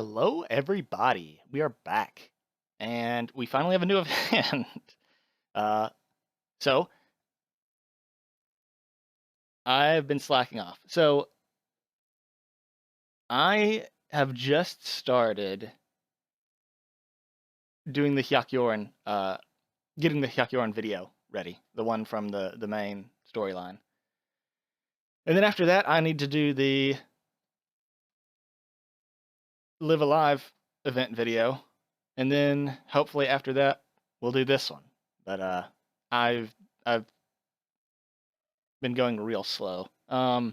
Hello, everybody. We are back, and we finally have a new event. uh, so I've been slacking off. So I have just started doing the Hyakyoran, getting the Hyakyoran video ready, the one from the main storyline, and then after that, I need to do the Live Alive event video, and then hopefully after that, we'll do this one. But I've been going real slow. But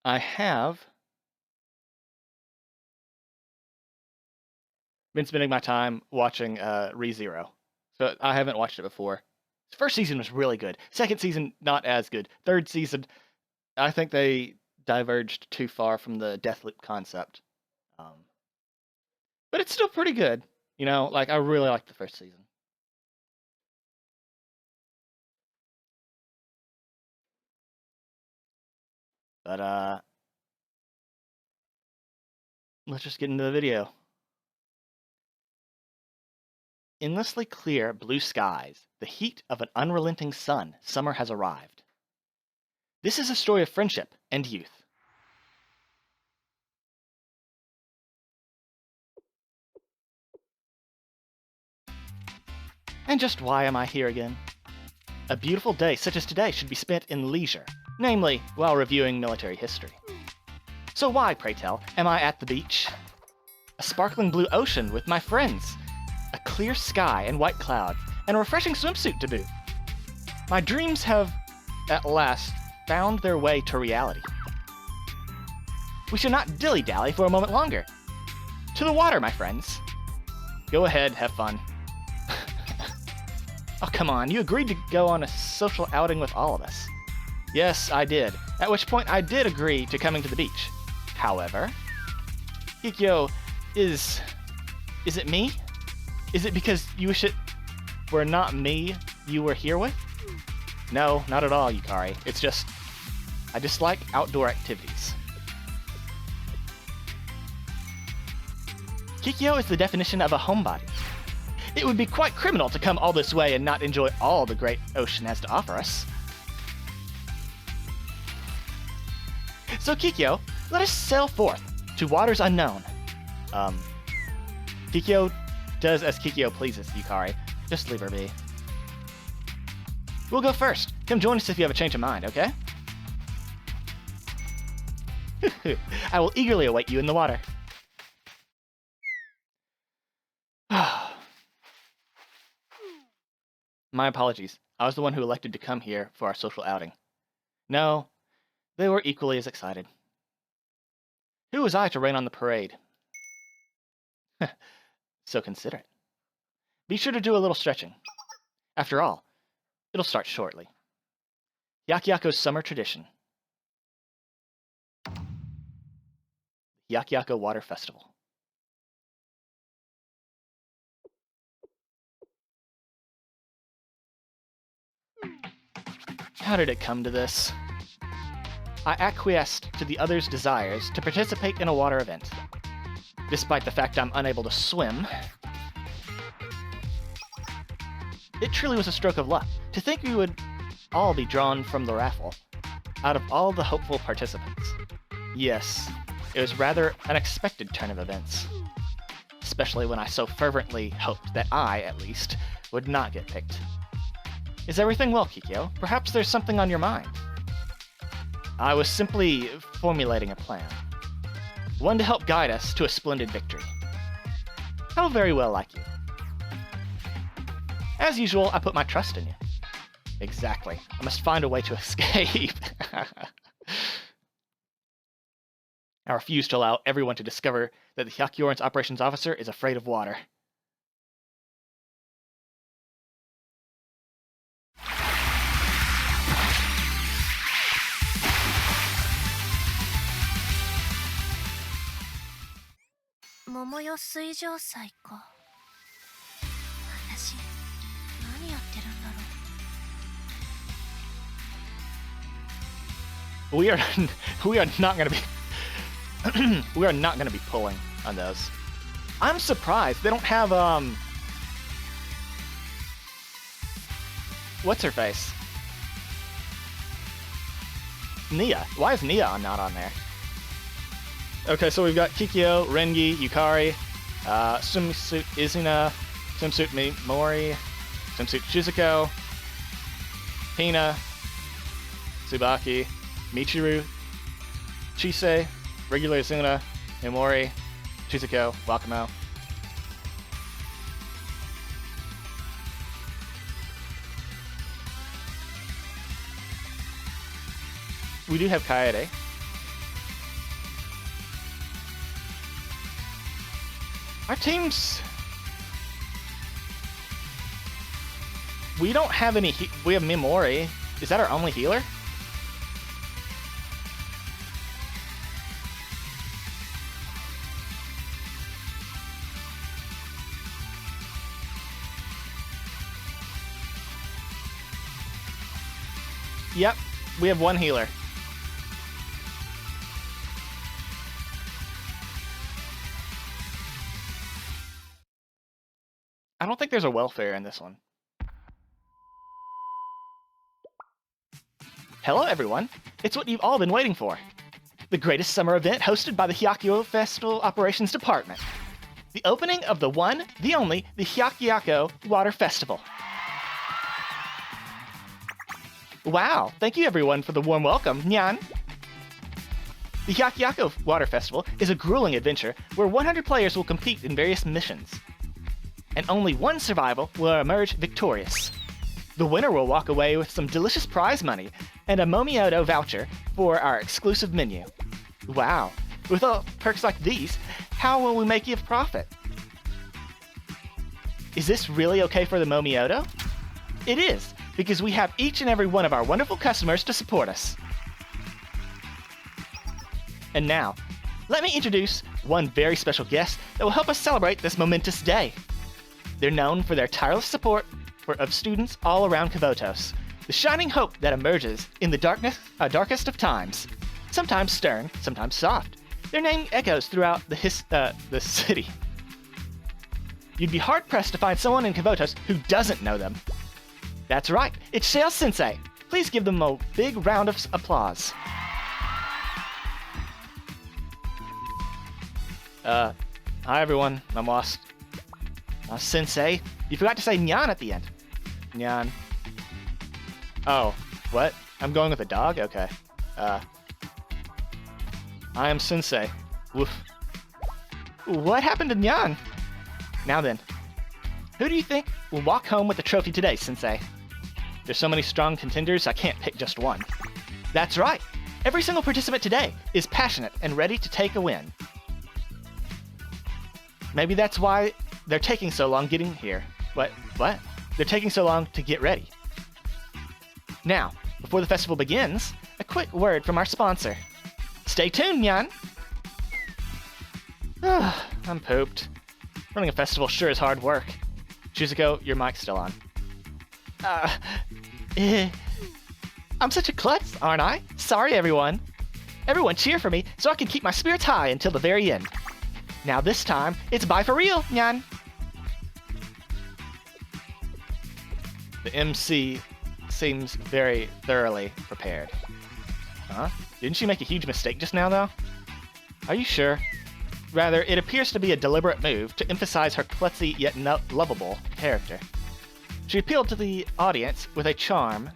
I have been spending my time watching ReZero. So I haven't watched it before. First season was really good. Second season, not as good. Third season, I think they diverged too far from the Deathloop concept. But it's still pretty good. You know, like, I really liked the first season. But, let's just get into the video. Endlessly clear blue skies, the heat of an unrelenting sun, summer has arrived. This is a story of friendship and youth. And just why am I here again? A beautiful day such as today should be spent in leisure, namely, while reviewing military history. So why, pray tell, am I at the beach? A sparkling blue ocean with my friends, a clear sky and white clouds, and a refreshing swimsuit to boot. My dreams have, at last, found their way to reality. We should not dilly-dally for a moment longer. To the water, my friends. Go ahead, have fun. Oh, come on, you agreed to go on a social outing with all of us. Yes, I did, at which point I did agree to coming to the beach. However, Kikyo, is it me? Is it because you wish it were not me you were here with? No, not at all, Yukari. It's just, I dislike outdoor activities. Kikyo is the definition of a homebody. It would be quite criminal to come all this way and not enjoy all the great ocean has to offer us. So Kikyo, let us sail forth to waters unknown. Kikyo does as Kikyo pleases, Yukari. Just leave her be. We'll go first. Come join us if you have a change of mind, okay? I will eagerly await you in the water. My apologies. I was the one who elected to come here for our social outing. No, they were equally as excited. Who was I to rain on the parade? So considerate. Be sure to do a little stretching. After all, it'll start shortly. Yakyako's summer tradition. Yakyako Water Festival. How did it come to this? I acquiesced to the others' desires to participate in a water event. Despite the fact I'm unable to swim, it truly was a stroke of luck to think we would all be drawn from the raffle, out of all the hopeful participants. Yes, it was rather an unexpected turn of events, especially when I so fervently hoped that I, at least, would not get picked. Is everything well, Kikyo? Perhaps there's something on your mind. I was simply formulating a plan. One to help guide us to a splendid victory. How very well like you. As usual, I put my trust in you. Exactly. I must find a way to escape. I refuse to allow everyone to discover that the Hyakyoran's operations officer is afraid of water. Momoyo 水上祭か。私、何やってるんだろう。We are not going to be We are not going to be pulling on those. I'm surprised they don't have, what's her face? Nia. Why is Nia not on there? Okay, so we've got Kikyo, Rengi, Yukari, Swimsuit Izuna, Swimsuit Mori, Swimsuit Shizuko, Hina, Tsubaki, Michiru, Chise, regular Izuna, Himori, Shizuko, Wakamo. We do have Kaede. Our teams... We don't have any... We have Mimori. Is that our only healer? Yep, we have one healer. I don't think there's a welfare in this one. Hello everyone, it's what you've all been waiting for. The greatest summer event hosted by the Hyakuo Festival Operations Department. The opening of the one, the only, the Hyakuo Water Festival. Wow, thank you everyone for the warm welcome, Nyan. The Hyakuo Water Festival is a grueling adventure where 100 players will compete in various missions. And only one survivor will emerge victorious. The winner will walk away with some delicious prize money and a Momioto voucher for our exclusive menu. Wow, with all perks like these, how will we make a profit? Is this really okay for the Momioto? It is, because we have each and every one of our wonderful customers to support us. And now, let me introduce one very special guest that will help us celebrate this momentous day. They're known for their tireless support of students all around Kavotos, the shining hope that emerges in the darkest of times. Sometimes stern, sometimes soft. Their name echoes throughout the city. You'd be hard-pressed to find someone in Kavotos who doesn't know them. That's right, it's Shale Sensei. Please give them a big round of applause. Hi everyone, I'm lost. Sensei, you forgot to say Nyan at the end. Nyan. Oh, what? I'm going with a dog? Okay. I am Sensei. Woof. What happened to Nyan? Now then, who do you think will walk home with the trophy today, Sensei? There's so many strong contenders, I can't pick just one. That's right. Every single participant today is passionate and ready to take a win. Maybe that's why they're taking so long getting here. What? They're taking so long to get ready. Now, before the festival begins, a quick word from our sponsor. Stay tuned, Nyan! I'm pooped. Running a festival sure is hard work. Shizuko, your mic's still on. I'm such a klutz, aren't I? Sorry, everyone. Everyone cheer for me so I can keep my spirits high until the very end. Now this time, it's bye for real, Nyan! The MC seems very thoroughly prepared. Huh? Didn't she make a huge mistake just now, though? Are you sure? Rather, it appears to be a deliberate move to emphasize her klutzy yet lovable character. She appealed to the audience with a charm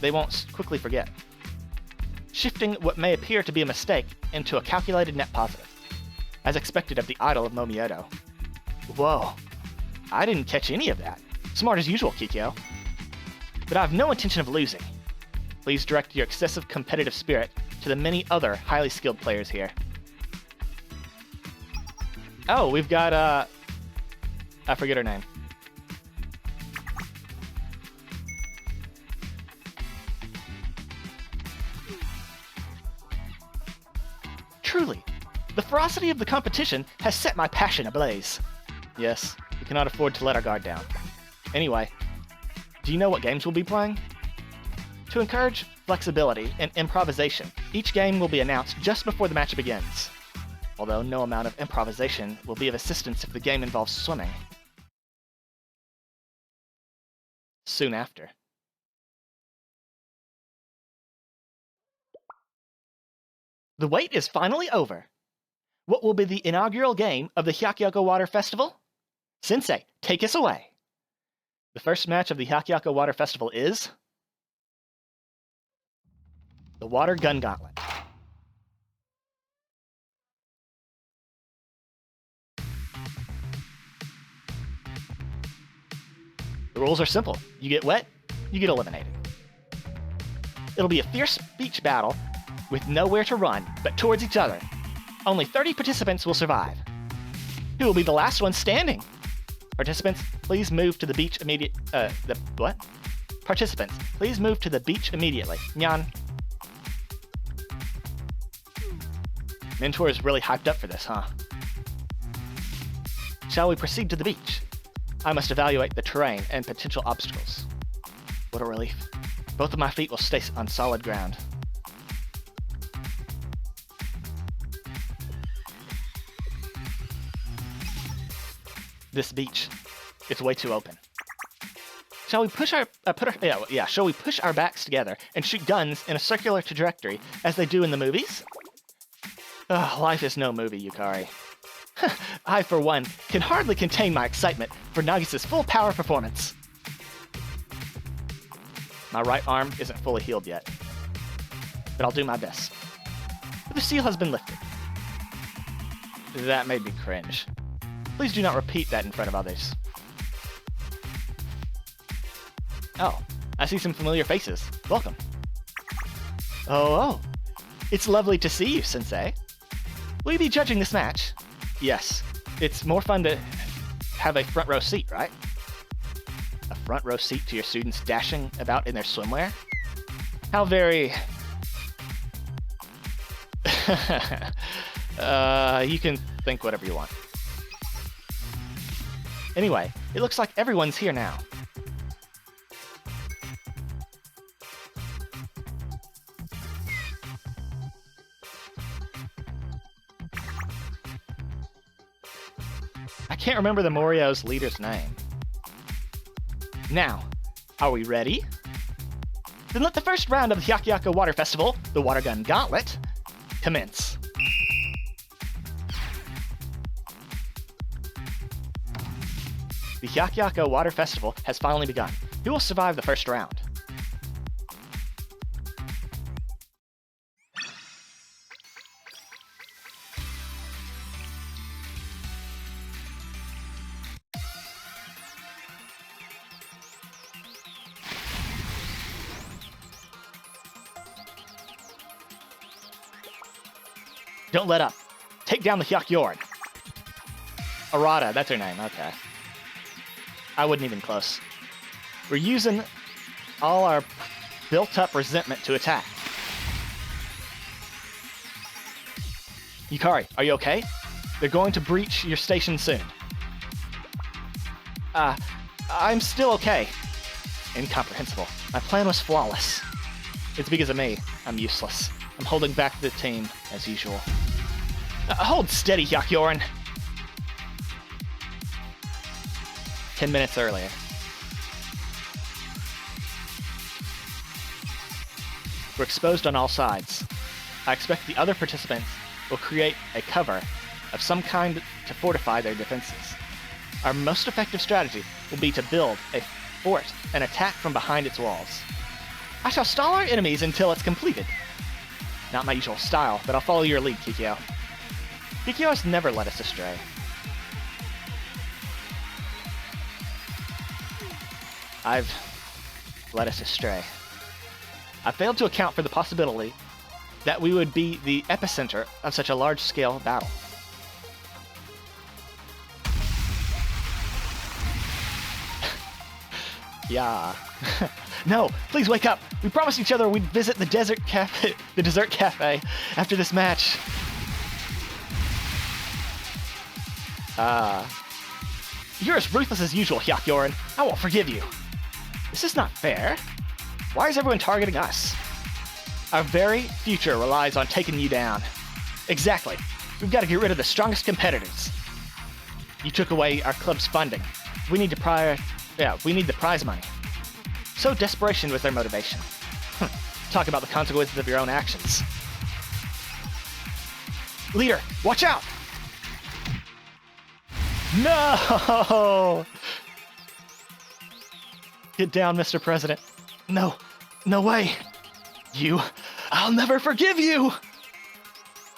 they won't quickly forget, shifting what may appear to be a mistake into a calculated net positive, as expected of the idol of Momioto. Whoa, I didn't catch any of that. Smart as usual, Kikyo. But I have no intention of losing. Please direct your excessive competitive spirit to the many other highly skilled players here. Oh, we've got, I forget her name. Truly, the ferocity of the competition has set my passion ablaze. Yes, we cannot afford to let our guard down. Anyway, do you know what games we'll be playing? To encourage flexibility and improvisation, each game will be announced just before the match begins. although no amount of improvisation will be of assistance if the game involves swimming. Soon after. The wait is finally over. What will be the inaugural game of the Hyakuyaku Water Festival? Sensei, take us away. The first match of the Hyakuyaku Water Festival is the Water Gun Gauntlet. The rules are simple. You get wet, you get eliminated. It'll be a fierce beach battle with nowhere to run but towards each other. Only 30 participants will survive. Who will be the last one standing? Participants, please move to the beach Participants, please move to the beach immediately. Nyan. Mentor is really hyped up for this, huh? Shall we proceed to the beach? I must evaluate the terrain and potential obstacles. What a relief. Both of my feet will stay on solid ground. This beach, it's way too open. Shall we push shall we push our backs together and shoot guns in a circular trajectory as they do in the movies? Ugh, life is no movie, Yukari. I, for one, can hardly contain my excitement for Nagusa's full power performance. My right arm isn't fully healed yet, but I'll do my best. The seal has been lifted. That made me cringe. Please do not repeat that in front of others. Oh, I see some familiar faces. Welcome. Oh, it's lovely to see you, Sensei. Will you be judging this match? Yes, it's more fun to have a front row seat, right? A front row seat to your students dashing about in their swimwear? How very... you can think whatever you want. Anyway, it looks like everyone's here now. I can't remember the Morio's leader's name. Now, are we ready? Then let the first round of the Hyakuyaku Water Festival, the Water Gun Gauntlet, commence. The Hyakuyaku Water Festival has finally begun. Who will survive the first round? Don't let up. Take down the Hyakyorn. Arata, that's her name, okay. I wasn't even close. We're using all our built-up resentment to attack. Yukari, are you okay? They're going to breach your station soon. I'm still okay. Incomprehensible. My plan was flawless. It's because of me. I'm useless. I'm holding back the team, as usual. Hold steady, Hyakyorn. 10 minutes earlier. We're exposed on all sides. I expect the other participants will create a cover of some kind to fortify their defenses. Our most effective strategy will be to build a fort and attack from behind its walls. I shall stall our enemies until it's completed. Not my usual style, but I'll follow your lead, Kikyo. Kikyo has never led us astray. I've led us astray. I failed to account for the possibility that we would be the epicenter of such a large-scale battle. Yeah. No, please wake up. We promised each other we'd visit the dessert cafe after this match. You're as ruthless as usual, Hyakyorn. I won't forgive you. This is not fair. Why is everyone targeting us? Our very future relies on taking you down. Exactly. We've got to get rid of the strongest competitors. You took away our club's funding. We need the prize money. So desperation was their motivation. Talk about the consequences of your own actions. Leader, watch out! No! Get down, Mr. President. No, no way. I'll never forgive you!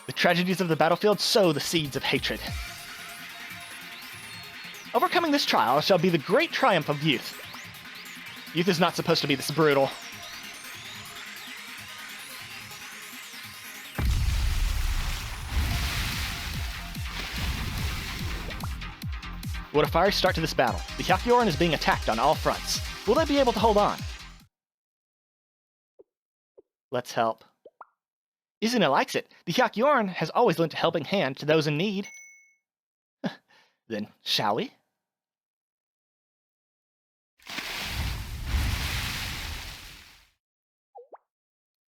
The tragedies of the battlefield sow the seeds of hatred. Overcoming this trial shall be the great triumph of youth. Youth is not supposed to be this brutal. What a fiery start to this battle. The Hyakyoran is being attacked on all fronts. Will they be able to hold on? Let's help. Izuna likes it. The Hyakyoran has always lent a helping hand to those in need. Then, shall we?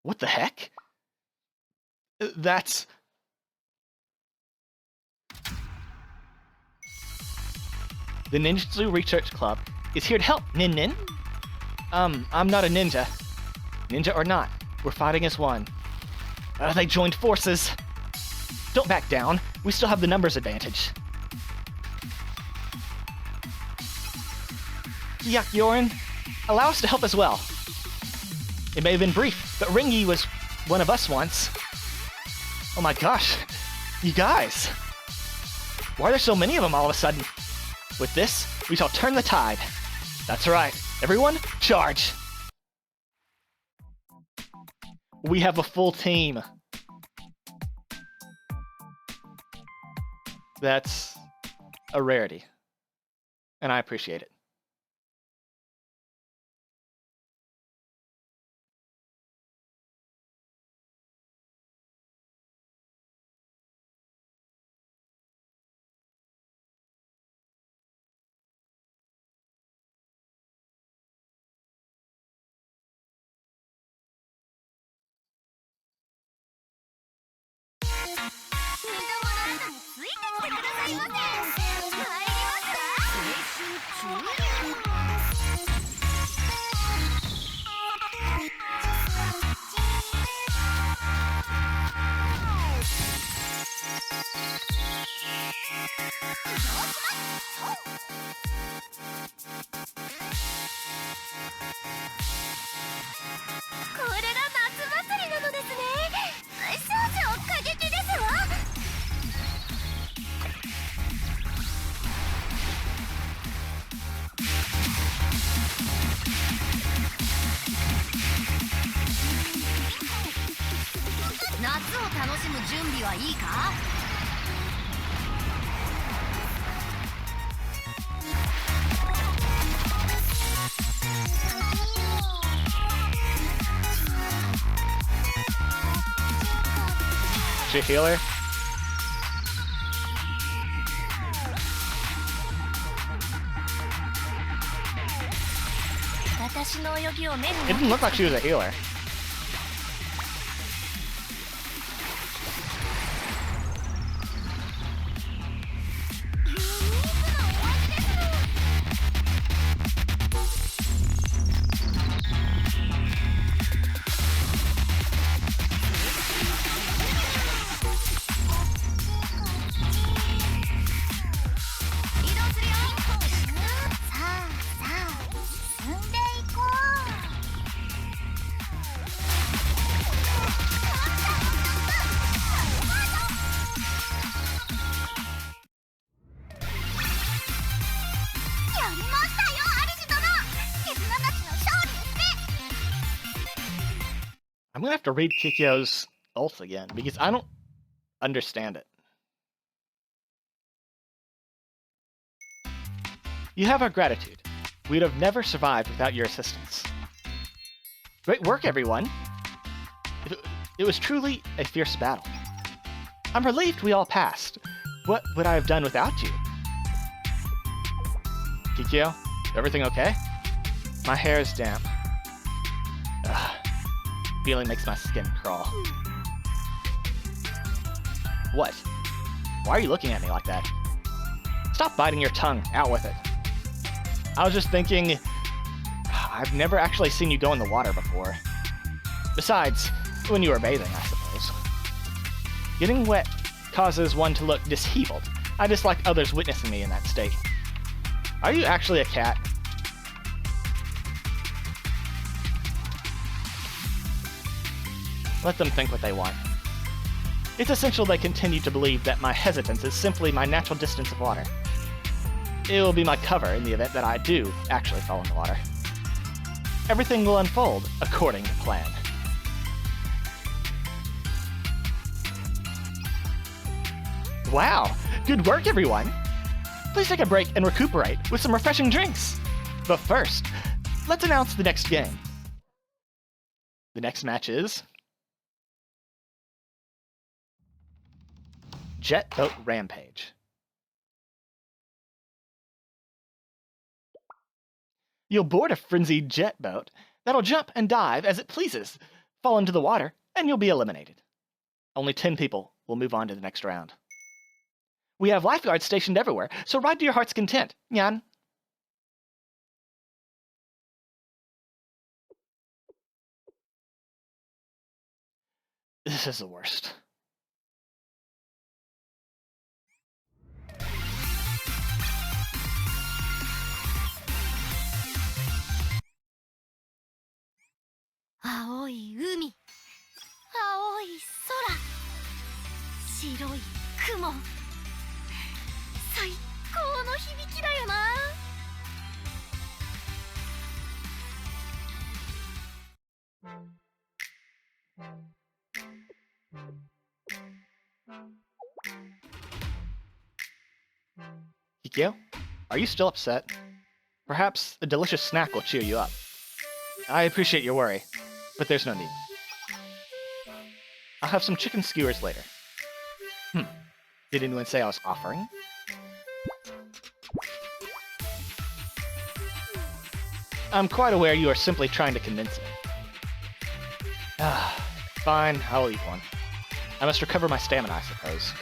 What the heck? That's... The Ninjutsu Research Club is here to help, Nin. I'm not a ninja. Ninja or not, we're fighting as one. They joined forces. Don't back down. We still have the numbers advantage. Hyakyoran, allow us to help as well. It may have been brief, but Ringy was one of us once. Oh my gosh, you guys. Why are there so many of them all of a sudden? With this, we shall turn the tide. That's right. Everyone, charge! We have a full team. That's a rarity. And I appreciate it. She a healer? It didn't look like she was a healer. I'm gonna have to read Kikyo's ult again, because I don't understand it. You have our gratitude. We'd have never survived without your assistance. Great work, everyone! It was truly a fierce battle. I'm relieved we all passed. What would I have done without you? Kikyo, everything okay? My hair is damp. Feeling makes my skin crawl. What? Why are you looking at me like that? Stop biting your tongue. Out with it. I was just thinking, I've never actually seen you go in the water before. Besides, when you were bathing, I suppose. Getting wet causes one to look disheveled. I dislike others witnessing me in that state. Are you actually a cat? Let them think what they want. It's essential they continue to believe that my hesitance is simply my natural distance of water. It will be my cover in the event that I do actually fall in the water. Everything will unfold according to plan. Wow! Good work, everyone! Please take a break and recuperate with some refreshing drinks! But first, let's announce the next game. The next match is Jet Boat Rampage. You'll board a frenzied jet boat that'll jump and dive as it pleases, fall into the water, and you'll be eliminated. Only 10 people will move on to the next round. We have lifeguards stationed everywhere, so ride to your heart's content, Nyan. This is the worst. Kikyo, are you still upset? Perhaps a delicious snack will cheer you up. I appreciate your worry, but there's no need. I'll have some chicken skewers later. Did anyone say I was offering? I'm quite aware you are simply trying to convince me. Fine, I'll eat one. I must recover my stamina, I suppose.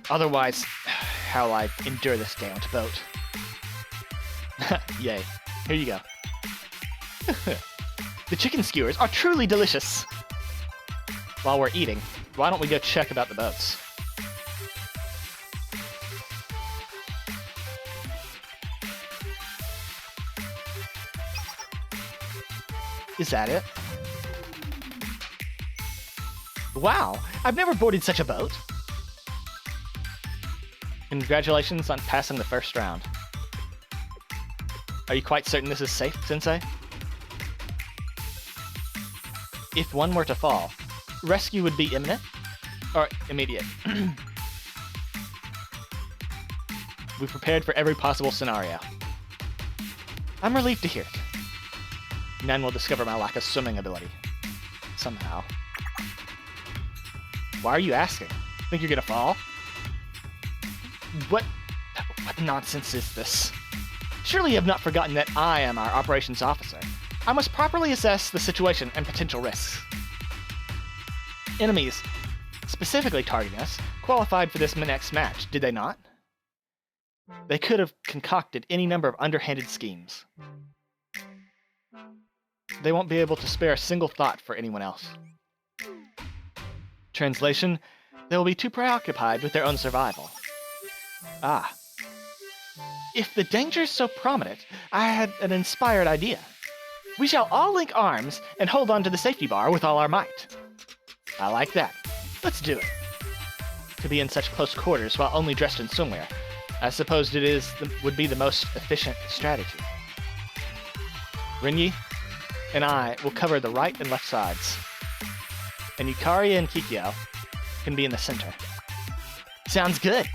Otherwise, how'll I endure this damned boat? Yay. Here you go. The chicken skewers are truly delicious! While we're eating, why don't we go check about the boats? Is that it? Wow, I've never boarded such a boat. Congratulations on passing the first round. Are you quite certain this is safe, Sensei? If one were to fall, rescue would be imminent? Or immediate? We've prepared for every possible scenario. I'm relieved to hear it. None will discover my lack of swimming ability. Somehow. Why are you asking? Think you're gonna fall? What nonsense is this? Surely you have not forgotten that I am our operations officer. I must properly assess the situation and potential risks. Enemies, specifically targeting us, qualified for this next match, did they not? They could have concocted any number of underhanded schemes. They won't be able to spare a single thought for anyone else. Translation, they will be too preoccupied with their own survival. Ah. If the danger is so prominent, I had an inspired idea. We shall all link arms and hold on to the safety bar with all our might. I like that. Let's do it. To be in such close quarters while only dressed in swimwear, I suppose would be the most efficient strategy. Rinyi and I will cover the right and left sides, and Yukari and Kikyo can be in the center. Sounds good!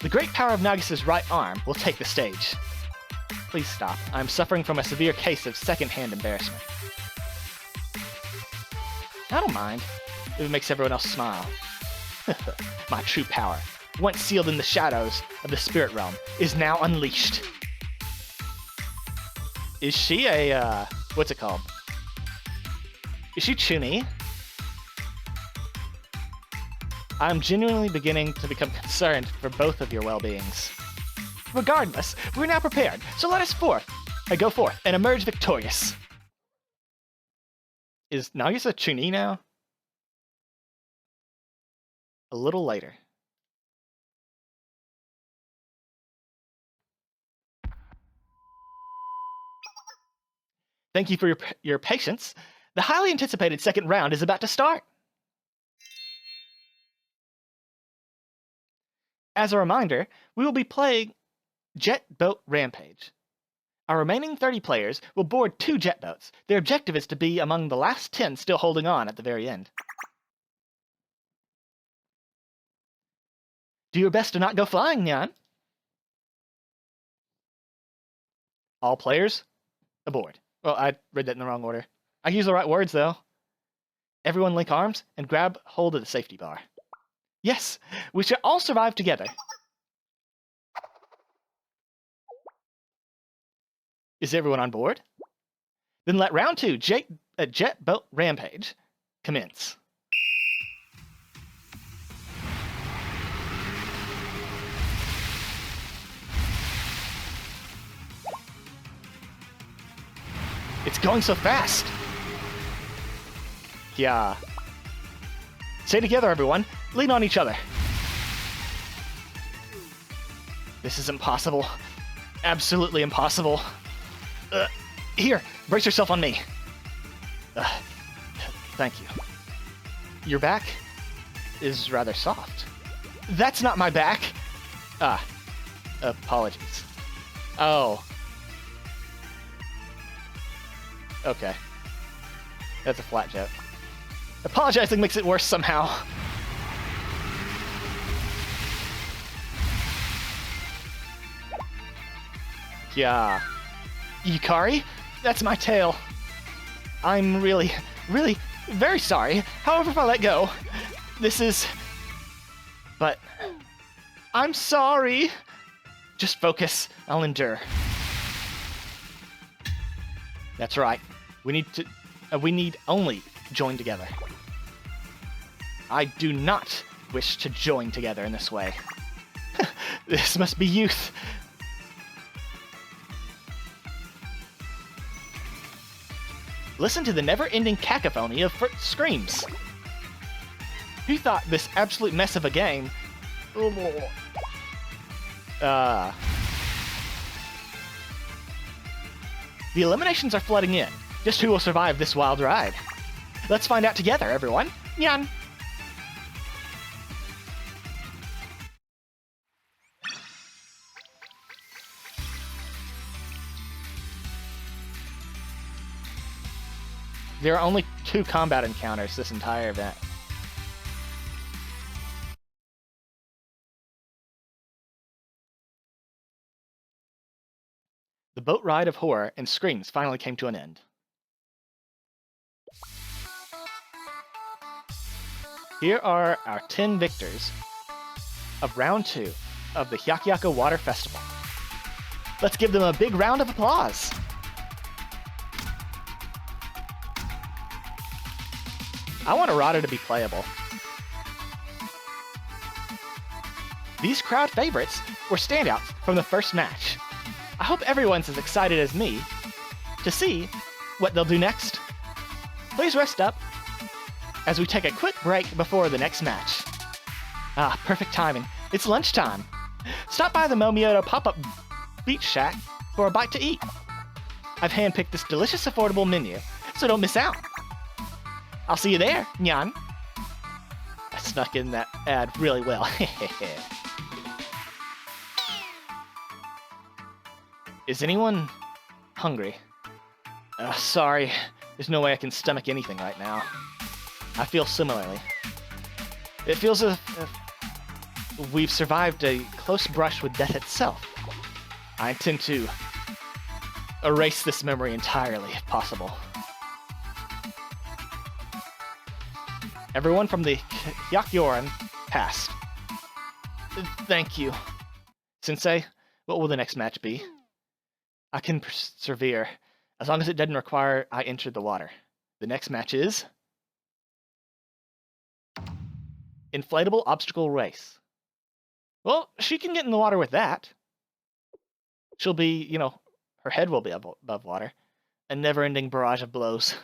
The great power of Nagusa's right arm will take the stage. Please stop. I'm suffering from a severe case of second-hand embarrassment. I don't mind, if it makes everyone else smile. My true power, once sealed in the shadows of the spirit realm, is now unleashed. Is she a, what's it called? Is she Chuni? I'm genuinely beginning to become concerned for both of your well-beings. Regardless, we're now prepared, so let us go forth and emerge victorious. Is Nagusa Chuni now? A little later. Thank you for your patience. The highly anticipated second round is about to start. As a reminder, we will be playing Jet Boat Rampage. Our remaining 30 players will board 2 jet boats. Their objective is to be among the last 10 still holding on at the very end. Do your best to not go flying, Nyan. All players, aboard. Well, I read that in the wrong order. I use the right words, though. Everyone link arms and grab hold of the safety bar. Yes, we shall all survive together. Is everyone on board? Then let round 2, Jet Boat Rampage, commence. It's going so fast! Yeah. Stay together, everyone. Lean on each other. This is impossible. Absolutely impossible. Here, brace yourself on me. Thank you. Your back is rather soft. That's not my back! Apologies. Oh. Okay. That's a flat joke. Apologizing makes it worse somehow. Yeah. Yukari? That's my tail. I'm really very sorry. However, if I let go, this is... But... I'm sorry. Just focus. I'll endure. That's right. We need only join together. I do not wish to join together in this way. This must be youth. Listen to the never-ending cacophony of screams. Who thought this absolute mess of a game... The eliminations are flooding in. Just who will survive this wild ride? Let's find out together, everyone. Nyan! There are only 2 combat encounters this entire event. The boat ride of horror and screams finally came to an end. Here are our 10 victors of round 2 of the Hyakyako Water Festival. Let's give them a big round of applause. I want Errata to be playable. These crowd favorites were standouts from the first match. I hope everyone's as excited as me to see what they'll do next. Please rest up as we take a quick break before the next match. Ah, perfect timing. It's lunchtime. Stop by the Momioto pop-up beach shack for a bite to eat. I've handpicked this delicious affordable menu, so don't miss out. I'll see you there, Nyan. I snuck in that ad really well. Is anyone hungry? Sorry, there's no way I can stomach anything right now. I feel similarly. It feels as if we've survived a close brush with death itself. I intend to erase this memory entirely, if possible. Everyone from the Hyakyoran passed. Thank you. Sensei, what will the next match be? I can persevere, as long as it doesn't require I enter the water. The next match is... Inflatable obstacle race. Well, she can get in the water with that. She'll be, her head will be above water. A never-ending barrage of blows.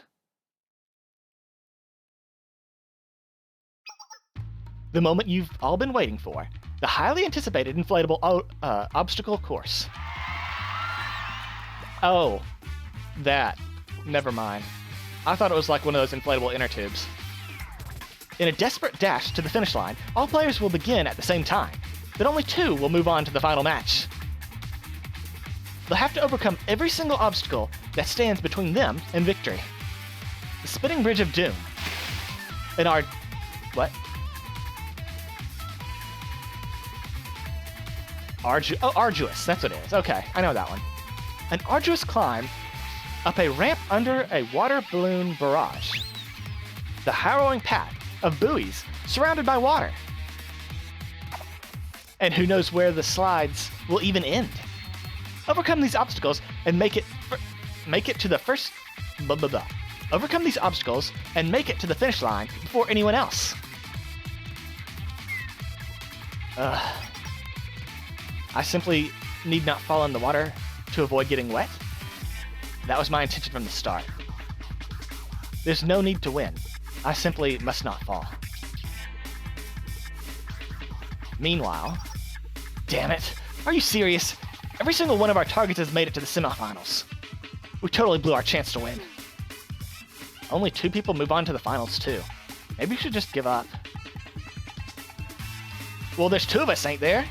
The moment you've all been waiting for. The highly anticipated inflatable obstacle course. Oh, that. Never mind. I thought it was like one of those inflatable inner tubes. In a desperate dash to the finish line, all players will begin at the same time, but only 2 will move on to the final match. They'll have to overcome every single obstacle that stands between them and victory. The Spinning Bridge of Doom. What? Arduous, that's what it is. Okay, I know that one. An arduous climb up a ramp under a water balloon barrage. The harrowing path of buoys surrounded by water. And who knows where the slides will even end. Overcome these obstacles and make it to the first... Overcome these obstacles and make it to the finish line before anyone else. I simply need not fall in the water to avoid getting wet. That was my intention from the start. There's no need to win. I simply must not fall. Meanwhile... Damn it! Are you serious? Every single one of our targets has made it to the semifinals. We totally blew our chance to win. Only 2 people move on to the finals too. Maybe we should just give up. Well, there's 2 of us, ain't there?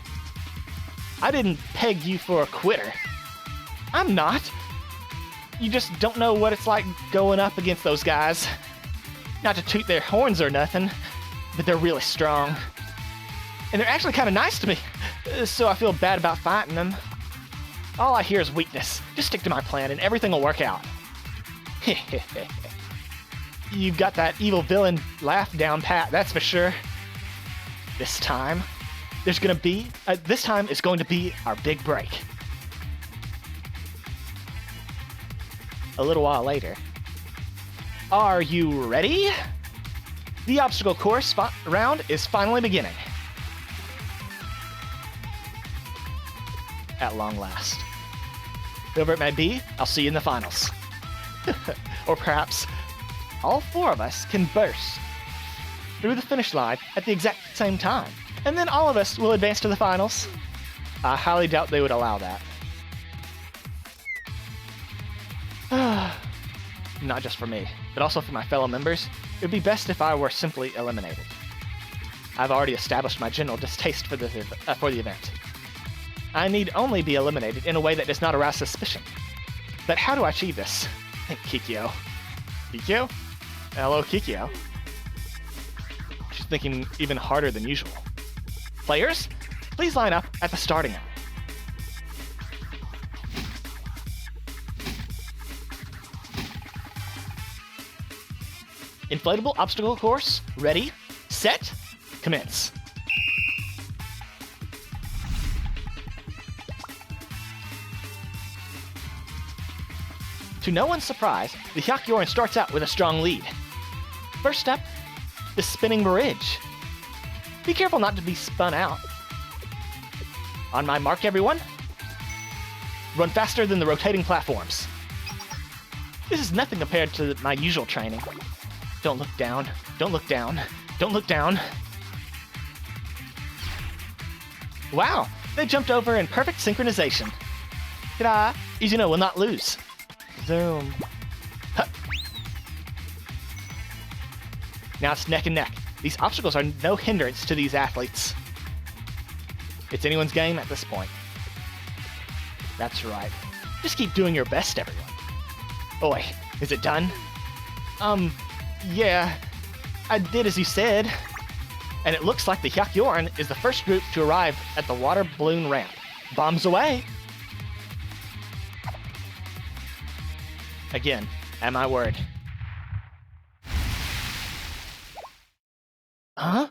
I didn't peg you for a quitter. I'm not. You just don't know what it's like going up against those guys. Not to toot their horns or nothing, but they're really strong. And they're actually kind of nice to me, so I feel bad about fighting them. All I hear is weakness. Just stick to my plan and everything will work out. You've got that evil villain laugh down pat, that's for sure. This time is going to be our big break. A little while later. Are you ready? The obstacle course round is finally beginning. At long last. Whoever it may be, I'll see you in the finals. Or perhaps all 4 of us can burst through the finish line at the exact same time, and then all of us will advance to the finals. I highly doubt they would allow that. Not just for me, but also for my fellow members, it would be best if I were simply eliminated. I've already established my general distaste for the event. I need only be eliminated in a way that does not arouse suspicion. But how do I achieve this? Kikyo. Kikyo? Hello, Kikyo. She's thinking even harder than usual. Players, please line up at the starting line. Inflatable obstacle course, ready, set, commence. To no one's surprise, the Hyakyoran starts out with a strong lead. First up, the spinning bridge. Be careful not to be spun out. On my mark, everyone. Run faster than the rotating platforms. This is nothing compared to my usual training. Don't look down. Don't look down. Don't look down. Wow, they jumped over in perfect synchronization. Ta-da! Izuno will not lose. Zoom. Huh. Now it's neck and neck. These obstacles are no hindrance to these athletes. It's anyone's game at this point. That's right. Just keep doing your best, everyone. Oi, is it done? Yeah. I did as you said. And it looks like the Hyakyoran is the first group to arrive at the water balloon ramp. Bombs away! Again, at my word. Huh?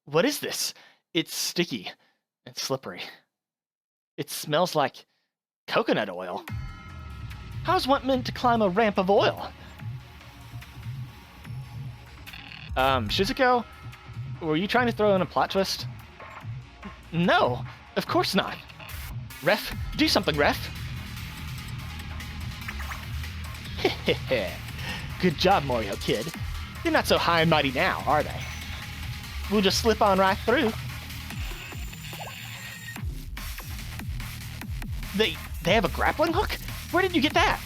What is this? It's sticky and slippery. It smells like coconut oil. How's one meant to climb a ramp of oil? Shizuko, were you trying to throw in a plot twist? No, of course not. Ref, do something, Ref. Good job, Mario Kid. They're not so high and mighty now, are they? We'll just slip on right through. They have a grappling hook? Where did you get that?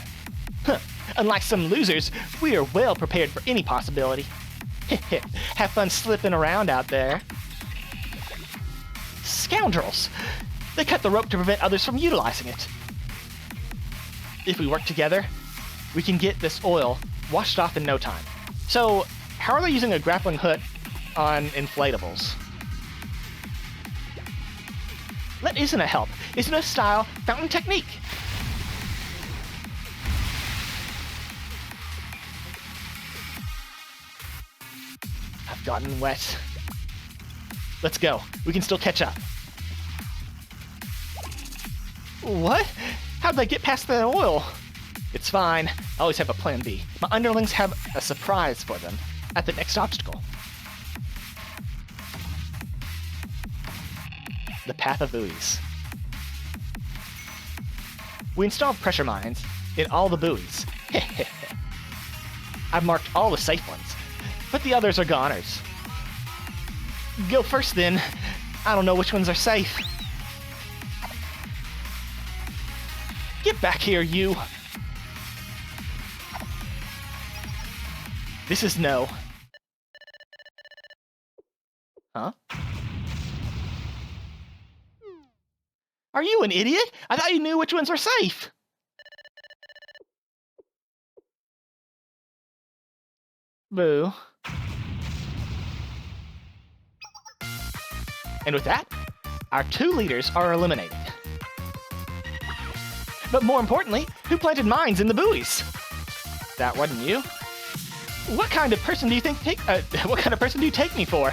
Huh. Unlike some losers, we are well prepared for any possibility. Have fun slipping around out there. Scoundrels! They cut the rope to prevent others from utilizing it. If we work together, we can get this oil washed off in no time. So, how are they using a grappling hook on inflatables? Let Izuna help. Izuna's style, fountain technique. I've gotten wet. Let's go. We can still catch up. What? How'd they get past the oil? It's fine. I always have a plan B. My underlings have a surprise for them at the next obstacle. The path of buoys. We installed pressure mines in all the buoys. I've marked all the safe ones, but the others are goners. Go first then. I don't know which ones are safe. Get back here, you. This is no. Huh? Are you an idiot? I thought you knew which ones were safe. Boo. And with that, our 2 leaders are eliminated. But more importantly, who planted mines in the buoys? That wasn't you. What kind of person do you what kind of person do you take me for?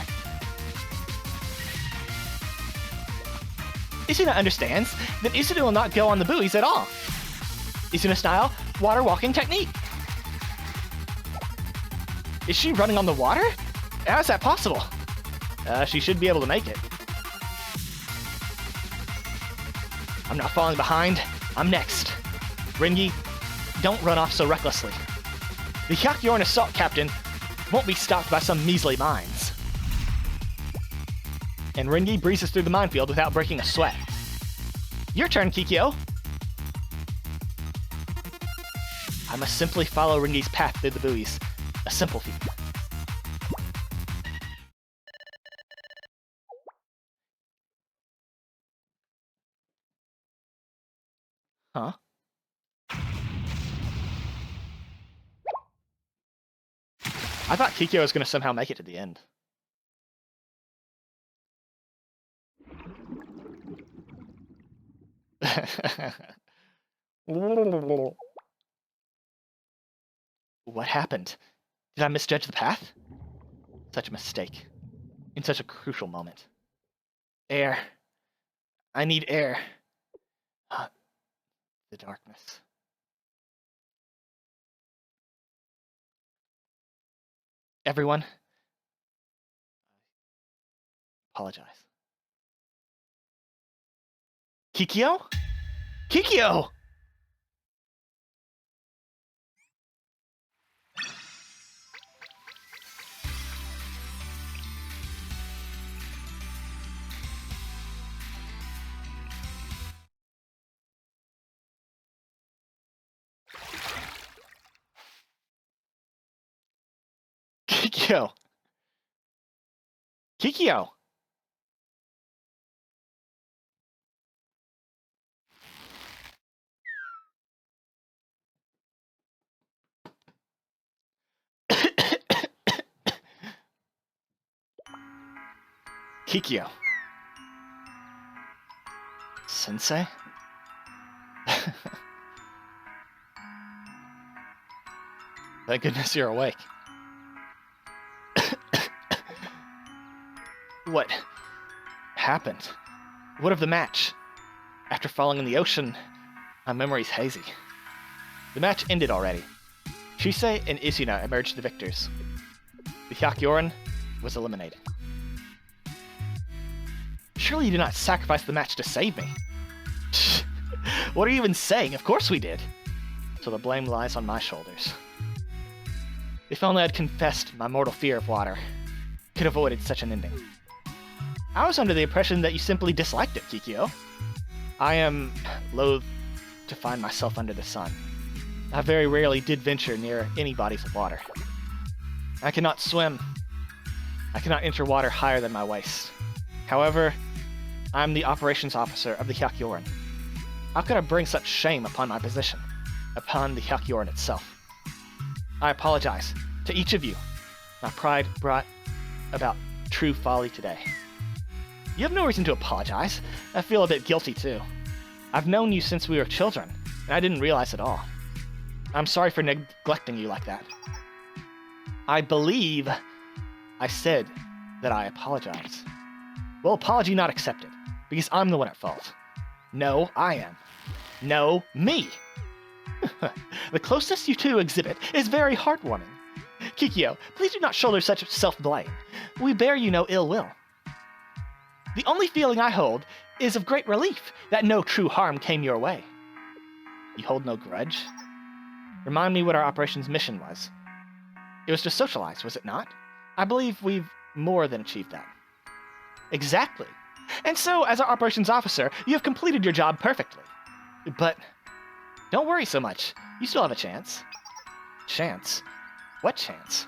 Izuna understands that Izuna will not go on the buoys at all. Izuna style, water walking technique. Is she running on the water? How is that possible? She should be able to make it. I'm not falling behind. I'm next. Rengi, don't run off so recklessly. The Hyakyorn assault captain won't be stopped by some measly mines. And Rengi breezes through the minefield without breaking a sweat. Your turn, Kikyo. I must simply follow Rengi's path through the buoys. A simple feat. Huh? I thought Kikyo was going to somehow make it to the end. What happened? Did I misjudge the path? Such a mistake. In such a crucial moment. Air. I need air. The darkness. Everyone, apologize. Kikyo? Kikyo! Kikyo! Kikyo! Kikyo. Sensei? Thank goodness you're awake. What happened? What of the match? After falling in the ocean, my memory's hazy. The match ended already. Shisei and Izuna emerged the victors. The Hyakyoran was eliminated. Surely you did not sacrifice the match to save me. What are you even saying? Of course we did. So the blame lies on my shoulders. If only I'd confessed my mortal fear of water, could have avoided such an ending. I was under the impression that you simply disliked it, Kikyo. I am loath to find myself under the sun. I very rarely did venture near any bodies of water. I cannot swim. I cannot enter water higher than my waist. However, I am the operations officer of the Hyakyoran. How could I bring such shame upon my position, upon the Hyakyoran itself? I apologize to each of you. My pride brought about true folly today. You have no reason to apologize. I feel a bit guilty too. I've known you since we were children, and I didn't realize it all. I'm sorry for neglecting you like that. I believe I said that I apologize. Well, apology not accepted, because I'm the one at fault. No, I am. No, me. The closeness you two exhibit is very heartwarming. Kikyo, please do not shoulder such self-blame. We bear you no ill will. The only feeling I hold is of great relief that no true harm came your way. You hold no grudge? Remind me what our operations mission was. It was to socialize, was it not? I believe we've more than achieved that. Exactly. And so, as our operations officer, you have completed your job perfectly. But don't worry so much. You still have a chance. Chance? What chance?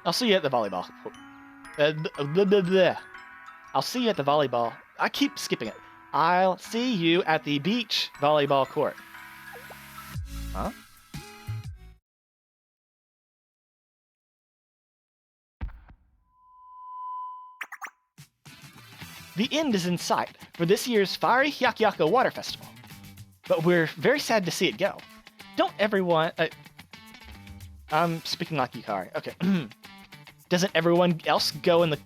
I'll see you at the volleyball. I'll see you at the volleyball. I keep skipping it. I'll see you at the beach volleyball court. Huh? The end is in sight for this year's Fiery Hyakyaka Water Festival. But we're very sad to see it go. Don't everyone... I'm speaking like Yukari. Okay. Doesn't everyone else go in the...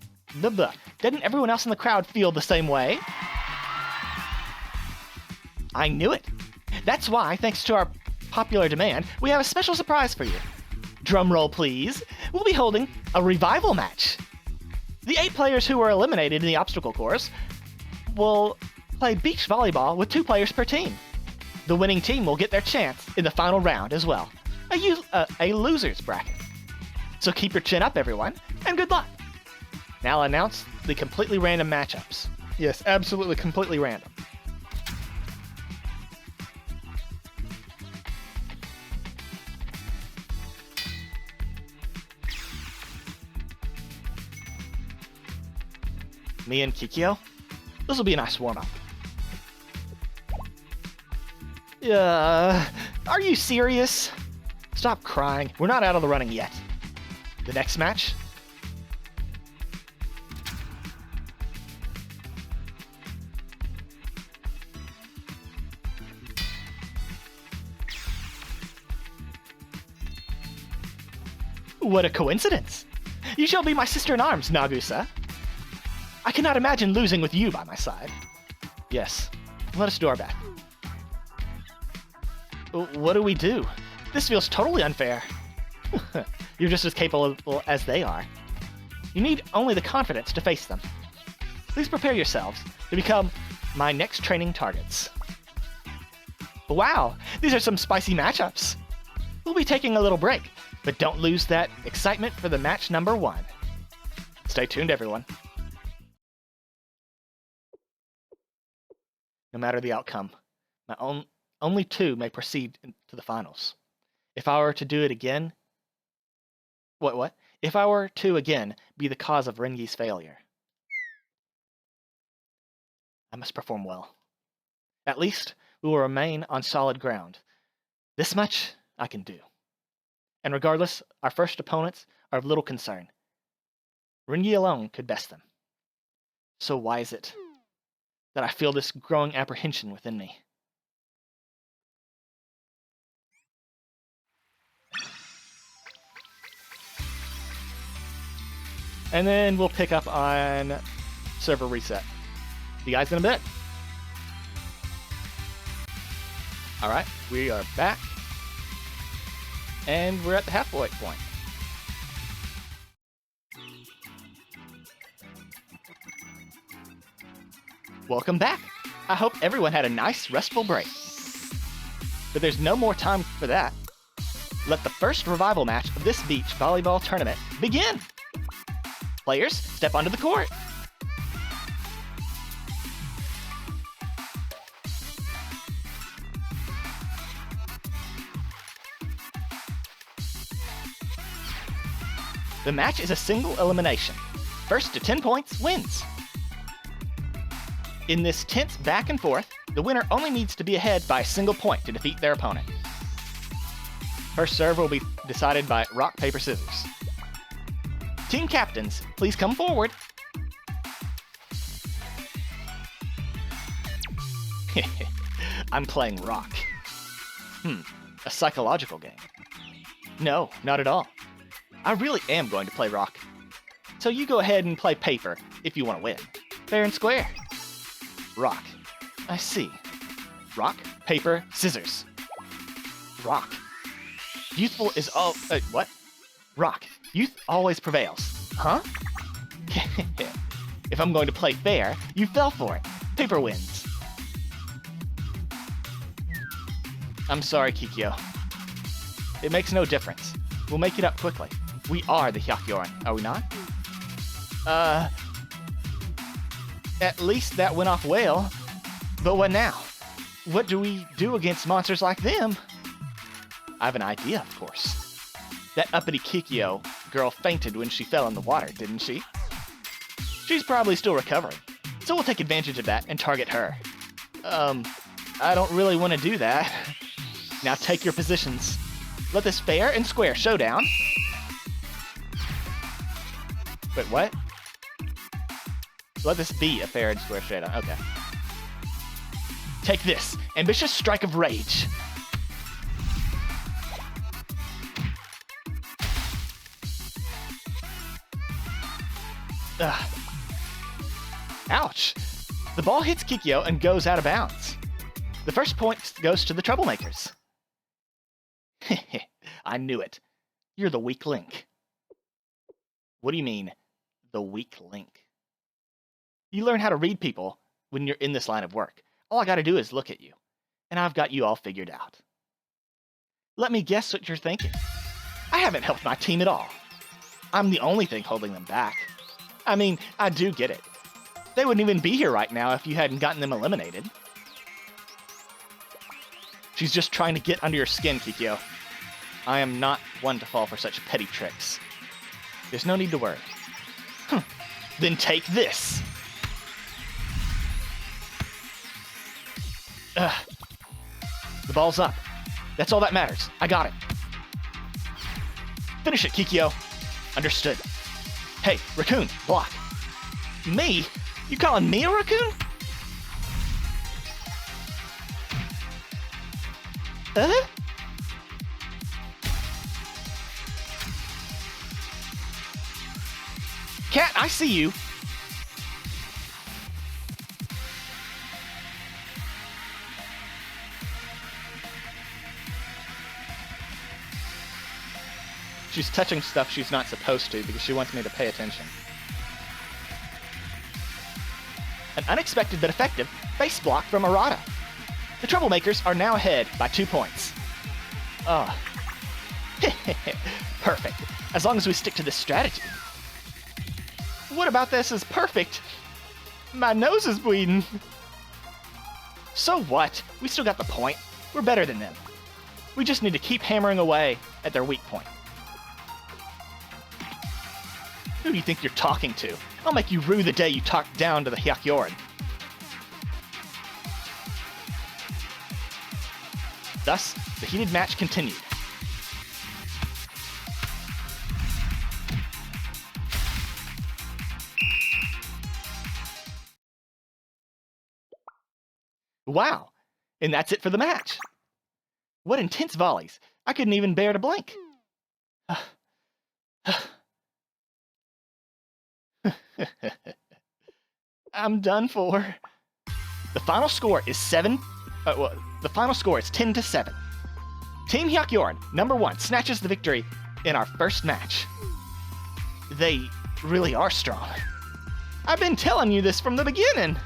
Didn't everyone else in the crowd feel the same way? I knew it. That's why, thanks to our popular demand, we have a special surprise for you. Drum roll, please. We'll be holding a revival match. The 8 players who were eliminated in the obstacle course will play beach volleyball with 2 players per team. The winning team will get their chance in the final round as well. A loser's bracket. So keep your chin up, everyone, and good luck. Now I'll announce the completely random matchups. Yes, absolutely completely random. Me and Kikyo? This will be a nice warm-up. Are you serious? Stop crying. We're not out of the running yet. The next match? What a coincidence! You shall be my sister-in-arms, Nagusa. I cannot imagine losing with you by my side. Yes, let us do our best. What do we do? This feels totally unfair. You're just as capable as they are. You need only the confidence to face them. Please prepare yourselves to become my next training targets. Wow, these are some spicy matchups. We'll be taking a little break, but don't lose that excitement for the match number 1. Stay tuned, everyone. No matter the outcome, only 2 may proceed to the finals. If I were to do it again... What? If I were to again be the cause of Rengi's failure, I must perform well. At least we will remain on solid ground. This much I can do. And regardless, our first opponents are of little concern. Rengi alone could best them. So why is it that I feel this growing apprehension within me? And then we'll pick up on server reset. See you guys in a bit. Alright, we are back. And we're at the halfway point. Welcome back. I hope everyone had a nice, restful break. But there's no more time for that. Let the first revival match of this beach volleyball tournament begin. Players, step onto the court. The match is a single elimination. First to 10 points wins. In this tense back and forth, the winner only needs to be ahead by a single point to defeat their opponent. First serve will be decided by rock, paper, scissors. Team captains, please come forward. I'm playing rock. A psychological game. No, not at all. I really am going to play rock. So you go ahead and play paper if you want to win. Fair and square. Rock. I see. Rock, paper, scissors. Rock. Youthful is all... what? Rock. Youth always prevails. Huh? If I'm going to play fair, you fell for it. Paper wins. I'm sorry, Kikyo. It makes no difference. We'll make it up quickly. We are the Hyakyoran, are we not? At least that went off well. But what now? What do we do against monsters like them? I have an idea, of course. That uppity Kikyo girl fainted when she fell in the water, didn't she? She's probably still recovering, so we'll take advantage of that and target her. I don't really want to do that. Now take your positions. Let this fair and square showdown. Wait, what? Let this be a fair and square showdown. Okay. Take this. Ambitious strike of rage. Ugh. Ouch. The ball hits Kikyo and goes out of bounds. The first point goes to the troublemakers. I knew it. You're the weak link. What do you mean, the weak link? You learn how to read people when you're in this line of work. All I gotta do is look at you, and I've got you all figured out. Let me guess what you're thinking. I haven't helped my team at all. I'm the only thing holding them back. I mean, I do get it. They wouldn't even be here right now if you hadn't gotten them eliminated. She's just trying to get under your skin, Kikyo. I am not one to fall for such petty tricks. There's no need to worry. Then take this. The ball's up. That's all that matters. I got it. Finish it, Kikyo. Understood. Hey, raccoon, block. Me? You calling me a raccoon? Cat, I see you. She's touching stuff she's not supposed to because she wants me to pay attention. An unexpected but effective face block from Arata. The troublemakers are now ahead by 2 points. Oh. Perfect. As long as we stick to this strategy. What about this is perfect? My nose is bleeding. So what? We still got the point. We're better than them. We just need to keep hammering away at their weak point. Who do you think you're talking to? I'll make you rue the day you talked down to the Hyakyoran. Thus, the heated match continued. Wow, and that's it for the match. What intense volleys. I couldn't even bear to blink. I'm done for. The final score is 10 to 7. Team Hyakyoran, number 1, snatches the victory in our first match. They really are strong. I've been telling you this from the beginning.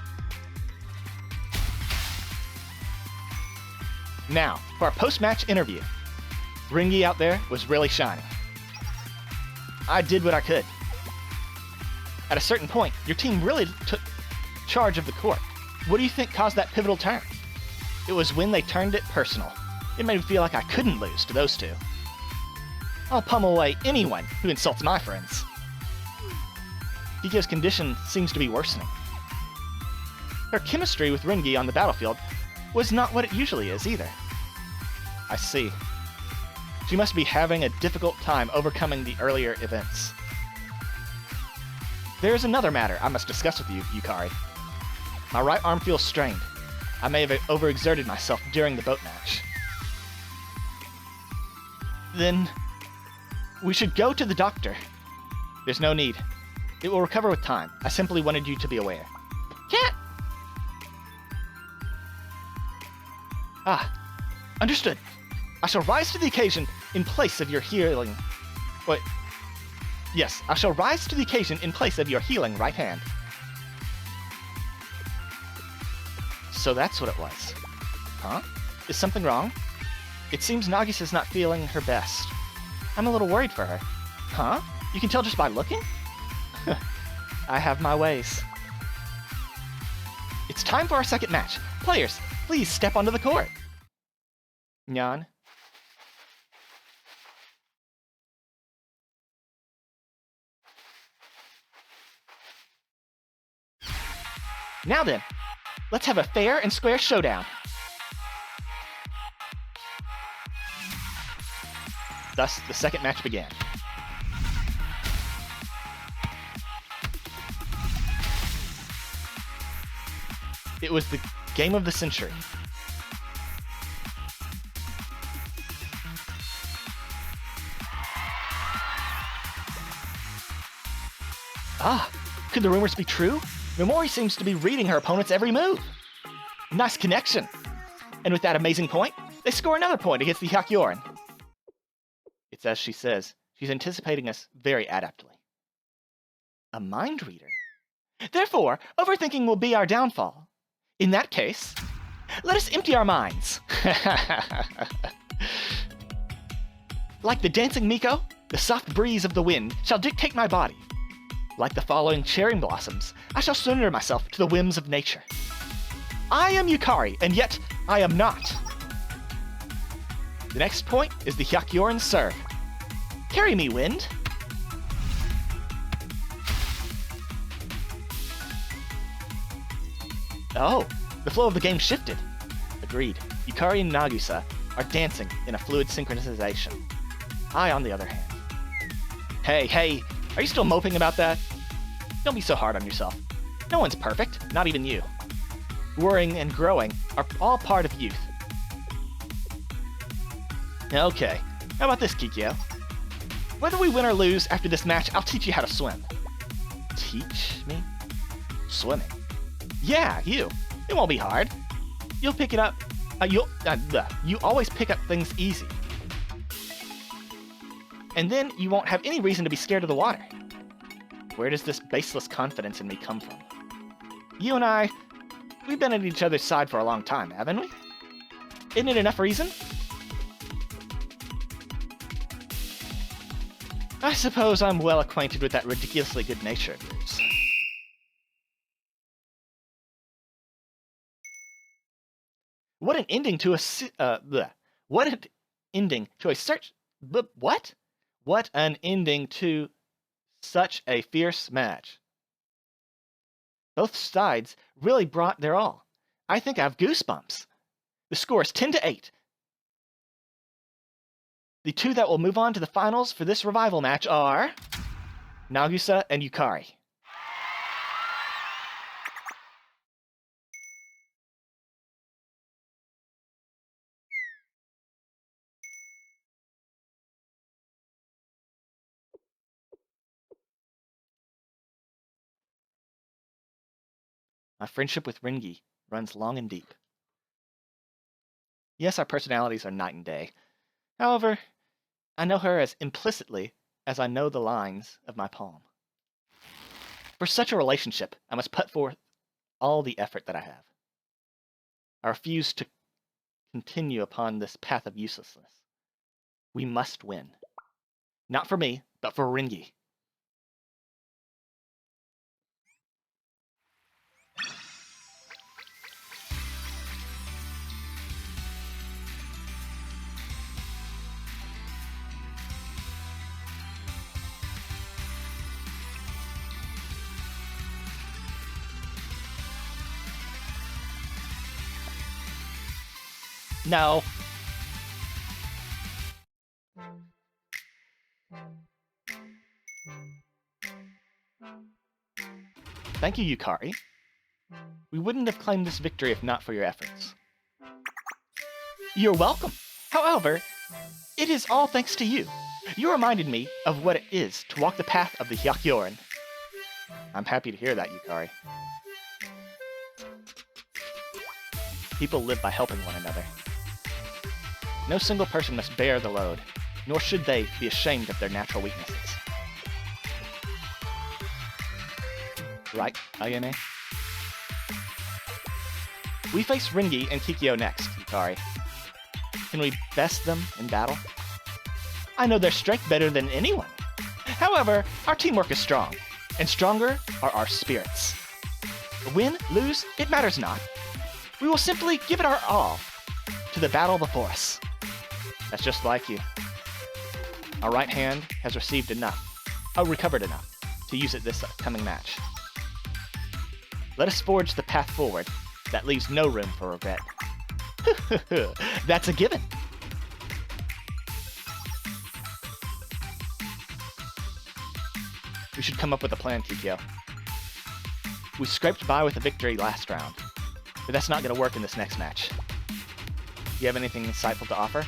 Now, for our post-match interview. Ringy out there was really shining. I did what I could. At a certain point, your team really took charge of the court. What do you think caused that pivotal turn? It was when they turned it personal. It made me feel like I couldn't lose to those two. I'll pummel away anyone who insults my friends. Kikyo's condition seems to be worsening. Her chemistry with Ringy on the battlefield was not what it usually is either. I see. She must be having a difficult time overcoming the earlier events. There is another matter I must discuss with you, Yukari. My right arm feels strained. I may have overexerted myself during the boat match. Then we should go to the doctor. There's no need. It will recover with time. I simply wanted you to be aware. Cat! Understood. I shall rise to the occasion in place of your healing... Wait. Yes, I shall rise to the occasion in place of your healing right hand. So that's what it was. Huh? Is something wrong? It seems Nagusa's not feeling her best. I'm a little worried for her. Huh? You can tell just by looking? I have my ways. It's time for our second match. Players, please step onto the court. Nyan. Now then, let's have a fair and square showdown. Thus, the second match began. It was the game of the century. Could the rumors be true? Memori seems to be reading her opponent's every move. Nice connection. And with that amazing point, they score another point against the Hyakuren. It's as she says, she's anticipating us very adeptly. A mind reader? Therefore, overthinking will be our downfall. In that case, let us empty our minds. Like the dancing Miko, the soft breeze of the wind shall dictate my body. Like the following cherry blossoms, I shall surrender myself to the whims of nature. I am Yukari, and yet I am not. The next point is the Hyakuren serve. Carry me, wind. Oh, the flow of the game shifted. Agreed. Yukari and Nagusa are dancing in a fluid synchronization. I, on the other hand. Hey, are you still moping about that? Don't be so hard on yourself. No one's perfect, not even you. Worrying and growing are all part of youth. Okay, how about this, Kikyo? Whether we win or lose after this match, I'll teach you how to swim. Teach me? Swimming? Yeah, you. It won't be hard. You'll pick it up. You always pick up things easy. And then you won't have any reason to be scared of the water. Where does this baseless confidence in me come from? You and I, we've been at each other's side for a long time, haven't we? Isn't it enough reason? I suppose I'm well acquainted with that ridiculously good nature of yours. What an ending to what an ending to a What an ending to such a fierce match. Both sides really brought their all. I think I have goosebumps. The score is 10-8. The two that will move on to the finals for this revival match are Nagusa and Yukari. My friendship with Ringy runs long and deep. Yes, our personalities are night and day. However, I know her as implicitly as I know the lines of my palm. For such a relationship, I must put forth all the effort that I have. I refuse to continue upon this path of uselessness. We must win. Not for me, but for Ringi. No. Thank you, Yukari. We wouldn't have claimed this victory if not for your efforts. You're welcome. However, it is all thanks to you. You reminded me of what it is to walk the path of the Hyakyoran. I'm happy to hear that, Yukari. People live by helping one another. No single person must bear the load, nor should they be ashamed of their natural weaknesses. Right, Ayane? We face Ringi and Kikyo next, Yukari. Can we best them in battle? I know their strength better than anyone. However, our teamwork is strong, and stronger are our spirits. Win, lose, it matters not. We will simply give it our all to the battle before us. That's just like you. Our right hand has recovered enough to use it this upcoming match. Let us forge the path forward that leaves no room for regret. That's a given. We should come up with a plan, Kikyo. We scraped by with a victory last round, but that's not going to work in this next match. Do you have anything insightful to offer?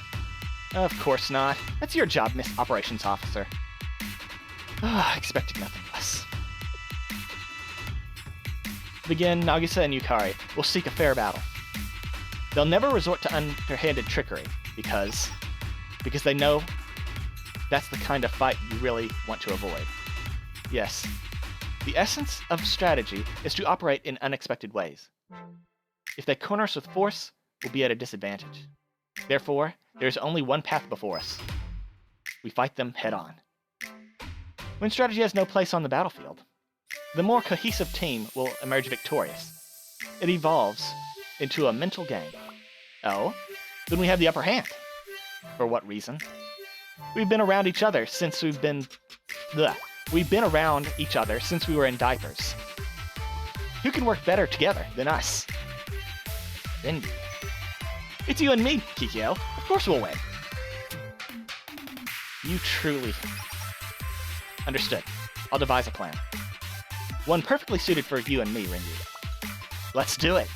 Of course not. That's your job, Miss Operations Officer. Expected nothing less. To begin, Nagusa and Yukari will seek a fair battle. They'll never resort to underhanded trickery, because they know that's the kind of fight you really want to avoid. Yes, the essence of strategy is to operate in unexpected ways. If they corner us with force, we'll be at a disadvantage. Therefore, there's only one path before us. We fight them head-on. When strategy has no place on the battlefield, the more cohesive team will emerge victorious. It evolves into a mental game. Oh? Then we have the upper hand. For what reason? We've been around each other since we were in diapers. Who can work better together than us? Indeed. It's you and me, Kikyo. Of course we'll win. You truly... Understood. I'll devise a plan. One perfectly suited for you and me, Ringi. Let's do it!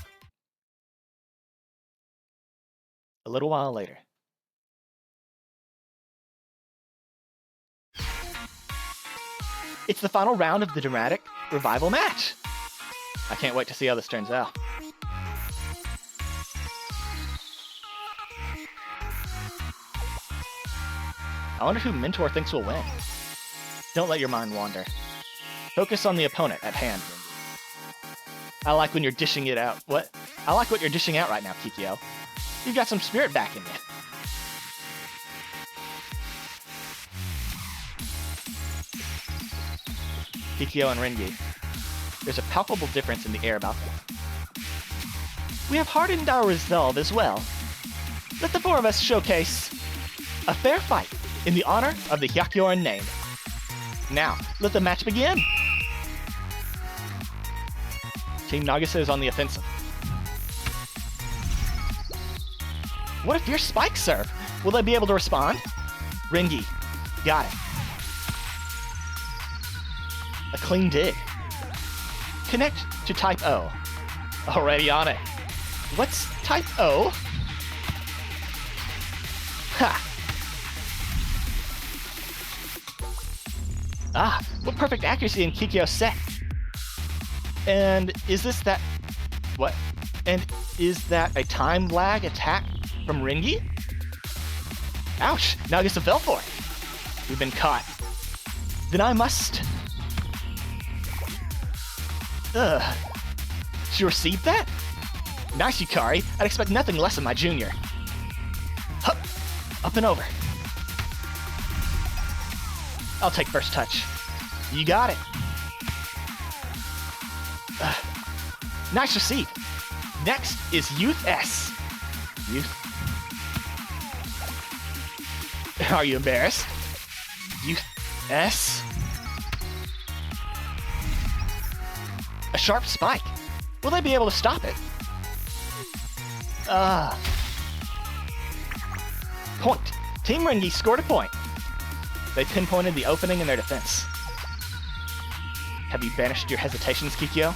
A little while later. It's the final round of the dramatic revival match! I can't wait to see how this turns out. I wonder who Mentor thinks will win. Don't let your mind wander. Focus on the opponent at hand, Ringi. I like when you're dishing it out. What? I like what you're dishing out right now, Kikyo. You've got some spirit back in you. Kikyo and Ringi. There's a palpable difference in the air about them. We have hardened our resolve as well. Let the four of us showcase a fair fight in the honor of the Hyakyoran name. Now, let the match begin! Team Nagusa is on the offensive. What a fierce spike serve! Will they be able to respond? Ringi, got it. A clean dig. Connect to type O. Already on it. What's type O? Ha! Ah, what perfect accuracy in Kikyo's set. And is this that... What? And is that a time lag attack from Ringi? Ouch! Nagusa fell for it. We've been caught. Then I must... She received that? Nice, Yukari. I'd expect nothing less of my junior. Up and over. I'll take first touch. You got it. Nice receive. Next is Youth S. Youth. Are you embarrassed? Youth S. A sharp spike. Will they be able to stop it? Point. Team Ringy scored a point. They pinpointed the opening in their defense. Have you banished your hesitations, Kikyo?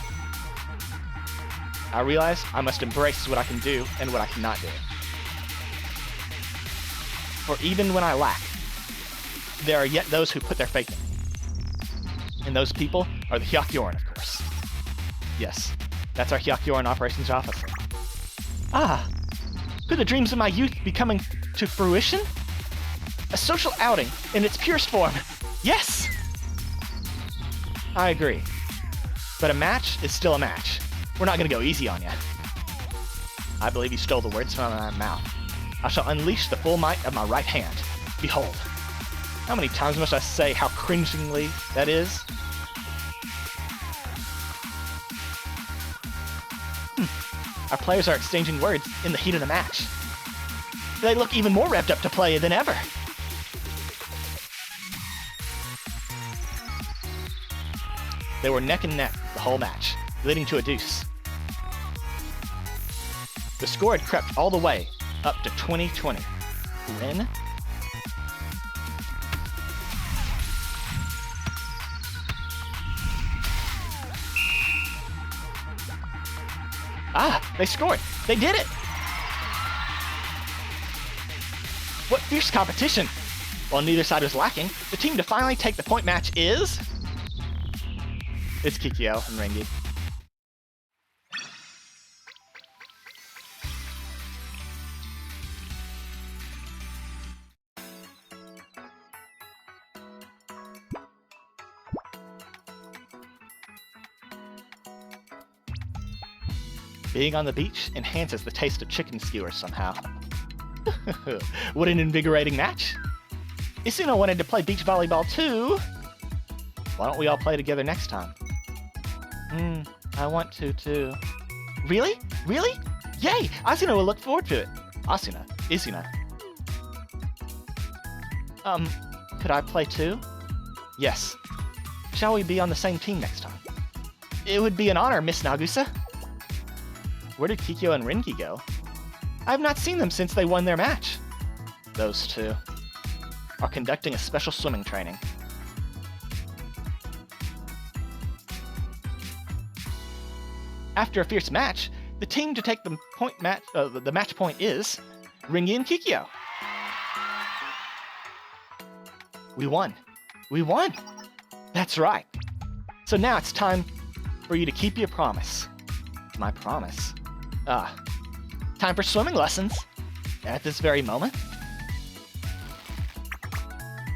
I realize I must embrace what I can do and what I cannot do. For even when I lack, there are yet those who put their faith in me. And those people are the Hyakyoran, of course. Yes, that's our Hyakyoran operations officer. Ah, could the dreams of my youth be coming to fruition? A social outing in its purest form. Yes! I agree. But a match is still a match. We're not going to go easy on you. I believe you stole the words from my mouth. I shall unleash the full might of my right hand. Behold. How many times must I say how cringingly that is? Our players are exchanging words in the heat of the match. They look even more revved up to play than ever. They were neck and neck the whole match, leading to a deuce. The score had crept all the way up to 20-20. When? Ah, they scored. They did it! What fierce competition! While neither side was lacking, the team to finally take the point match is... It's Kikyo and Rengi. Being on the beach enhances the taste of chicken skewers somehow. What an invigorating match! Isuna wanted to play beach volleyball too! Why don't we all play together next time? I want to too. Really? Really? Yay! Asuna will look forward to it. Isuna. Could I play too? Yes. Shall we be on the same team next time? It would be an honor, Miss Nagusa. Where did Kikyo and Renki go? I have not seen them since they won their match. Those two are conducting a special swimming training. After a fierce match, the team to take the match point is Rengi and Kikyo. We won. We won! That's right. So now it's time for you to keep your promise. My promise? Time for swimming lessons. At this very moment.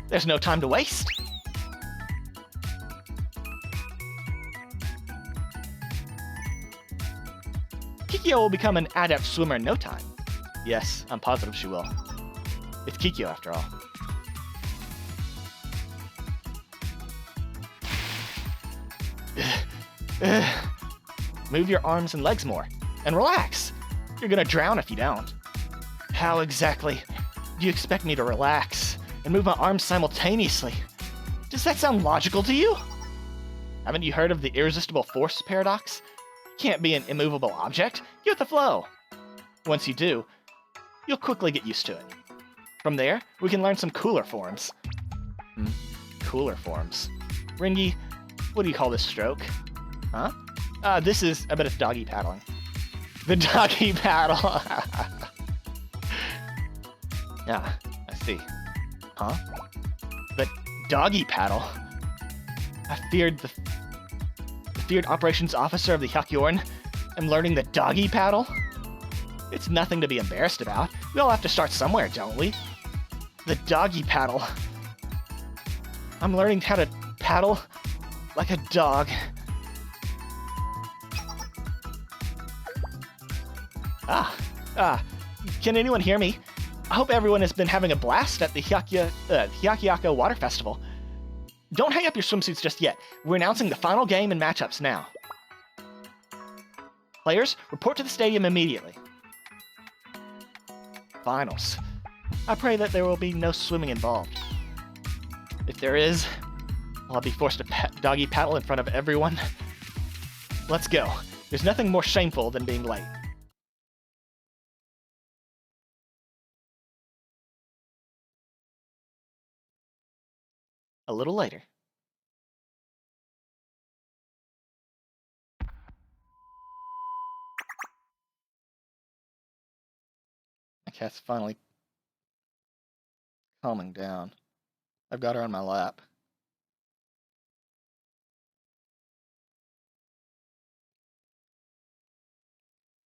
There's no time to waste. Kikyo will become an adept swimmer in no time. Yes, I'm positive she will. It's Kikyo after all. Move your arms and legs more, and relax. You're gonna drown if you don't. How exactly do you expect me to relax and move my arms simultaneously? Does that sound logical to you? Haven't you heard of the irresistible force paradox? You can't be an immovable object. Get with the flow. Once you do, you'll quickly get used to it. From there, we can learn some cooler forms. Cooler forms. Rengi, what do you call this stroke? Huh? I bet it's doggy paddling. The doggy paddle. Yeah, I see. Huh? The doggy paddle? I feared the feared operations officer of the Hyakyoran am learning the doggy paddle? It's nothing to be embarrassed about. We all have to start somewhere, don't we? The doggy paddle. I'm learning how to paddle like a dog. Can anyone hear me? I hope everyone has been having a blast at the Hyakyako Water Festival. Don't hang up your swimsuits just yet. We're announcing the final game and matchups now. Players, report to the stadium immediately. Finals. I pray that there will be no swimming involved. If there is, I'll be forced to doggy paddle in front of everyone. Let's go. There's nothing more shameful than being late. A little later. My cat's finally calming down. I've got her on my lap.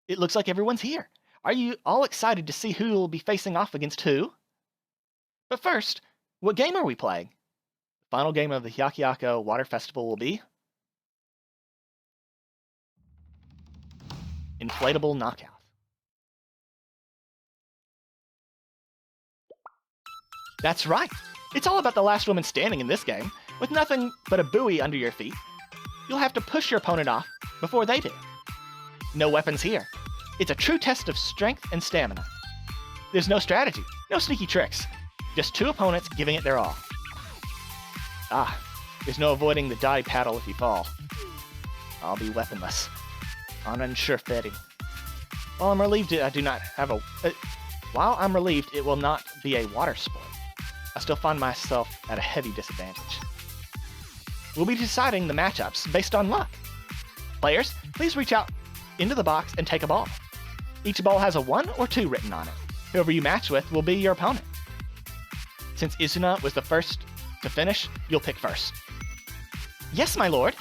It looks like everyone's here. Are you all excited to see who will be facing off against who? But first, what game are we playing? The final game of the Hyakyako Water Festival will be Inflatable Knockout. That's right. It's all about the last woman standing in this game. With nothing but a buoy under your feet, you'll have to push your opponent off before they do. No weapons here. It's a true test of strength and stamina. There's no strategy, no sneaky tricks. Just two opponents giving it their all. Ah, there's no avoiding the dotty paddle if you fall. I'll be weaponless, on unsure footing. While I'm relieved it will not be a water sport. I still find myself at a heavy disadvantage. We'll be deciding the matchups based on luck. Players, please reach out into the box and take a ball. Each ball has a 1 or 2 written on it. Whoever you match with will be your opponent. Since Izuna was the first to finish, you'll pick first. Yes, my lord.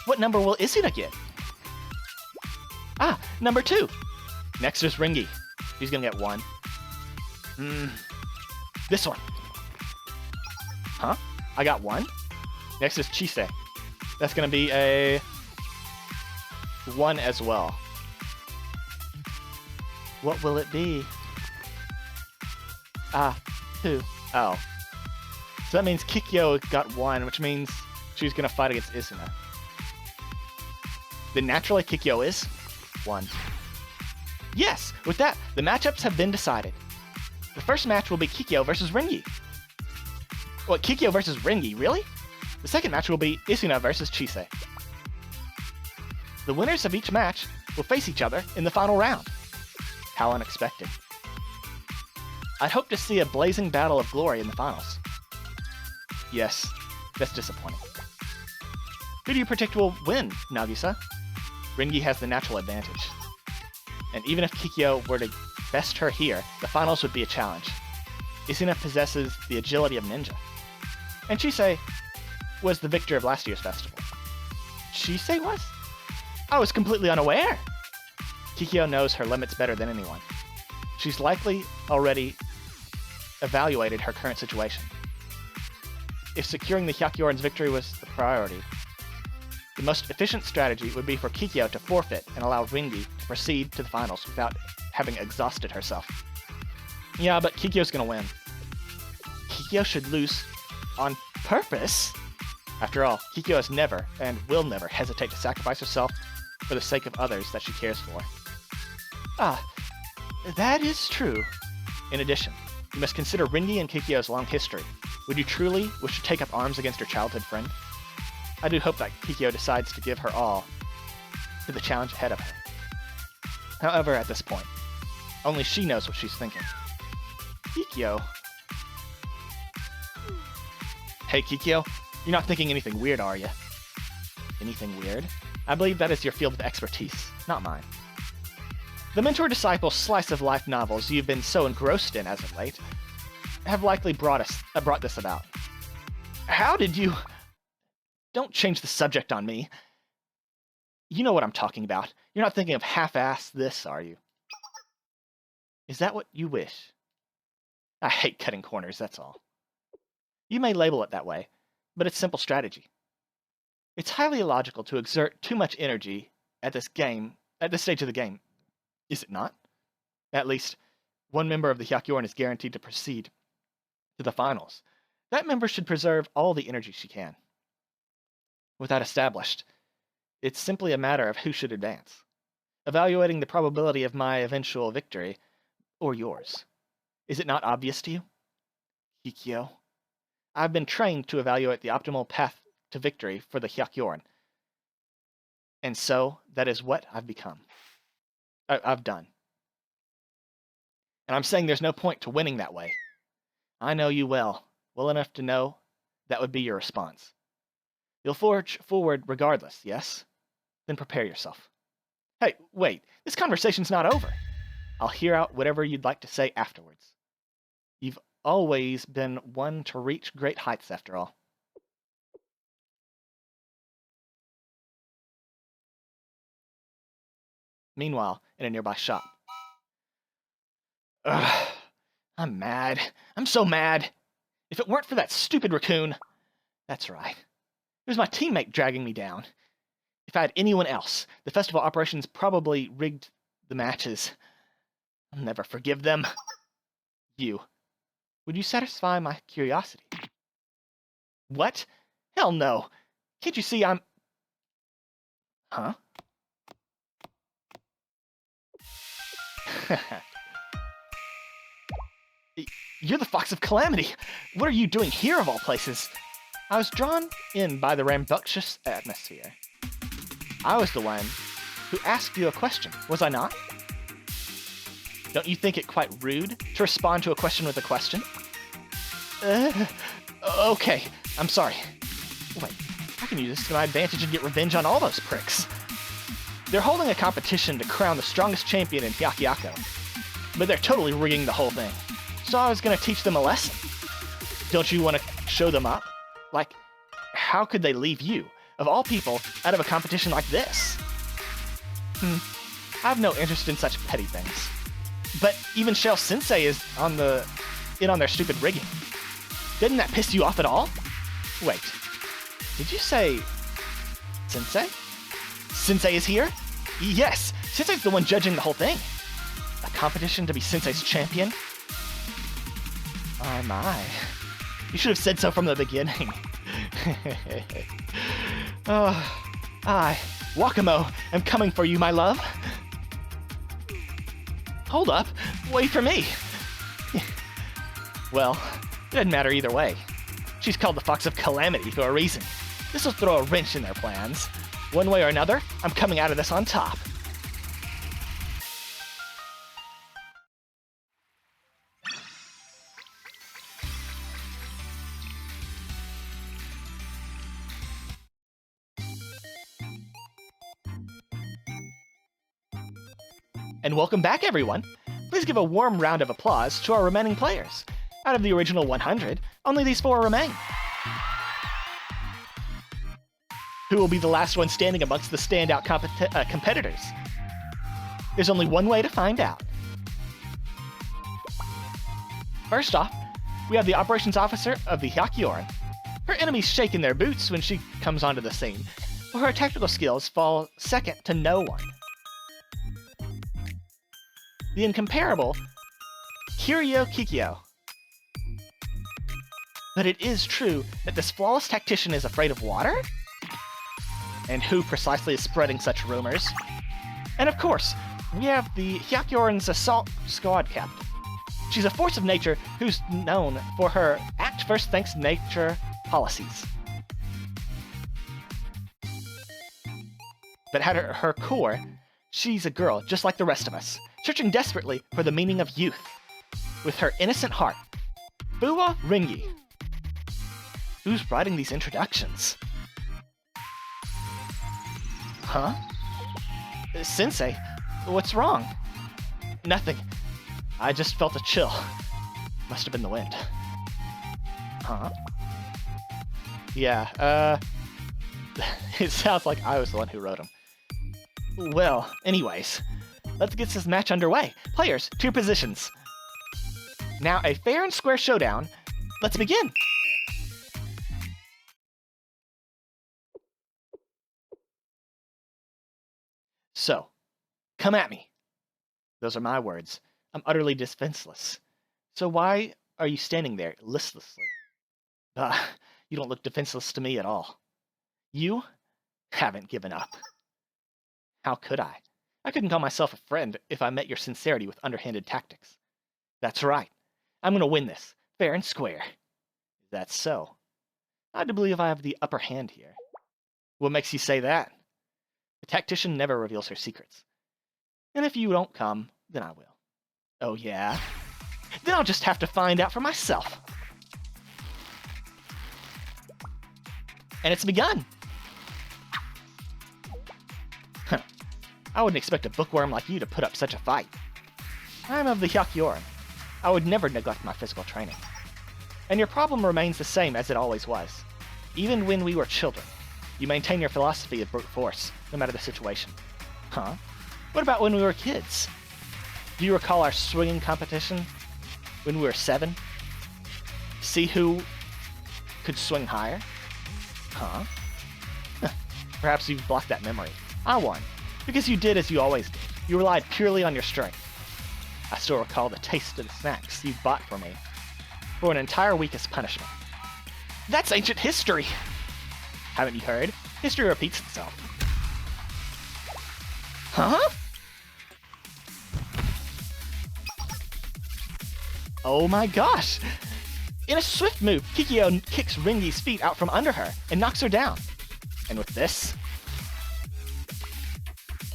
What number will Izuna get? Ah, number 2. Next is Ringi. He's gonna get 1. This one. Huh? I got 1? Next is Chise. That's gonna be a 1 as well. What will it be? 2. Oh. So that means Kikyo got 1, which means she's gonna fight against Izuna. Then naturally Kikyo is 1. Yes! With that, the matchups have been decided. The first match will be Kikyo versus Ringi. What, Kikyo versus Ringi, really? The second match will be Izuna versus Chise. The winners of each match will face each other in the final round. How unexpected. I'd hope to see a blazing battle of glory in the finals. Yes, that's disappointing. Who do you predict will win, Nagusa? Ringi has the natural advantage. And even if Kikyo were to best her here, the finals would be a challenge. Izuna possesses the agility of ninja. And Chise was the victor of last year's festival. Chise was? I was completely unaware! Kikyo knows her limits better than anyone. She's likely already evaluated her current situation. If securing the Hyakyoran's victory was the priority, the most efficient strategy would be for Kikyo to forfeit and allow Ringi to proceed to the finals without having exhausted herself. Yeah, but Kikyo's gonna win. Kikyo should lose on purpose? After all, Kikyo has never and will never hesitate to sacrifice herself for the sake of others that she cares for. Ah, that is true. In addition, you must consider Ringi and Kikyo's long history. Would you truly wish to take up arms against your childhood friend? I do hope that Kikyo decides to give her all to the challenge ahead of her. However, at this point, only she knows what she's thinking. Kikyo. Hey, Kikyo, you're not thinking anything weird, are you? Anything weird? I believe that is your field of expertise, not mine. The mentor-disciple slice-of-life novels you've been so engrossed in as of late have likely brought this about. How did you... Don't change the subject on me. You know what I'm talking about. You're not thinking of half-ass this, are you? Is that what you wish? I hate cutting corners, that's all. You may label it that way, but it's simple strategy. It's highly illogical to exert too much energy at this stage of the game. Is it not? At least, one member of the Hyakyoran is guaranteed to proceed to the finals. That member should preserve all the energy she can. With that established, it's simply a matter of who should advance, evaluating the probability of my eventual victory or yours. Is it not obvious to you? Hikyo, I've been trained to evaluate the optimal path to victory for the Hyakyoran. And so, that is what I've become. I've done. And I'm saying there's no point to winning that way. I know you well enough to know that would be your response. You'll forge forward regardless, yes? Then prepare yourself. Hey, wait, this conversation's not over. I'll hear out whatever you'd like to say afterwards. You've always been one to reach great heights, after all. Meanwhile, in a nearby shop. Ugh, I'm mad. I'm so mad. If it weren't for that stupid raccoon. That's right. It was my teammate dragging me down. If I had anyone else, the festival operations probably rigged the matches. I'll never forgive them. You. Would you satisfy my curiosity? What? Hell no. Can't you see I'm... Huh? You're the Fox of Calamity. What are you doing here, of all places? I was drawn in by the rambunctious atmosphere. I was the one who asked you a question, was I not? Don't you think it quite rude to respond to a question with a question? Okay, I'm sorry. Wait, I can use this to my advantage and get revenge on all those pricks. They're holding a competition to crown the strongest champion in Hyakyako, but they're totally rigging the whole thing. So I was gonna teach them a lesson. Don't you want to show them up? Like, how could they leave you, of all people, out of a competition like this? I have no interest in such petty things. But even Shell Sensei is in on their stupid rigging. Didn't that piss you off at all? Wait, did you say Sensei? Sensei is here? Yes, Sensei's the one judging the whole thing. A competition to be Sensei's champion? Oh my. You should have said so from the beginning. Oh, I, Wakamo, am coming for you, my love. Hold up, wait for me. Well, it doesn't matter either way. She's called the Fox of Calamity for a reason. This'll throw a wrench in their plans. One way or another, I'm coming out of this on top. And welcome back, everyone! Please give a warm round of applause to our remaining players. Out of the original 100, only these 4 remain. Who will be the last one standing amongst the standout competitors? There's only one way to find out. First off, we have the operations officer of the Hyakyoran. Her enemies shake in their boots when she comes onto the scene, but her tactical skills fall second to no one. The incomparable Kiryu Kikyo. But it is true that this flawless tactician is afraid of water? And who precisely is spreading such rumors? And of course, we have the Hyakyoran's assault squad captain. She's a force of nature who's known for her act first thanks nature policies. But at her core, she's a girl just like the rest of us, searching desperately for the meaning of youth. With her innocent heart, Fuwa Ringi. Who's writing these introductions? Huh? Sensei, what's wrong? Nothing. I just felt a chill. Must have been the wind. Huh? Yeah, it sounds like I was the one who wrote them. Well, anyways, let's get this match underway. Players, to your positions. Now a fair and square showdown. Let's begin. So, come at me. Those are my words. I'm utterly defenseless. So why are you standing there listlessly? Ah, you don't look defenseless to me at all. You haven't given up. How could I? I couldn't call myself a friend if I met your sincerity with underhanded tactics. That's right. I'm going to win this, fair and square. Is that so? I do believe I have the upper hand here. What makes you say that? The tactician never reveals her secrets. And if you don't come, then I will. Oh yeah? Then I'll just have to find out for myself. And it's begun! Huh. I wouldn't expect a bookworm like you to put up such a fight. I'm of the Hyakyoran. I would never neglect my physical training. And your problem remains the same as it always was. Even when we were children, you maintain your philosophy of brute force, no matter the situation. Huh? What about when we were kids? Do you recall our swinging competition when we were 7? See who could swing higher? Huh? Perhaps you've blocked that memory. I won, because you did as you always did. You relied purely on your strength. I still recall the taste of the snacks you bought for me for an entire week as punishment. That's ancient history! Haven't you heard? History repeats itself. Huh? Oh my gosh! In a swift move, Kikyo kicks Rengi's feet out from under her and knocks her down. And with this,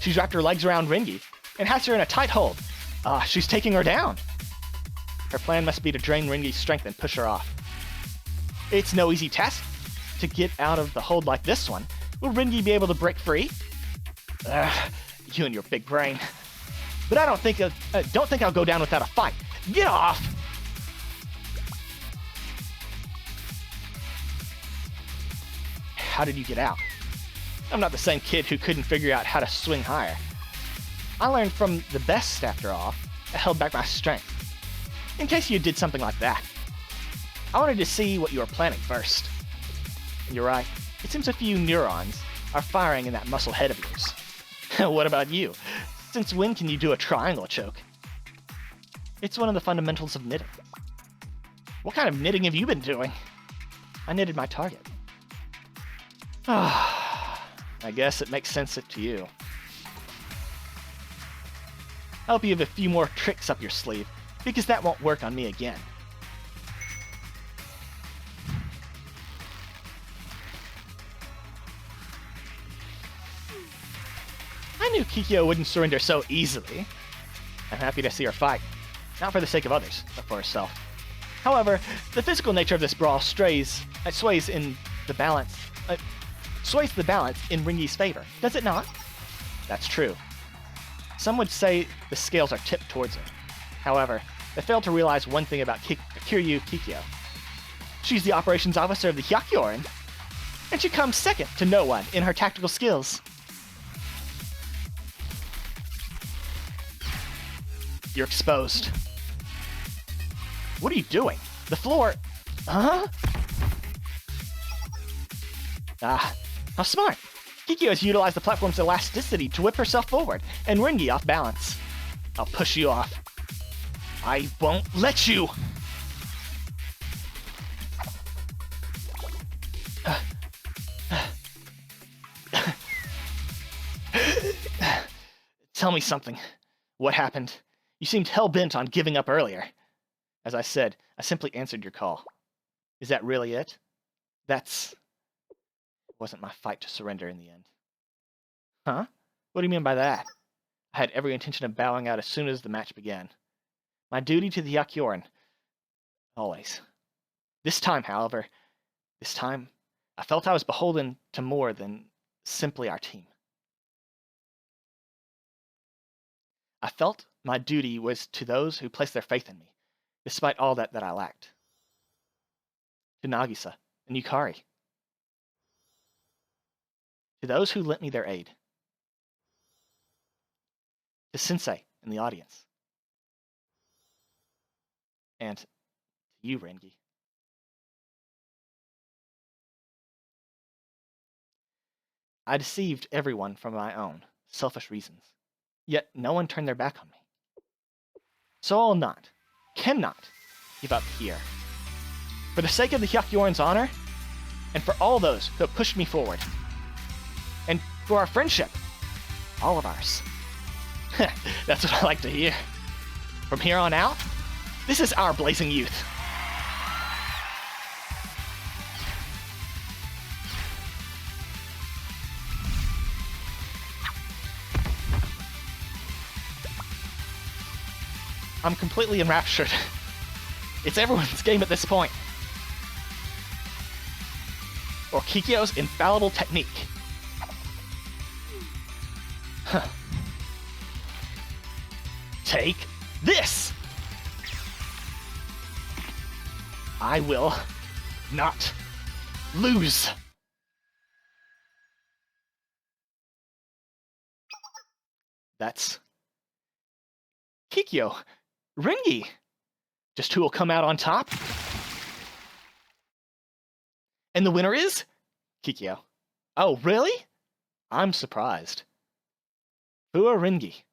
she's wrapped her legs around Rengi and has her in a tight hold. She's taking her down. Her plan must be to drain Rengi's strength and push her off. It's no easy task to get out of the hold like this one. Will Rengi be able to break free? You and your big brain. But I don't think I'll go down without a fight. Get off! How did you get out? I'm not the same kid who couldn't figure out how to swing higher. I learned from the best after all. I held back my strength. In case you did something like that. I wanted to see what you were planning first. You're right. It seems a few neurons are firing in that muscle head of yours. What about you? Since when can you do a triangle choke? It's one of the fundamentals of knitting. What kind of knitting have you been doing? I knitted my target. I guess it makes sense to you. I hope you have a few more tricks up your sleeve, because that won't work on me again. I knew Kikyo wouldn't surrender so easily. I'm happy to see her fight. Not for the sake of others, but for herself. However, the physical nature of this brawl sways the balance in Rengi's favor, does it not? That's true. Some would say the scales are tipped towards her. However, they fail to realize one thing about Kiryu Kikyo. She's the operations officer of the Hyakyoran, and she comes second to no one in her tactical skills. You're exposed. What are you doing? The floor... Huh? How smart. Kikyo has utilized the platform's elasticity to whip herself forward and Rengi off balance. I'll push you off. I won't let you! Tell me something. What happened? You seemed hell-bent on giving up earlier. As I said, I simply answered your call. Is that really it? It wasn't my fight to surrender in the end. Huh? What do you mean by that? I had every intention of bowing out as soon as the match began. My duty to the Hyakyoran. Always. This time, however, I felt I was beholden to more than simply our team. I felt my duty was to those who placed their faith in me, despite all that I lacked. To Nagusa and Yukari. To those who lent me their aid. To Sensei and the audience. And to you, Rengi. I deceived everyone for my own, selfish reasons. Yet no one turned their back on me. So I'll not, cannot, give up here. For the sake of the Hyakyorn's honor, and for all those who have pushed me forward, and for our friendship, all of ours. That's what I like to hear. From here on out, this is our blazing youth. I'm completely enraptured. It's everyone's game at this point. Or Kikyo's infallible technique. Huh. Take this! I will not lose. That's Kikyo. Rengi! Just who will come out on top? And the winner is Kikyo. Oh, really? I'm surprised. Fua Rengi.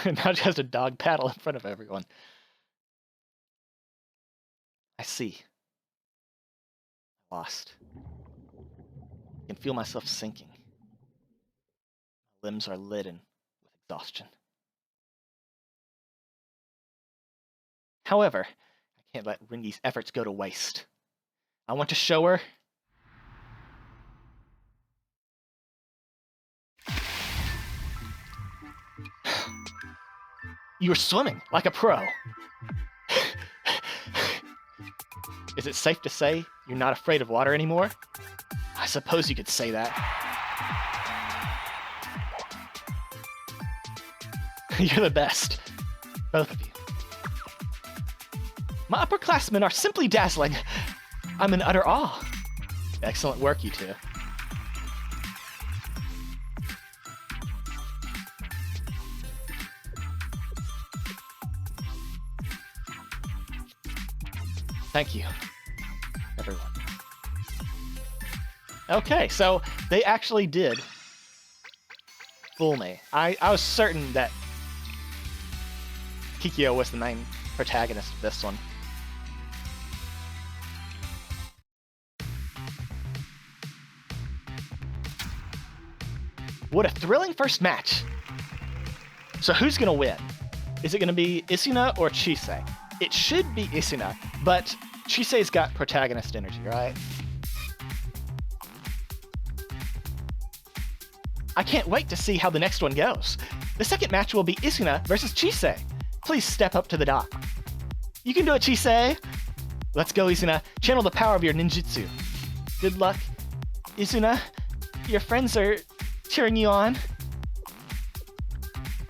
Now just a dog paddle in front of everyone. I see. Lost. I can feel myself sinking. My limbs are leaden with exhaustion. However, I can't let Rengi's efforts go to waste. I want to show her you were swimming like a pro. Is it safe to say you're not afraid of water anymore? I suppose you could say that. You're the best. Both of you. My upperclassmen are simply dazzling. I'm in utter awe. Excellent work, you two. Thank you, everyone. Okay, so they actually did fool me. I was certain that Kikyo was the main protagonist of this one. What a thrilling first match! So who's gonna win? Is it gonna be Isuna or Chisei? It should be Isuna, but Chisei's got protagonist energy, right? I can't wait to see how the next one goes. The second match will be Isuna versus Chisei. Please step up to the dock. You can do it, Chisei! Let's go, Isuna. Channel the power of your ninjutsu. Good luck, Isuna. Your friends are cheering you on.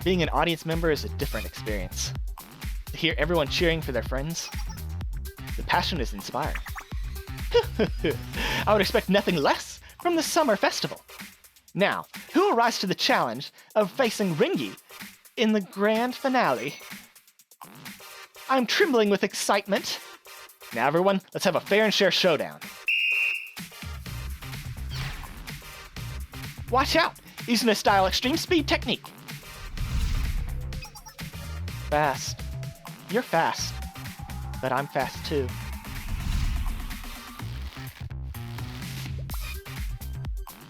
Being an audience member is a different experience. To hear everyone cheering for their friends, the passion is inspiring. I would expect nothing less from the summer festival. Now, who will rise to the challenge of facing Rengi in the grand finale? I'm trembling with excitement. Now everyone, let's have a fair and share showdown. Watch out! Isuna style extreme speed technique. Fast. You're fast. But I'm fast too.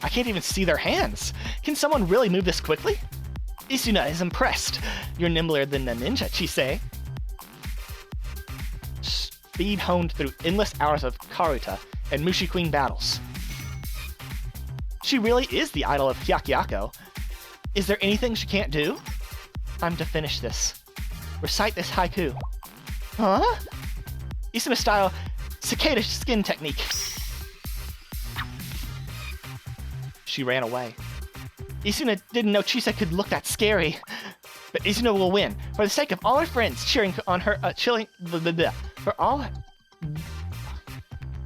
I can't even see their hands. Can someone really move this quickly? Isuna is impressed. You're nimbler than a ninja, Chisei. Speed honed through endless hours of Karuta and Mushi Queen battles. She really is the idol of Hyakyako. Is there anything she can't do? Time to finish this. Recite this haiku. Huh? Isuna style cicada skin technique. She ran away. Isuna didn't know Chisei could look that scary. But Isuna will win. For the sake of all her friends cheering on her, for all...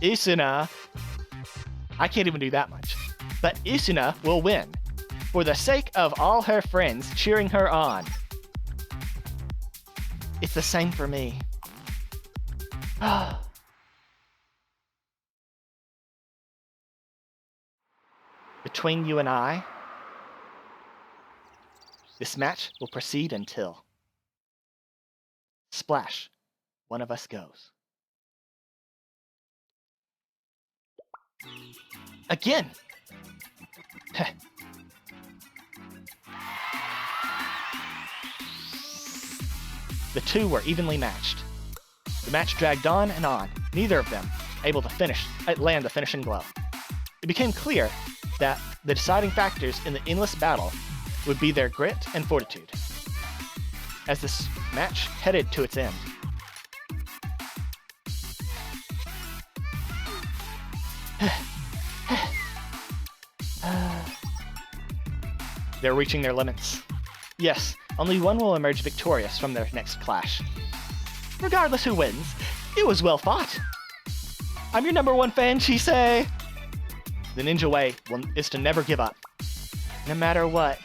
Isuna... I can't even do that much. But Isuna will win. For the sake of all her friends cheering her on. It's the same for me. The between you and I, this match will proceed until splash, one of us goes. Again! The two were evenly matched. The match dragged on and on, neither of them able to land the finishing blow. It became clear that the deciding factors in the endless battle would be their grit and fortitude. As this match headed to its end, they're reaching their limits. Yes, only one will emerge victorious from their next clash. Regardless who wins, it was well fought. I'm your #1 fan, Chisei. The ninja way is to never give up, no matter what.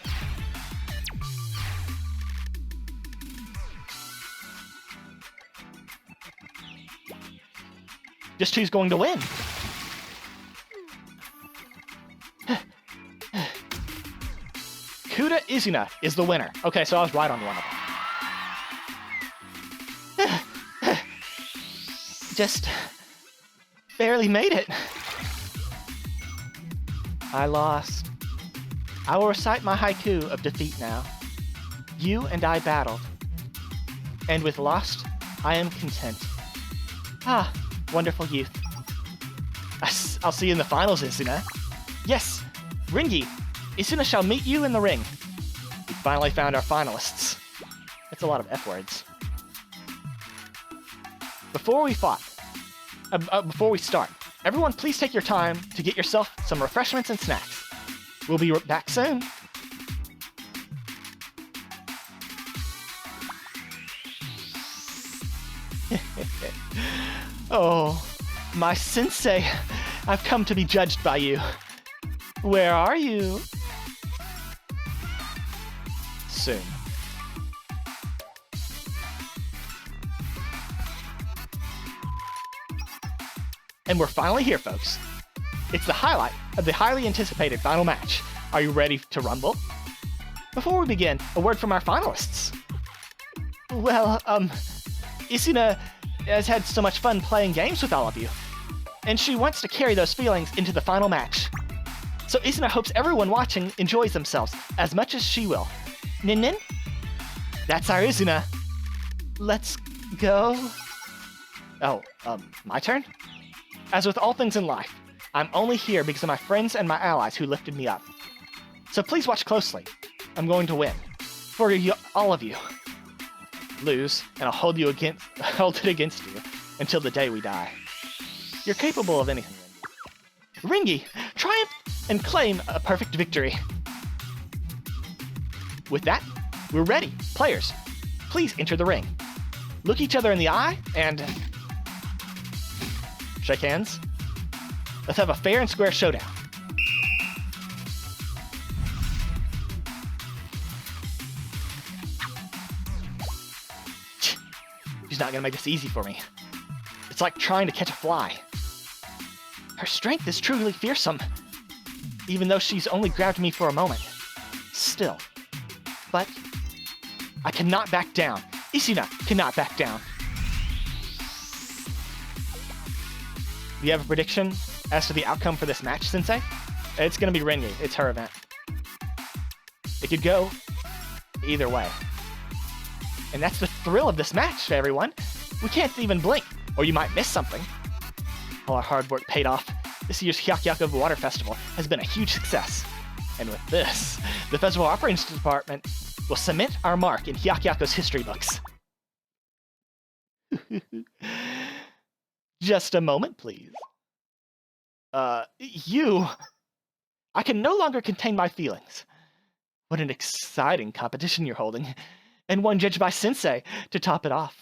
Just who's going to win? Kuda Izuna is the winner. Okay, so I was right on one of them. Just barely made it. I lost. I will recite my haiku of defeat now. You and I battled, and with lost, I am content. Ah, wonderful youth. I'll see you in the finals, Izuna. Yes, Ringi, Izuna shall meet you in the ring. We finally found our finalists. That's a lot of F words. Before we start, everyone please take your time to get yourself some refreshments and snacks. We'll be back soon. Oh, my sensei, I've come to be judged by you. Where are you? Soon. And we're finally here, folks. It's the highlight of the highly anticipated final match. Are you ready to rumble? Before we begin, a word from our finalists. Well, Izuna has had so much fun playing games with all of you, and she wants to carry those feelings into the final match. So Izuna hopes everyone watching enjoys themselves as much as she will. Nin? That's our Izuna. Let's go. Oh, my turn? As with all things in life, I'm only here because of my friends and my allies who lifted me up. So please watch closely. I'm going to win. For you, all of you. Lose, and I'll hold it against you until the day we die. You're capable of anything, Ringi. Triumph and claim a perfect victory. With that, we're ready. Players, please enter the ring. Look each other in the eye and shake hands. Let's have a fair and square showdown. She's not gonna make this easy for me. It's like trying to catch a fly. Her strength is truly fearsome, even though she's only grabbed me for a moment. Still. But I cannot back down. Izuna cannot back down. Do you have a prediction as to the outcome for this match, Sensei? It's gonna be Ringi. It's her event. It could go either way. And that's the thrill of this match, everyone. We can't even blink, or you might miss something. All our hard work paid off. This year's Hyakuyaku Water Festival has been a huge success. And with this, the Festival Operations Department will cement our mark in Hyakuyaku's history books. Just a moment, please. You... I can no longer contain my feelings. What an exciting competition you're holding, and one judged by Sensei to top it off.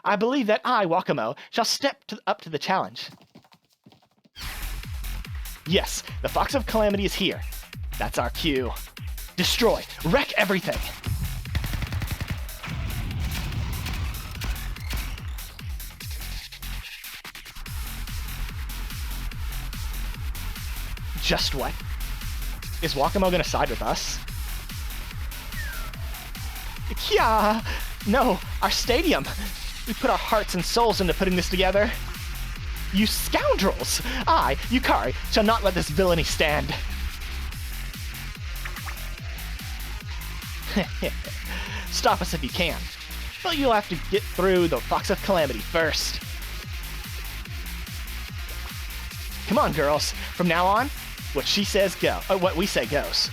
I believe that I, Wakamo, shall step up to the challenge. Yes, the Fox of Calamity is here. That's our cue. Destroy, wreck everything. Just what Is Wakamo gonna side with us? Yeah! No, our stadium! We put our hearts and souls into putting this together. You scoundrels! I, Yukari, shall not let this villainy stand. Stop us if you can. But you'll have to get through the Box of Calamity first. Come on, girls. From now on, what she says go. What we say goes.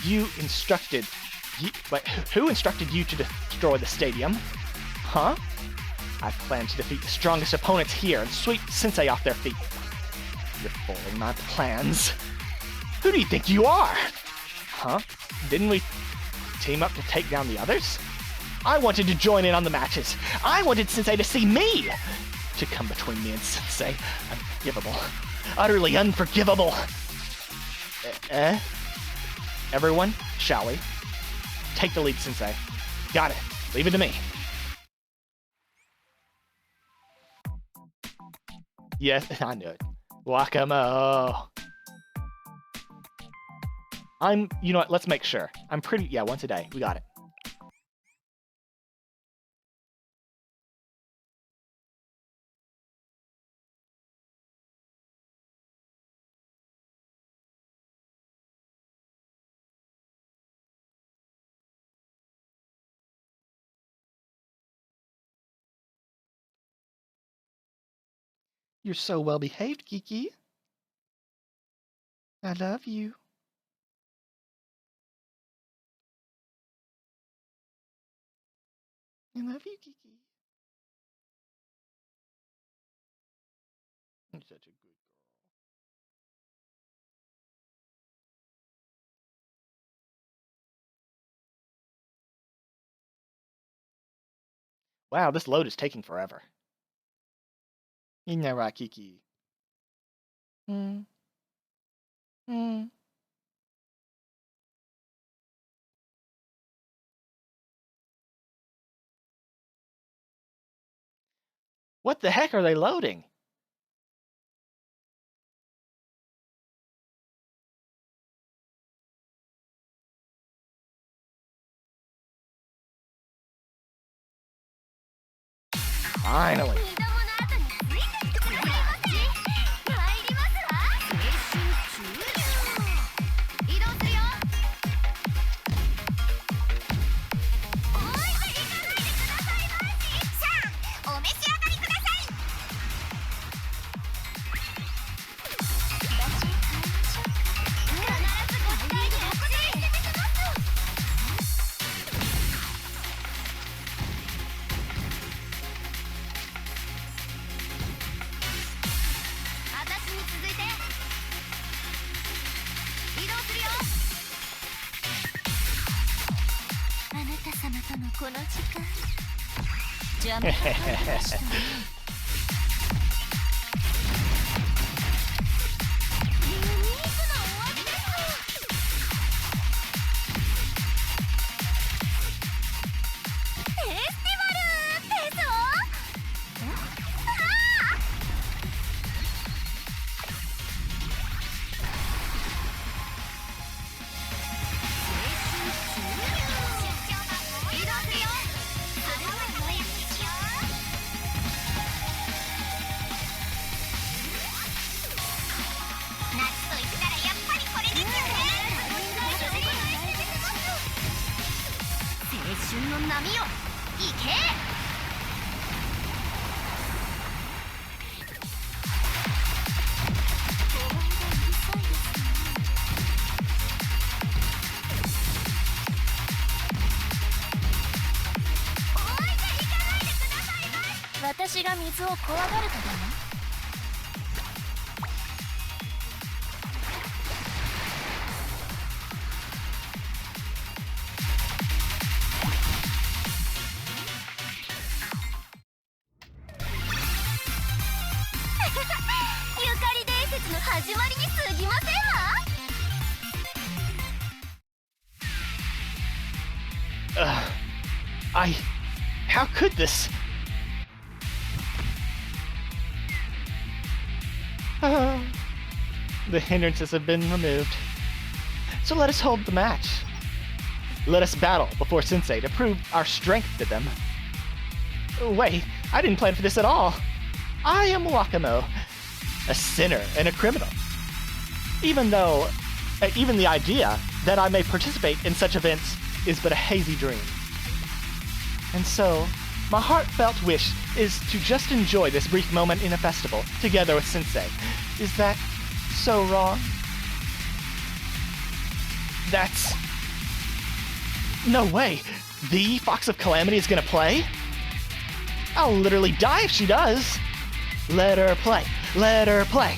You instructed... Wait, who instructed you to destroy the stadium? Huh? I plan to defeat the strongest opponents here and sweep Sensei off their feet. You're foiling my plans. Who do you think you are? Huh? Didn't we team up to take down the others? I wanted to join in on the matches. I wanted Sensei to see me. To come between me and Sensei. Unforgivable. Utterly unforgivable. Everyone, shall we? Take the lead, Sensei. Got it. Leave it to me. Yes, I knew it. Wakamo. You know what, let's make sure. Yeah, once a day. We got it. You're so well behaved, Kiki. I love you. I love you, Kiki. You're such a good girl. Wow, this load is taking forever. You know, right, Kiki. What the heck are they loading? Finally. How could this? The hindrances have been removed. So let us hold the match. Let us battle before Sensei to prove our strength to them. Wait, I didn't plan for this at all. I am Wakamo, a sinner and a criminal. Even the idea that I may participate in such events is but a hazy dream. And so, my heartfelt wish is to just enjoy this brief moment in a festival together with Sensei. Is that so wrong? That's... No way! The Fox of Calamity is gonna play? I'll literally die if she does! Let her play! Let her play!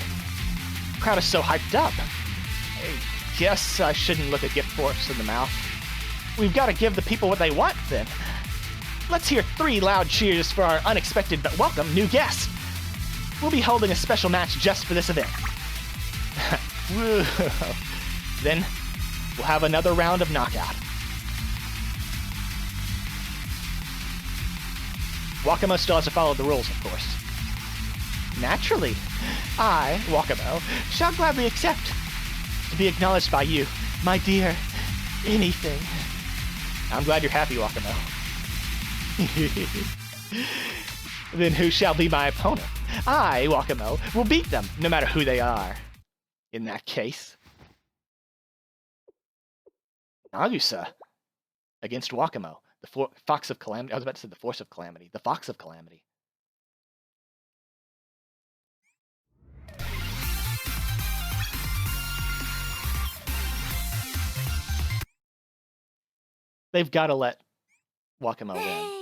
The crowd is so hyped up. I guess I shouldn't look a gift horse in the mouth. We've got to give the people what they want, then. Let's hear 3 loud cheers for our unexpected but welcome new guest. We'll be holding a special match just for this event. Woo. Then, we'll have another round of knockout. Wakamo still has to follow the rules, of course. Naturally, I, Wakamo, shall gladly accept to be acknowledged by you, my dear anything. I'm glad you're happy, Wakamo. Then who shall be my opponent? I, Wakamo, will beat them, no matter who they are. In that case, Nagusa against Wakamo, the Fox of Calamity. I was about to say the Force of Calamity. The Fox of Calamity. They've got to let Wakamo win.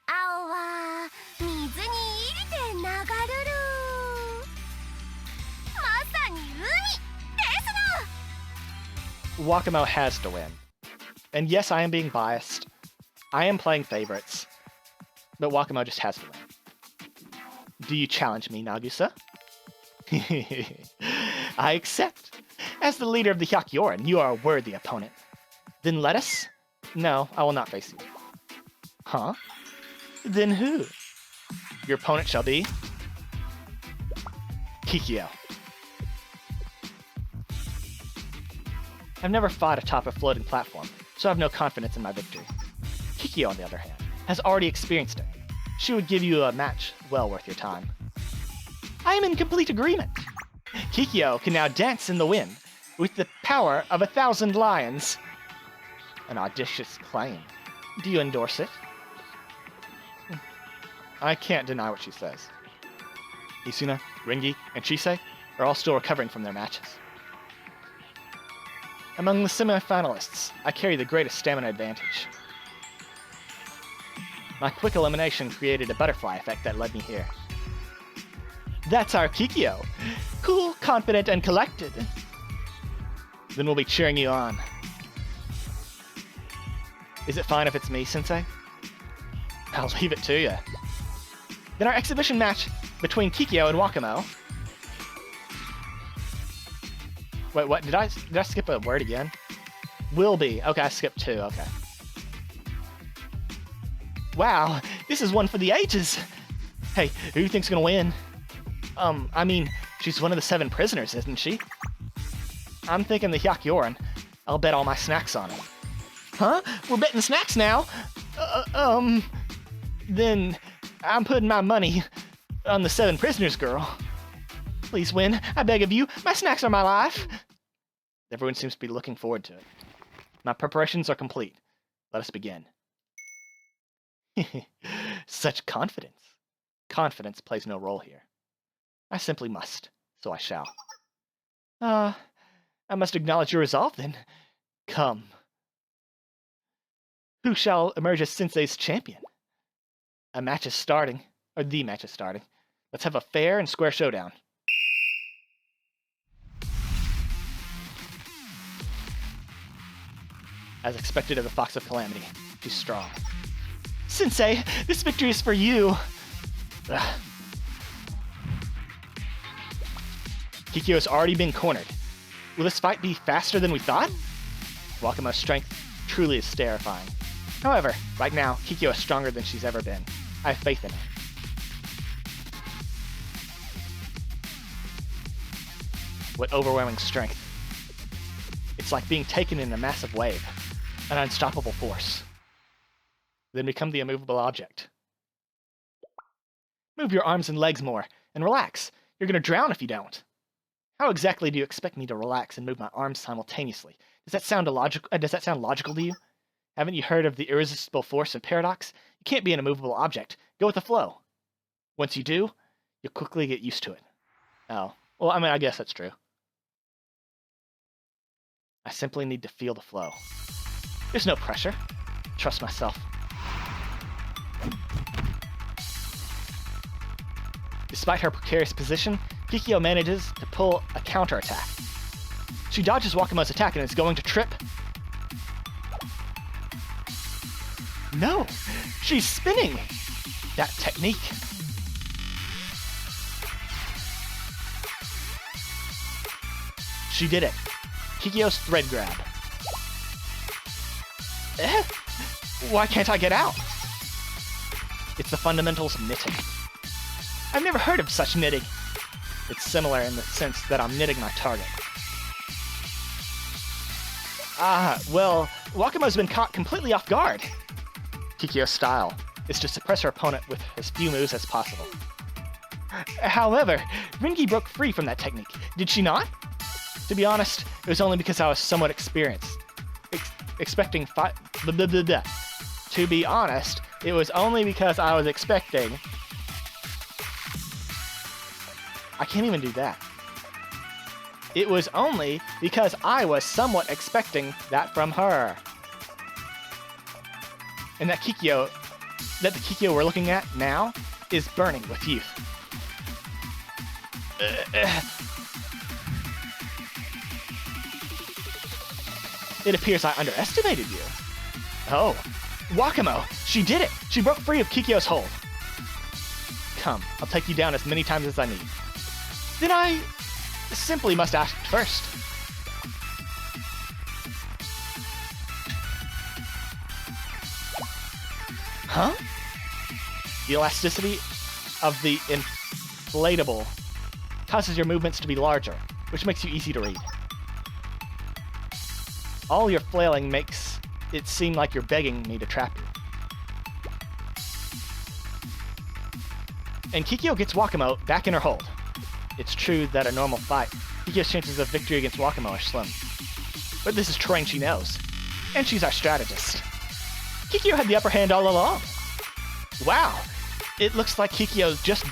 青は水に入りて流るるまさに海ですの Wakamo has to win. And yes, I am being biased. I am playing favorites. But Wakamo just has to win. Do you challenge me, Nagusa? I accept. As the leader of the Hyakyoran, you are a worthy opponent. Then let us? No, I will not face you. Huh? Then who? Your opponent shall be... Kikyo. I've never fought atop a floating platform, so I have no confidence in my victory. Kikyo, on the other hand, has already experienced it. She would give you a match well worth your time. I am in complete agreement. Kikyo can now dance in the wind with the power of 1,000 lions. An audacious claim. Do you endorse it? I can't deny what she says. Isuna, Rengi, and Chise are all still recovering from their matches. Among the semi-finalists, I carry the greatest stamina advantage. My quick elimination created a butterfly effect that led me here. That's our Kikyo! Cool, confident, and collected. Then we'll be cheering you on. Is it fine if it's me, Sensei? I'll leave it to you. Then our exhibition match between Kikyo and Wakamo. Wait, what? Did I skip a word again? Will be. Okay, I skipped 2. Okay. Wow, this is one for the ages. Hey, who do you think's gonna win? I mean, she's one of the 7 prisoners, isn't she? I'm thinking the Hyakyoran. I'll bet all my snacks on it. Huh? We're betting snacks now? Then I'm putting my money on the 7 prisoners girl. Please win, I beg of you. My snacks are my life. Everyone seems to be looking forward to it. My preparations are complete. Let us begin. Such confidence. Confidence plays no role here. I simply must, so I shall. I must acknowledge your resolve then. Come. Who shall emerge as Sensei's champion? A match is starting, or the match is starting. Let's have a fair and square showdown. As expected of the Fox of Calamity, she's strong. Sensei, this victory is for you! Ugh. Kikyo has already been cornered. Will this fight be faster than we thought? Wakamo's strength truly is terrifying. However, right now, Kikyo is stronger than she's ever been. I have faith in her. with overwhelming strength. It's like being taken in a massive wave, an unstoppable force. Then become the immovable object. Move your arms and legs more, and relax. You're gonna drown if you don't. How exactly do you expect me to relax and move my arms simultaneously? Does that sound logical to you? Haven't you heard of the irresistible force of paradox? You can't be an immovable object. Go with the flow. Once you do, you'll quickly get used to it. Oh, well, I mean, I guess that's true. I simply need to feel the flow. There's no pressure. Trust myself. Despite her precarious position, Kikyo manages to pull a counterattack. She dodges Wakamo's attack and is going to trip. No! She's spinning! That technique. She did it. Kikyo's thread grab. Why can't I get out? It's the fundamentals of knitting. I've never heard of such knitting. It's similar in the sense that I'm knitting my target. Well, Wakamo's been caught completely off guard. Kikyo's style is to suppress her opponent with as few moves as possible. However, Ringi broke free from that technique, did she not? To be honest, it was only because I was somewhat experienced. Expecting To be honest, it was only because I was expecting... I can't even do that. It was only because I was somewhat expecting that from her. And that the Kikyo we're looking at now is burning with youth. It appears I underestimated you. Oh, Wakamo, she did it! She broke free of Kikyo's hold. Come, I'll take you down as many times as I need. Then I simply must ask first. Huh? The elasticity of the inflatable causes your movements to be larger, which makes you easy to read. All your flailing makes it seem like you're begging me to trap you. And Kikyo gets Wakamo back in her hold. It's true that a normal fight, Kikyo's chances of victory against Wakamo are slim. But this is terrain she knows, and she's our strategist. Kikyo had the upper hand all along. Wow, it looks like Kikyo just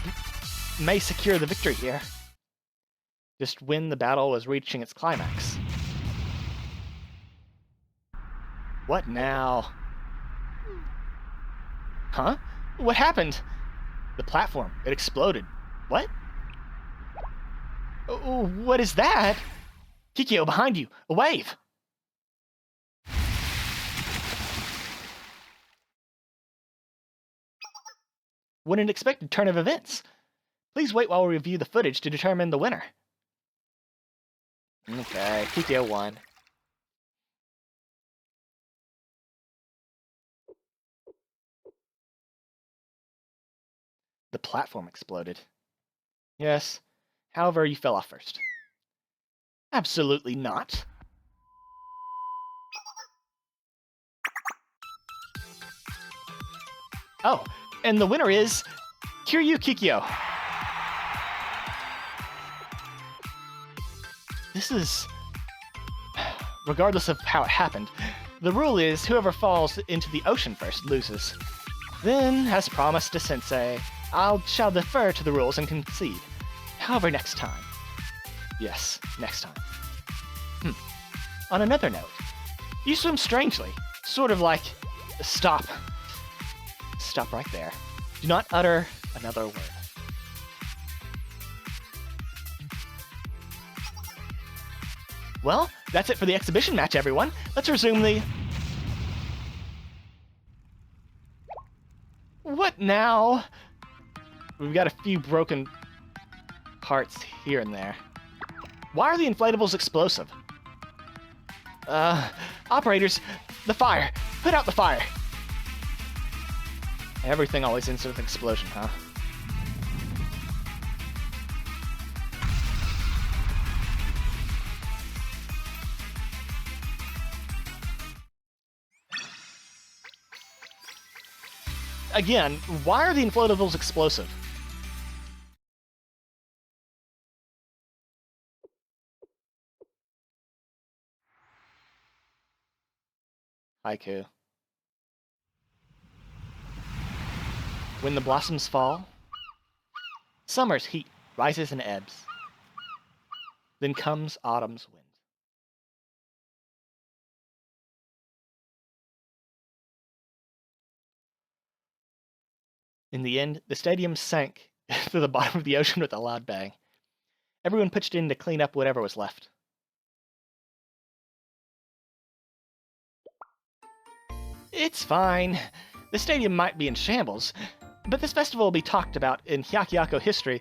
may secure the victory here. Just when the battle was reaching its climax. What now? Huh? What happened? The platform, it exploded. What? Oh, what is that? Kikyo, behind you, a wave! What an unexpected turn of events. Please wait while we review the footage to determine the winner. Okay, Kikyo won. The platform exploded. Yes. However, you fell off first. Absolutely not. Oh, and the winner is Kiryu Kikyo. This is... Regardless of how it happened, the rule is whoever falls into the ocean first loses. Then, as promised to Sensei, shall defer to the rules and concede. However, next time. Yes, next time. On another note, you swim strangely. Sort of like... Stop. Stop right there. Do not utter another word. Well, that's it for the exhibition match, everyone. Let's resume the... What now? We've got a few broken parts here and there. Why are the inflatables explosive? Operators, the fire! Put out the fire! Everything always ends with an explosion, huh? again, why are the inflatables explosive? Haiku. When the blossoms fall, summer's heat rises and ebbs. Then comes autumn's wind. In the end, the stadium sank to the bottom of the ocean with a loud bang. Everyone pitched in to clean up whatever was left. It's fine. The stadium might be in shambles, but this festival will be talked about in Hyakyako history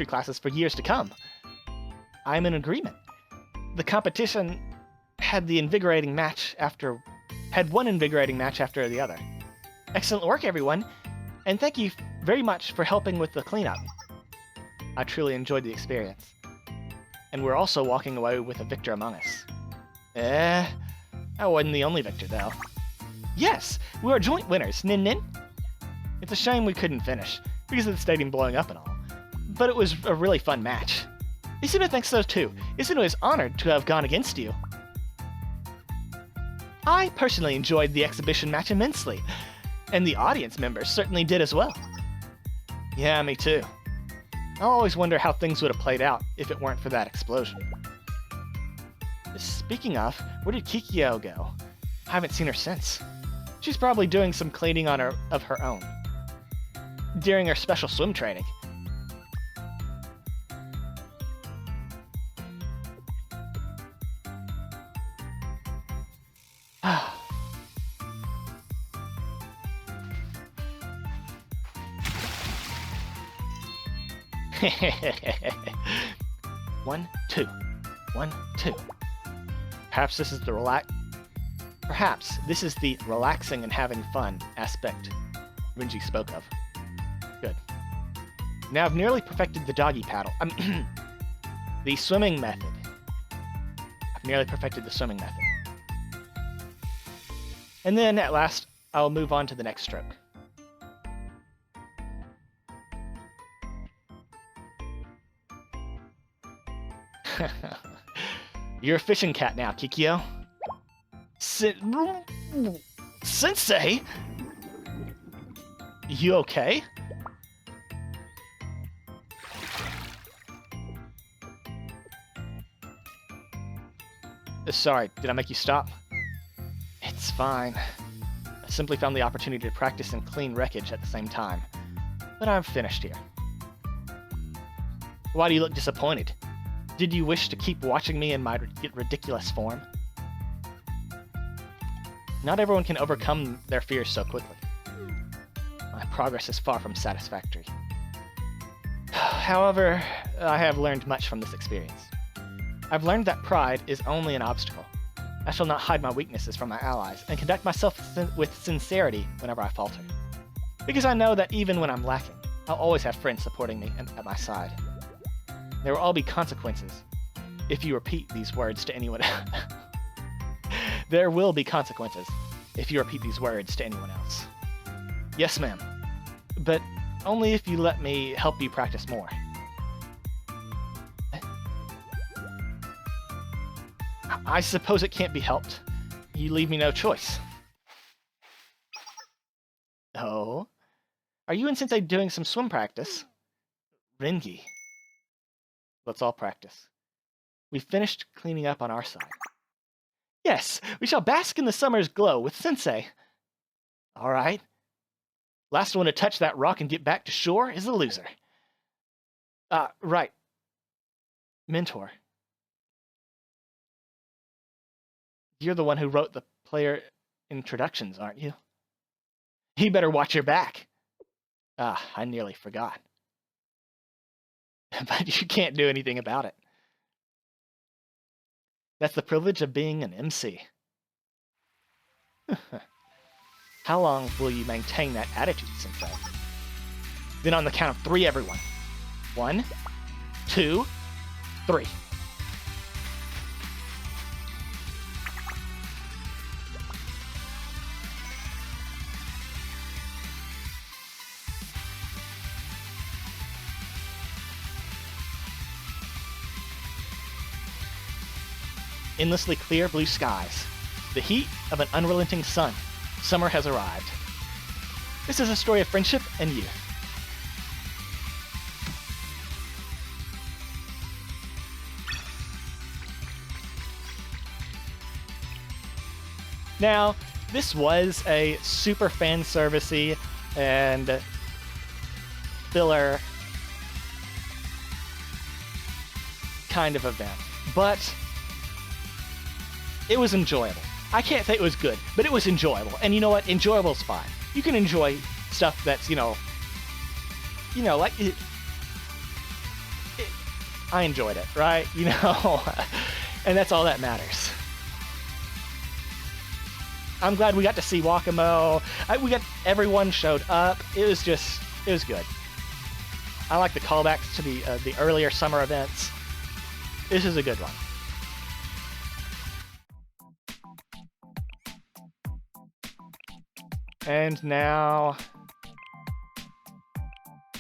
classes for years to come. I'm in agreement. The competition had one invigorating match after the other. Excellent work, everyone, and thank you very much for helping with the cleanup. I truly enjoyed the experience. And we're also walking away with a victor among us. I wasn't the only victor, though. Yes, we are joint winners, Nin Nin. It's a shame we couldn't finish, because of the stadium blowing up and all. But it was a really fun match. Isuno thinks so too. Isuno is honored to have gone against you. I personally enjoyed the exhibition match immensely, and the audience members certainly did as well. Yeah, me too. I always wonder how things would have played out if it weren't for that explosion. Speaking of, where did Kikyo go? I haven't seen her since. She's probably doing some cleaning of her own. During her special swim training. One, two. 1, 2. Perhaps this is the relaxing and having fun aspect Renji spoke of. Good. Now I've nearly perfected the doggy paddle. The swimming method. I've nearly perfected the swimming method. And then at last, I'll move on to the next stroke. You're a fishing cat now, Kikyo. Sensei? You okay? Sorry, did I make you stop? It's fine. I simply found the opportunity to practice and clean wreckage at the same time. But I'm finished here. Why do you look disappointed? Did you wish to keep watching me in my ridiculous form? Not everyone can overcome their fears so quickly. My progress is far from satisfactory. However, I have learned much from this experience. I've learned that pride is only an obstacle. I shall not hide my weaknesses from my allies and conduct myself with sincerity whenever I falter. Because I know that even when I'm lacking, I'll always have friends supporting me and at my side. There will all be consequences if you repeat these words to anyone else. There will be consequences if you repeat these words to anyone else. Yes, ma'am. But only if you let me help you practice more. I suppose it can't be helped. You leave me no choice. Oh? Are you and Sensei doing some swim practice? Rengi. Let's all practice. We've finished cleaning up on our side. Yes, we shall bask in the summer's glow with Sensei. All right. Last one to touch that rock and get back to shore is the loser. Right. Mentor. You're the one who wrote the player introductions, aren't you? You better watch your back. I nearly forgot. But you can't do anything about it. That's the privilege of being an MC. How long will you maintain that attitude, Sensei? Then on the count of 3, everyone. 1, 2, 3. endlessly clear blue skies, the heat of an unrelenting sun. Summer has arrived. This is a story of friendship and youth. Now, this was a super fan service-y and filler kind of event, but it was enjoyable. I can't say it was good, but it was enjoyable. And you know what? Enjoyable's fine. You can enjoy stuff that's, like I enjoyed it, right? And that's all that matters. I'm glad we got to see Wakamo. Everyone showed up. It was good. I like the callbacks to the earlier summer events. This is a good one. And now,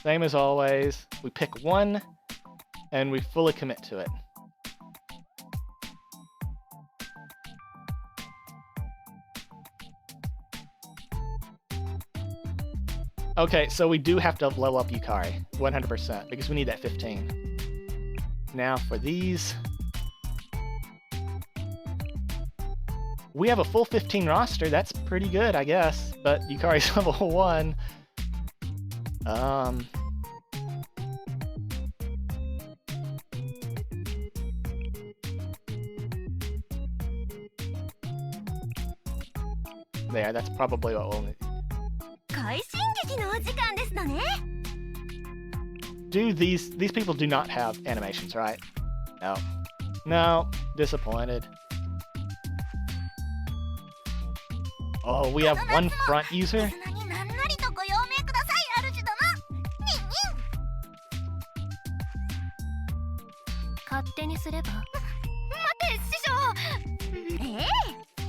same as always, we pick one and we fully commit to it. Okay, so we do have to level up Yukari, 100%, because we need that 15. Now for these, we have a full 15 roster. That's pretty good, I guess, but Yukari's level 1. There, that's probably what we'll need. Do these people do not have animations, right? No, disappointed. Oh, we have one front user.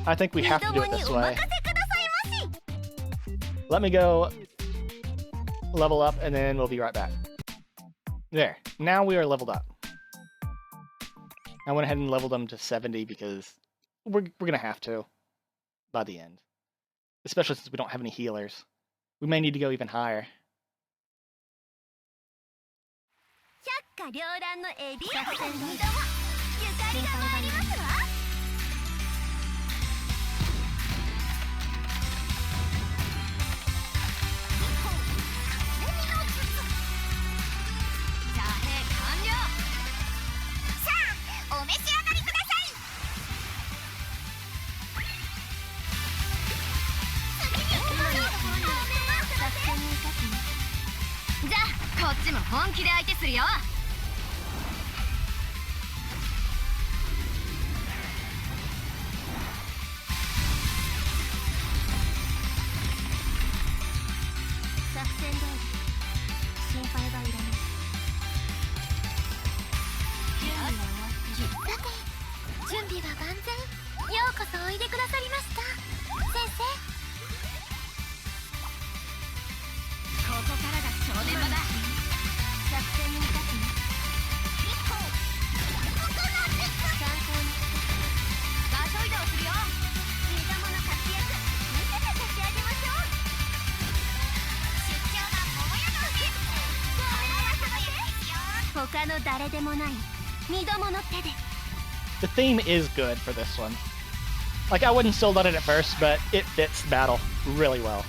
I think we have to do it this way. Let me go level up and then we'll be right back. There, now we are leveled up. I went ahead and leveled them to 70 because we're gonna have to by the end. Especially since we don't have any healers. We may need to go even higher. The theme is good for this one. Like, I wouldn't sold on it at first, but it fits battle really well.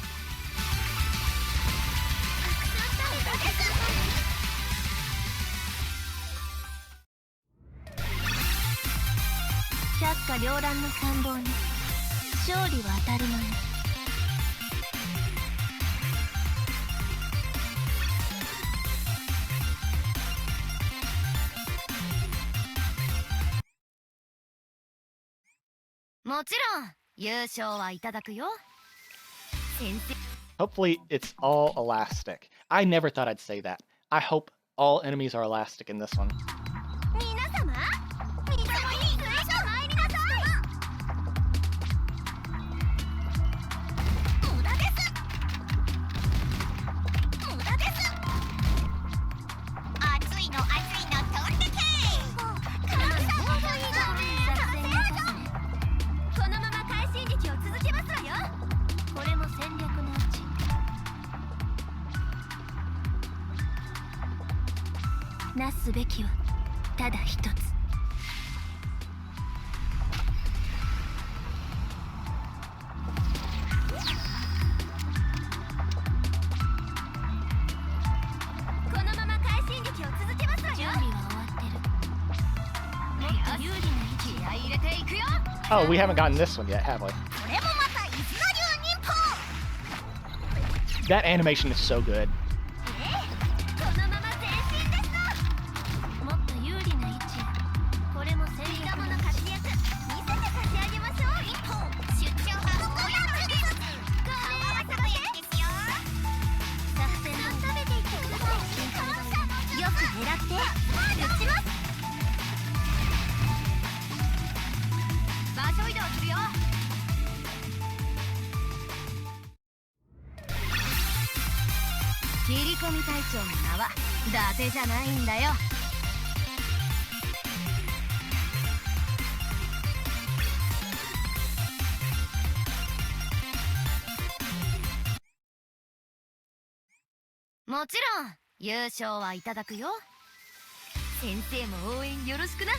Hopefully it's all elastic. I never thought I'd say that. I hope all enemies are elastic in this one. なすべきはただ一つ。このまま快進撃を続けますわよ。準備は終わってる。もっと有利な位置気合い入れていくよ。 Oh, we haven't gotten this one yet, have we? これもまた伊豆流忍法。 That animation is so good. このまま前進ですの。もっと有利な位置。これも戦略の活躍見せて差し上げましょう。一歩出張版おやつです。ごめんなさいですよ。作戦を食べていってください。よく狙って撃ちます。場所移動するよ。切り込み隊長の名は伊達じゃないんだよ。もちろん優勝はいただくよ。先生も応援よろしくな。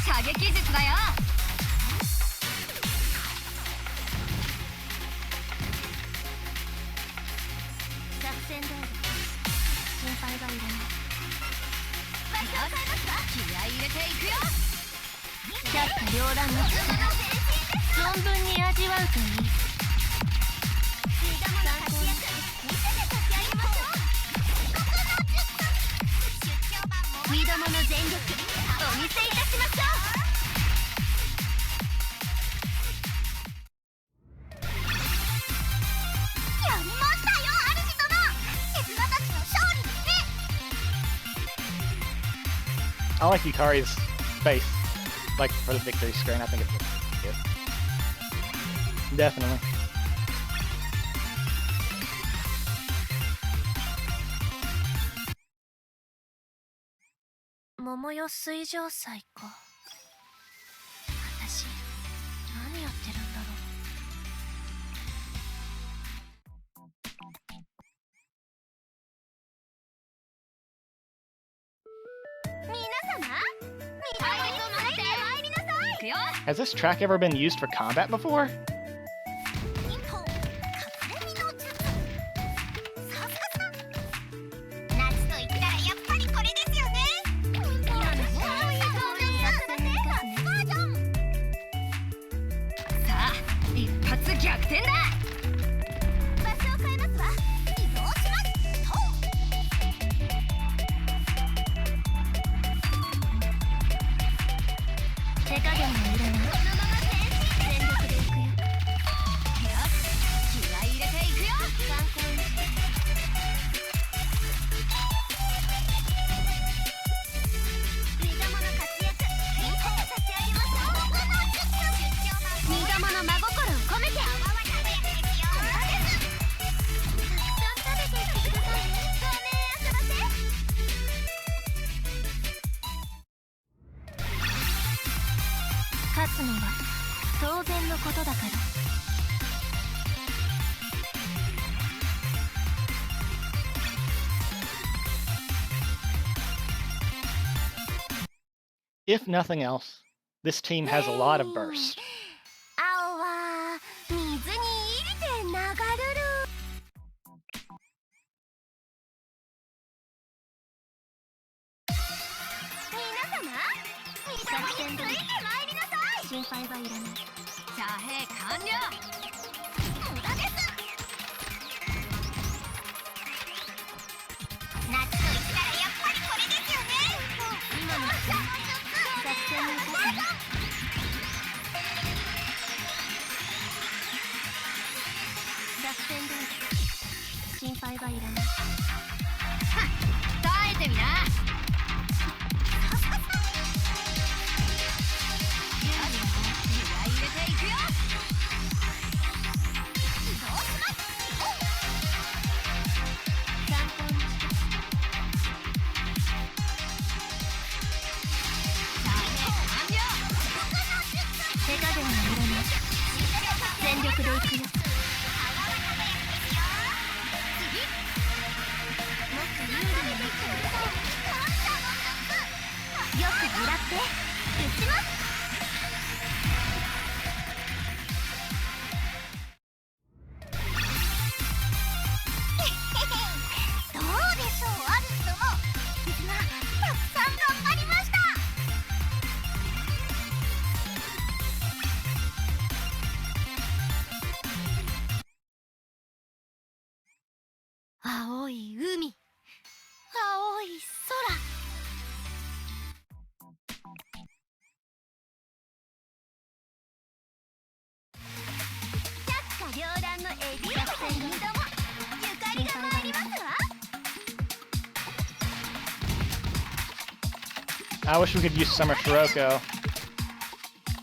射撃術だよ。作戦どうぞ。心配はいらない。場所を変えますか。気合い入れていくよ。百花繚乱の力存分に味わうといい。見たもの活躍見せて差し上げましょう。見どもの全力お見せいたしましょう。やりましたよ主殿。手綱たちの勝利ですね。 I like Yukari's face, like for the victory screen. I think it's good. Definitely. 桃代水上祭か。私何やってるんだろう。皆様、参りなさい。 Has this track ever been used for combat before? 一歩隠れ身の術。さすがさん。夏と言ったらやっぱりこれですよね。一発逆転だ。場所を変えますわ。移動します。手加減もいらない。このまま全力でいくよ。よし、気合い入れていくよ。参考にして。見どもの活躍見せて差し上げましょう。見どもの真心を込めて。勝つのは当然のことだから。If nothing else, this team has a lot of burst. 青は水に入りて流るる。皆様、作戦どおり参りなさい。心配はいらない。遮蔽完了。無駄です。夏と言ったらやっぱりこれですよね。今の作戦に生かすね。作戦どおり心配はいらない。てみな。手加減はいらない。全力でいくよ。よく狙って撃ちます。どうでしょう、アルスども。絆たくさん頑張りました。青い海、青い空。百花繚乱のエビ作戦にどもゆかりが参りますわ。 I wish we could use Summer Shiroko.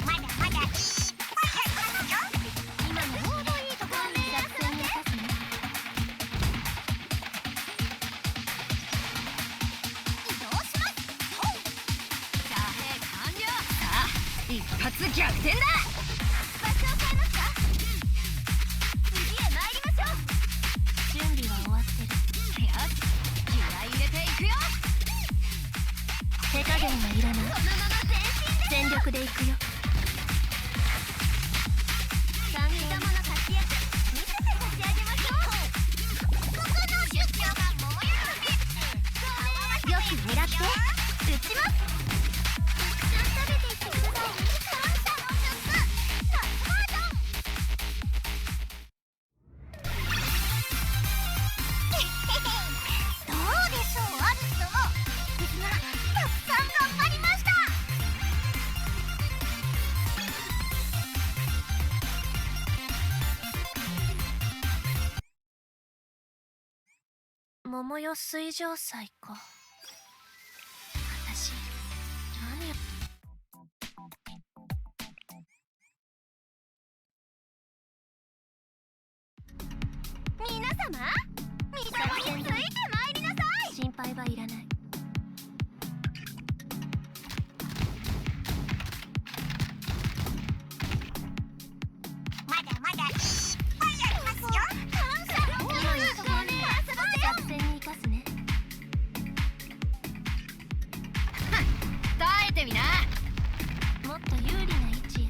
まだまだいっぱいありますよ。今のちょうどいいところに作戦に生かすね。移動します。遮蔽完了。さあ一発逆転だ。場所を変えますか。次へ参りましょう。準備は終わってる。よし、気合い入れていくよ。手加減はいらない。このまま全力でいくよ。三人ともの活躍見せて差し上げましょう。ここの出張が桃屋のよく狙って撃ちます。たくさん食べていってください。感謝の術ナスバージョン。どうでしょう、アルスども。絆たくさん頑張りました。桃代水上祭か。私何や。皆様、味方についてまいりなさい。心配はいらない。まだまだいっぱいありますよ。感謝の作戦に生かすね。耐えてみな。もっと有利な位置へ。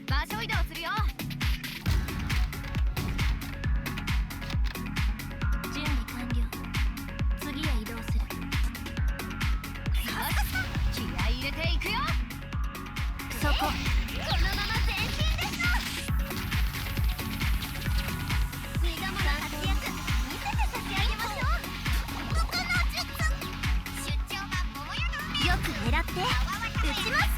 場所移動するよ。準備完了。次へ移動する。気合い入れていくよ。そこ。このまま前進です。身がもの活躍見せて差し上げましょう。ここの術出張が桃屋のよく狙って撃ちます。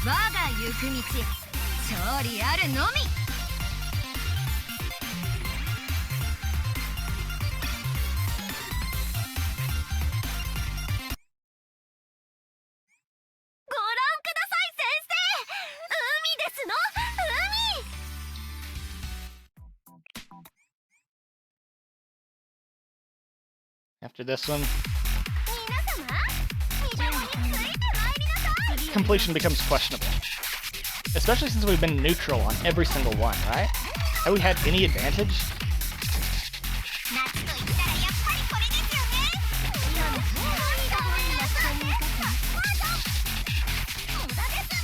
我が行く道勝利あるのみ。ご覧ください先生。海ですの海。 After this one, 皆様、味方についてまいりなさい。 completion becomes questionable. Especially since we've been neutral on every single one, right? Have we had any advantage? 夏と言ったらやっぱりこれですよね。今のちょうどいいところに作戦に生かすね。無駄です。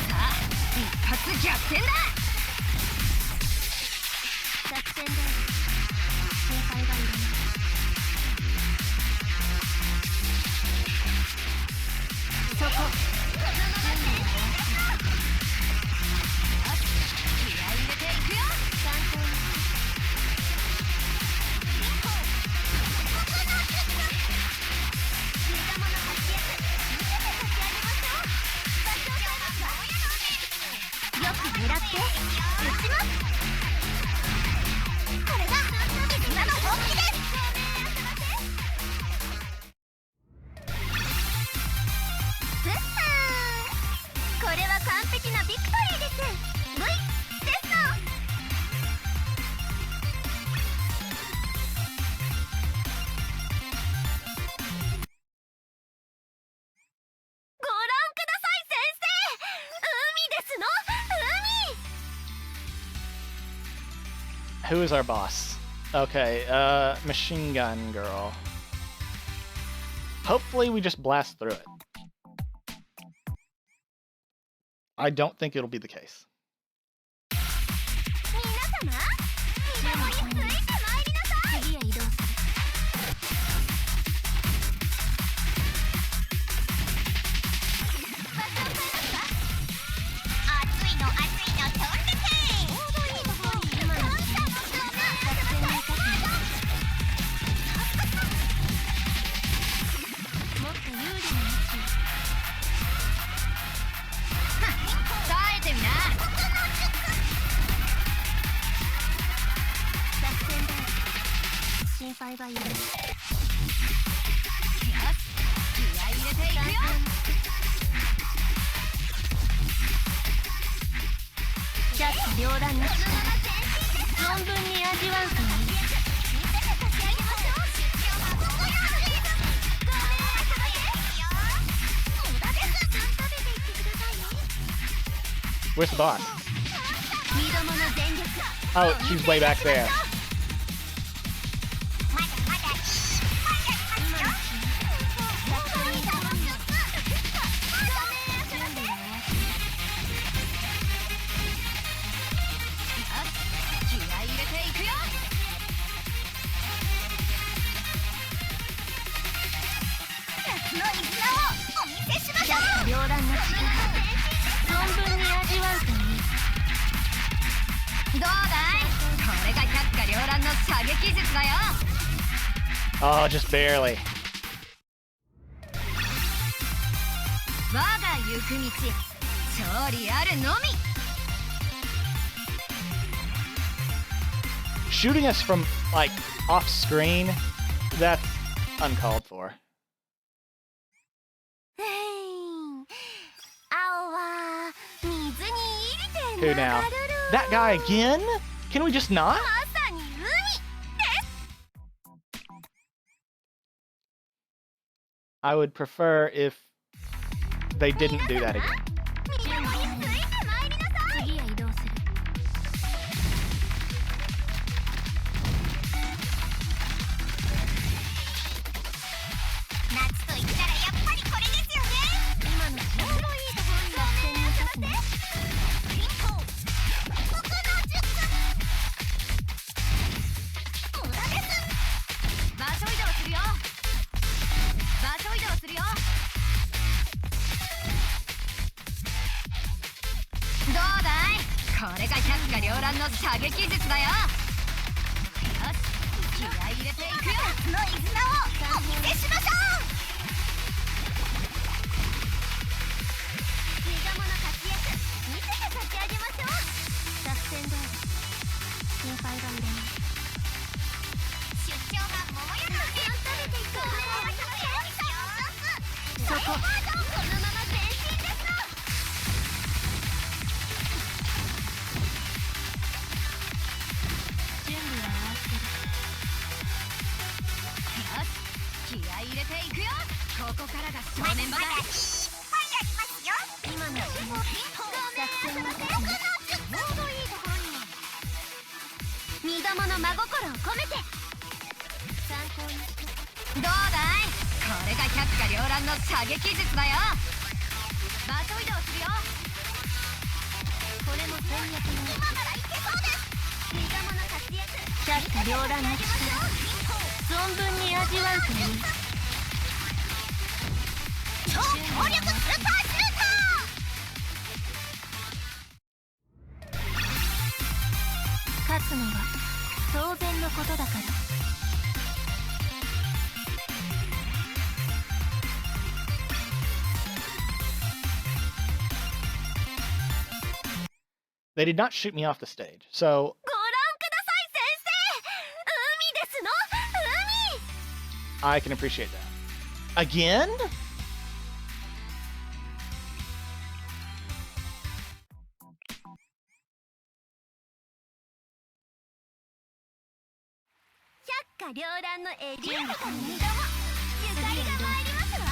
さあ一発逆転だ。作戦通り心配はいらない。そこ。気合い入れていくよ。参考に。よく狙って撃ちます。狙って撃ちます。これが絆の本気です。ブッハー、これは完璧なビクトリーです。 V ですの。ご覧ください先生、海ですの、海。 Who is our boss? Okay, Machine Gun Girl. Hopefully we just blast through it. I don't think it'll be the case. 皆様、見守りついてまいりなさい。次へ移動する。場所を変えますか。熱いの飛んでけ。ちょうどいいところに今の作戦に生かす。もっと有利な位置を。耐えてみな。作戦だ。心配はいらない。よし、気合い入れていくよ。百花繚乱の力、存分に味わうといい。Where's the boss? Oh, she's way back there. Oh, just barely. 我が行く道、勝利あるのみ。 Shooting us from, like, off screen, that's uncalled for. 青は水に入り Who now? That guy again? Can we just not? まさに海です。 I would prefer if they didn't do that again. 見守りついてまいりなさい。次へ移動する。夏と言ったらやっぱりこれですよね。今のちょうどいいところに作戦に生かすね。ピンポン、僕の術。無駄です。場所移動するよ。場所移動するよ。どうだい、これが百花繚乱の射撃術だよ。よし、気合い入れていくよ。夏の絆をお見せしましょう。水玉の活躍見せて差し上げましょう。作戦どおり、心配はいらない。出張が桃屋の食べていこう。そこ、このまま前進ですの。準備は終わってる。よし、気合い入れていくよ。ここからが正念場だ。いっぱいありますよ。今の作戦の時にちょうどいいところに。身玉の真心を込めて参考にして。どうだい、これが百花繚乱の射撃術だよ。場所移動するよ。これも戦略の今ならいけそうです。水玉の活躍百花繚乱の力、存分に味わうといい。超強力スーパーシューター。勝つのは当然のことだから。They did not shoot me off the stage, so ご覧ください先生。海ですの海。 I can appreciate that. Again?百花繚乱のエリートから二度もゆかりが参りますわ。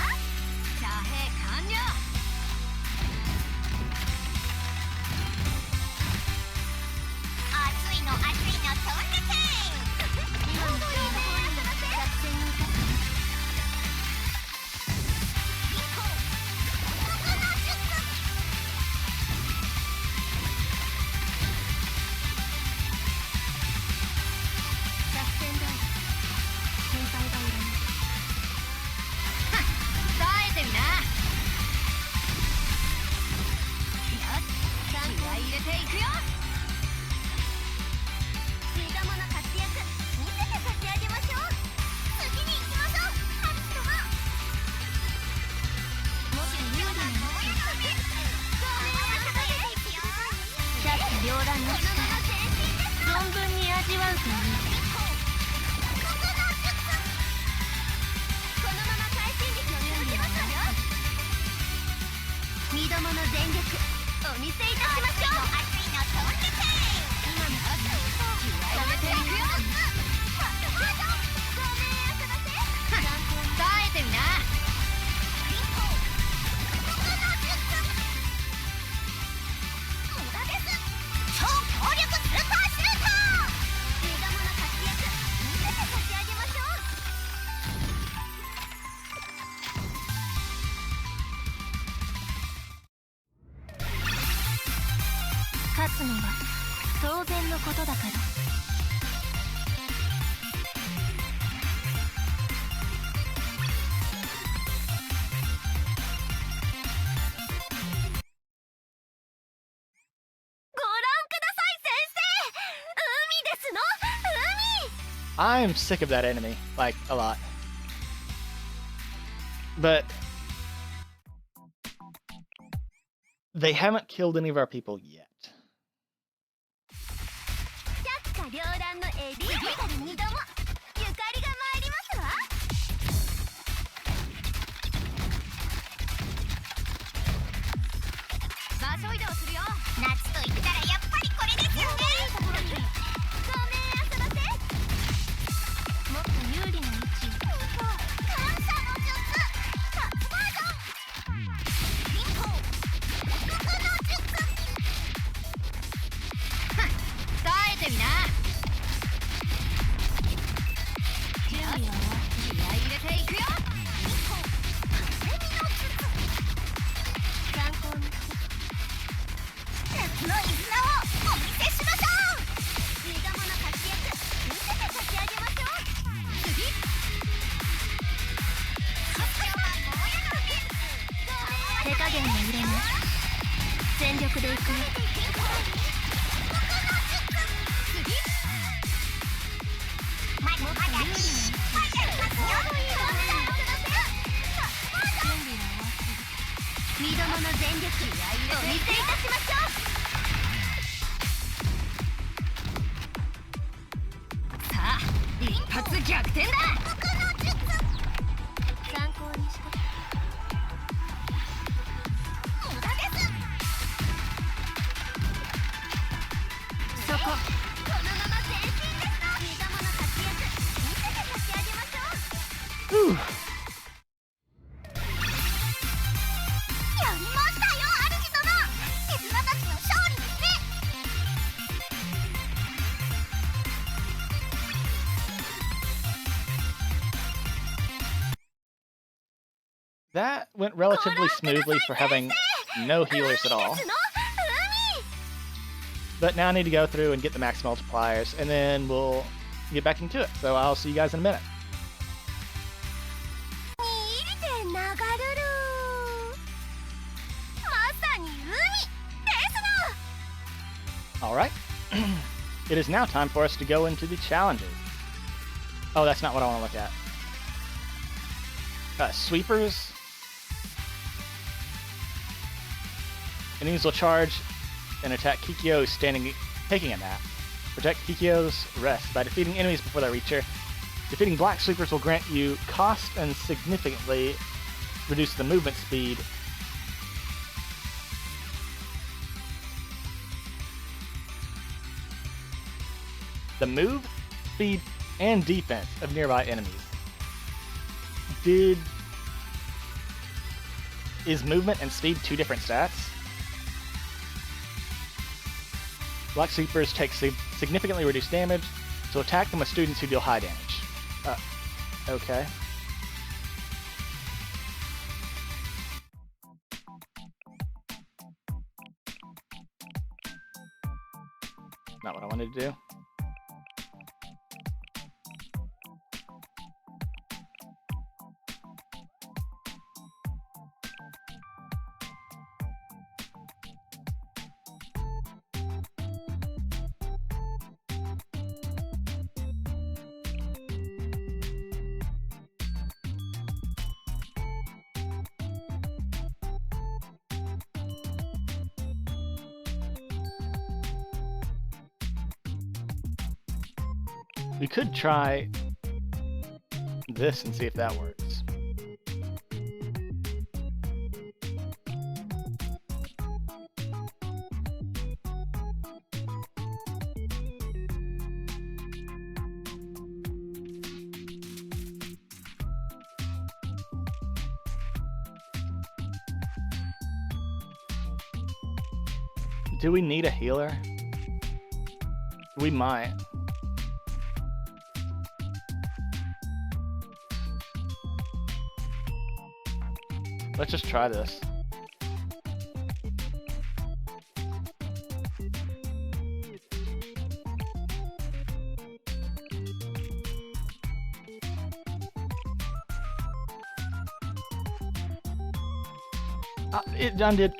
遮蔽完了。熱いの熱いの飛んでけ。今の作戦に生かす。勝つのは当然のことだから。I'm sick of that enemy, like, a lot. But they haven't killed any of our people yet. That went relatively smoothly for having no healers at all. But now I need to go through and get the max multipliers, and then we'll get back into it. So I'll see you guys in a minute. Alright. It is now time for us to go into the challenges. Oh, that's not what I want to look at. Sweepers. Enemies will charge and attack Kikyo who's taking a nap. Protect Kikyo's rest by defeating enemies before they reach her. Defeating black sweepers will grant you cost and significantly reduce the movement speed. The move, speed, and defense of nearby enemies. Is movement and speed two different stats? Black sweepers take significantly reduced damage, so attack them with students who deal high damage. Okay. Not what I wanted to do. We could try this and see if that works. Do we need a healer? We might. Let's just try this. It undid.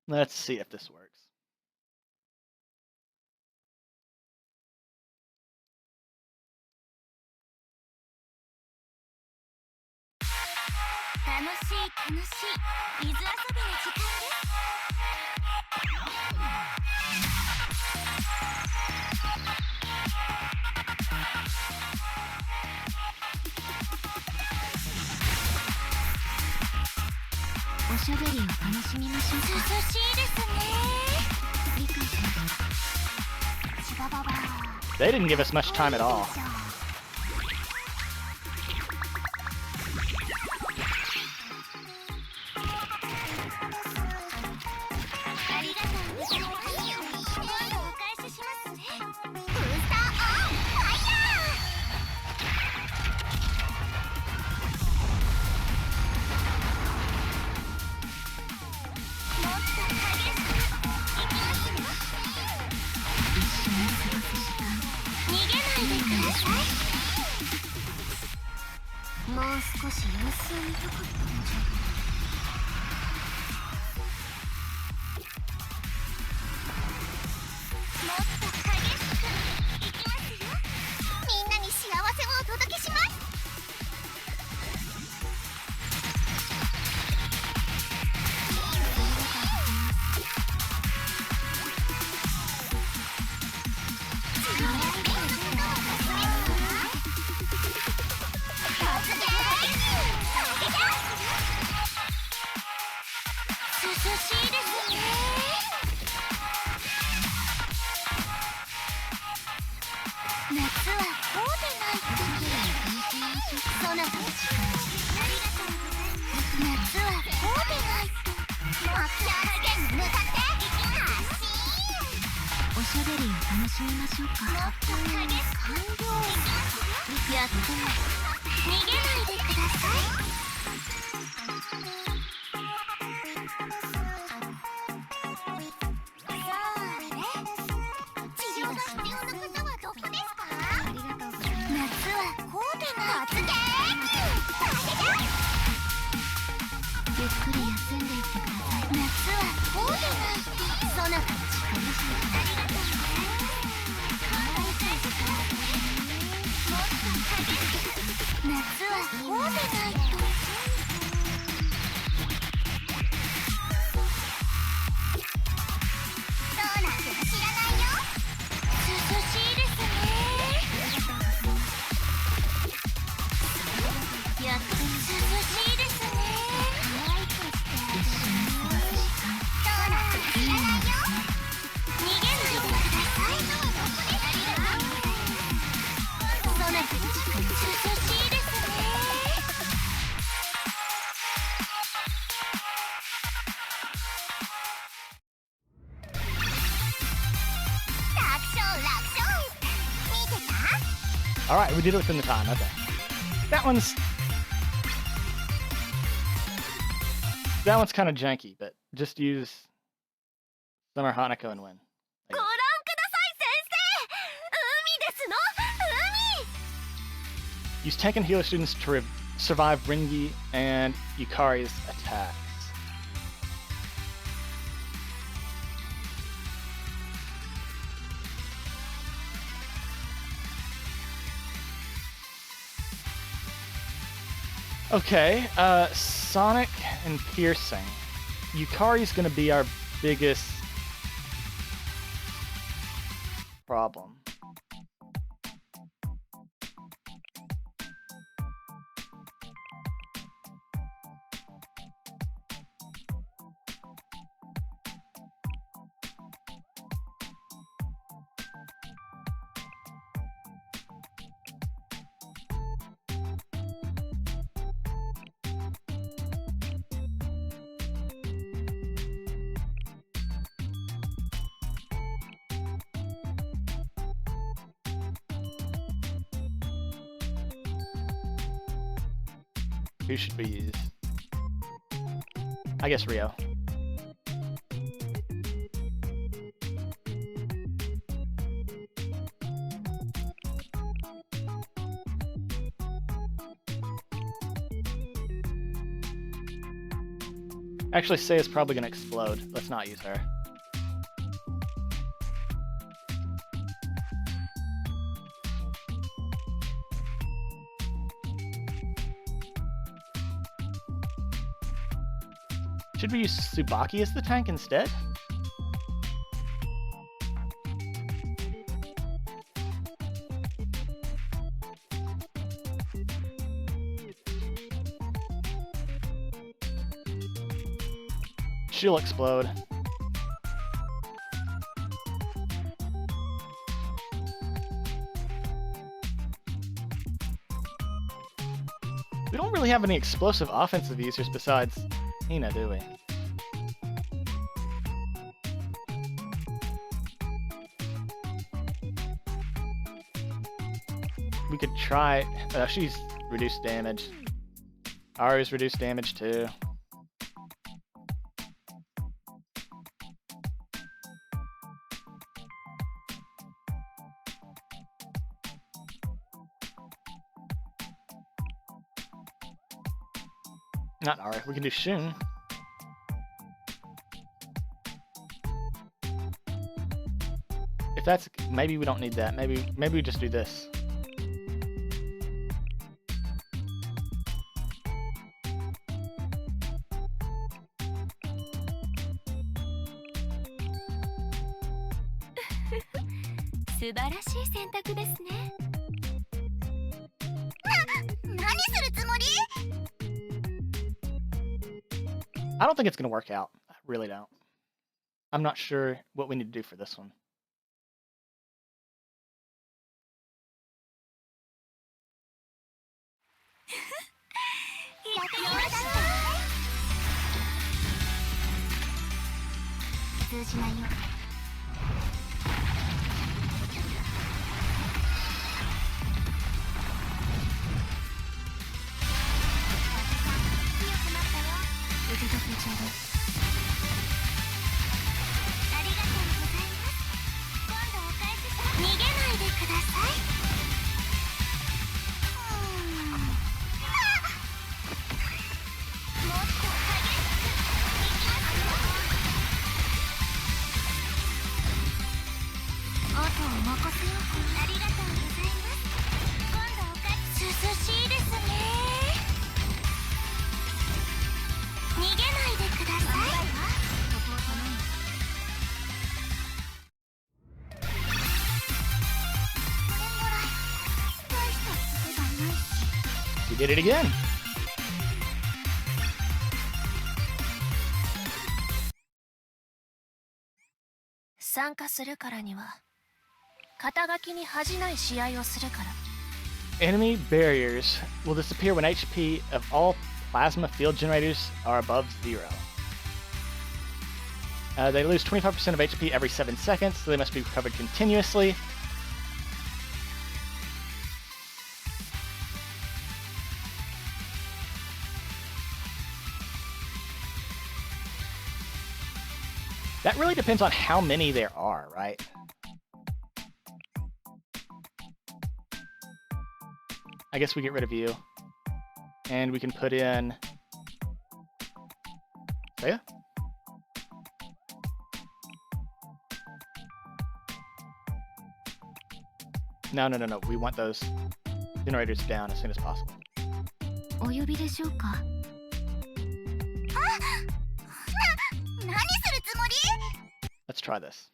Let's see if this works. They didn't give us much time at all. Alright, we did it within the time, okay. That one's kind of janky, but just use Summer Hanako and win. Use tank and healer students to survive Ringi and Yukari's attacks. Okay, Sonic and Piercing. Yukari's gonna be our biggest problem. Who should we use? I guess Rio. Actually, Seiya's probably gonna explode. Let's not use her. Should we use Tsubaki as the tank instead? She'll explode. We don't really have any explosive offensive users besides Hina, do we? We could try. She's reduced damage. Ari's reduced damage too. Not Ari. We can do Shun. If that's, maybe we don't need that. Maybe we just do this. I don't think it's gonna work out. I really don't. I'm not sure what we need to do for this one. Hit it again. Enemy barriers will disappear when HP of all plasma field generators are above 0. They lose 25% of HP every 7 seconds, so they must be recovered continuously. That really depends on how many there are, right? I guess we get rid of you. And we can put in... Saya? No. We want those generators down as soon as possible. Let's try this.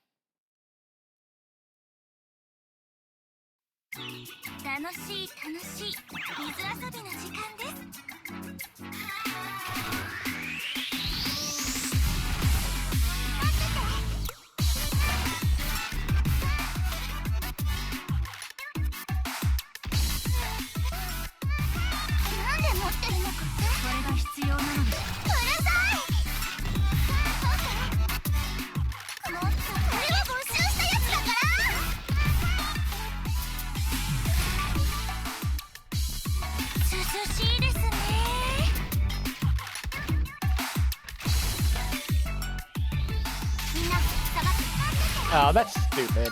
Oh, that's stupid.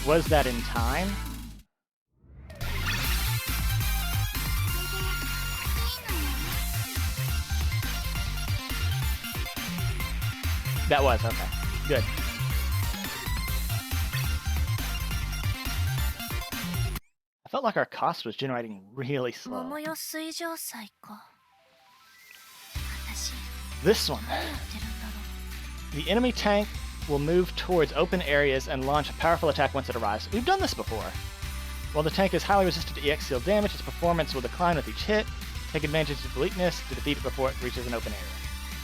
Was that in time? That was, okay. Good. I felt like our cost was generating really slow. This one. The enemy tank will move towards open areas and launch a powerful attack once it arrives. We've done this before. While the tank is highly resistant to EX seal damage, its performance will decline with each hit. Take advantage of the weakness to defeat it before it reaches an open area.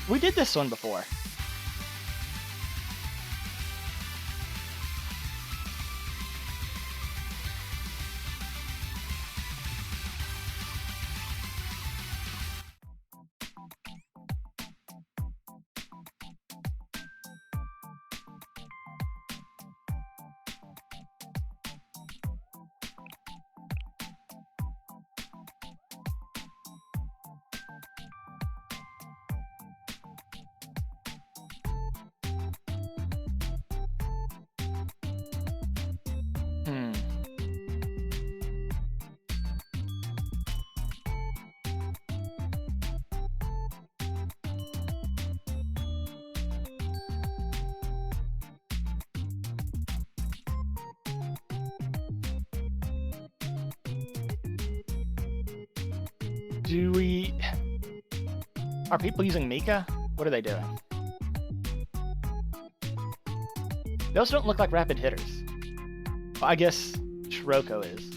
We did this one before. Do we... Are people using Mika? What are they doing? Those don't look like rapid hitters. Well, I guess Shiroko is.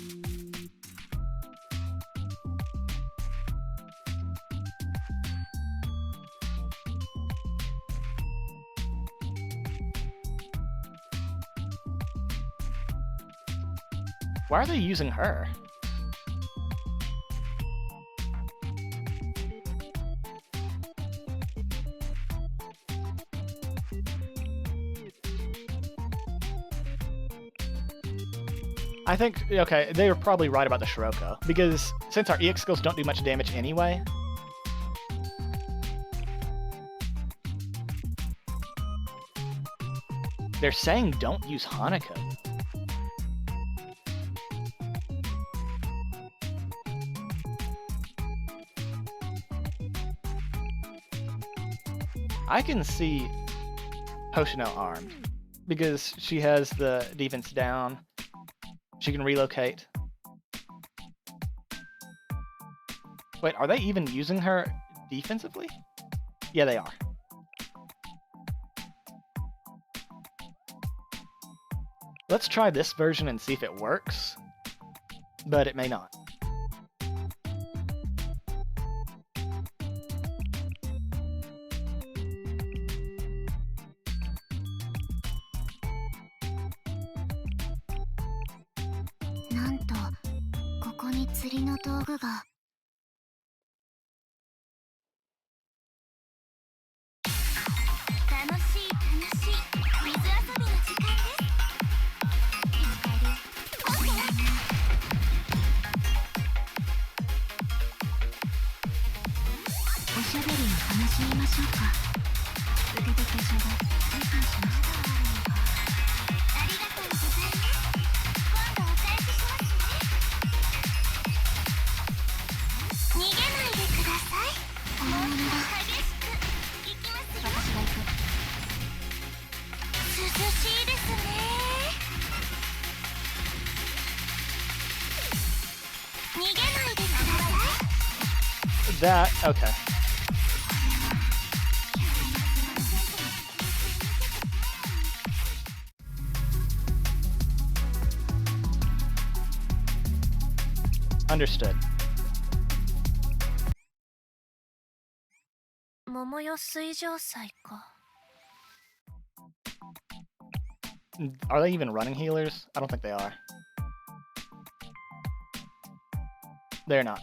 Why are they using her? I think, okay, they were probably right about the Shiroko, because since our EX skills don't do much damage anyway, they're saying don't use Hanako. I can see Hoshino armed, because she has the defense down. She can relocate. Wait, are they even using her defensively? Yeah, they are. Let's try this version and see if it works, but it may not. That, okay. Understood. Are they even running healers? I don't think they are. They're not.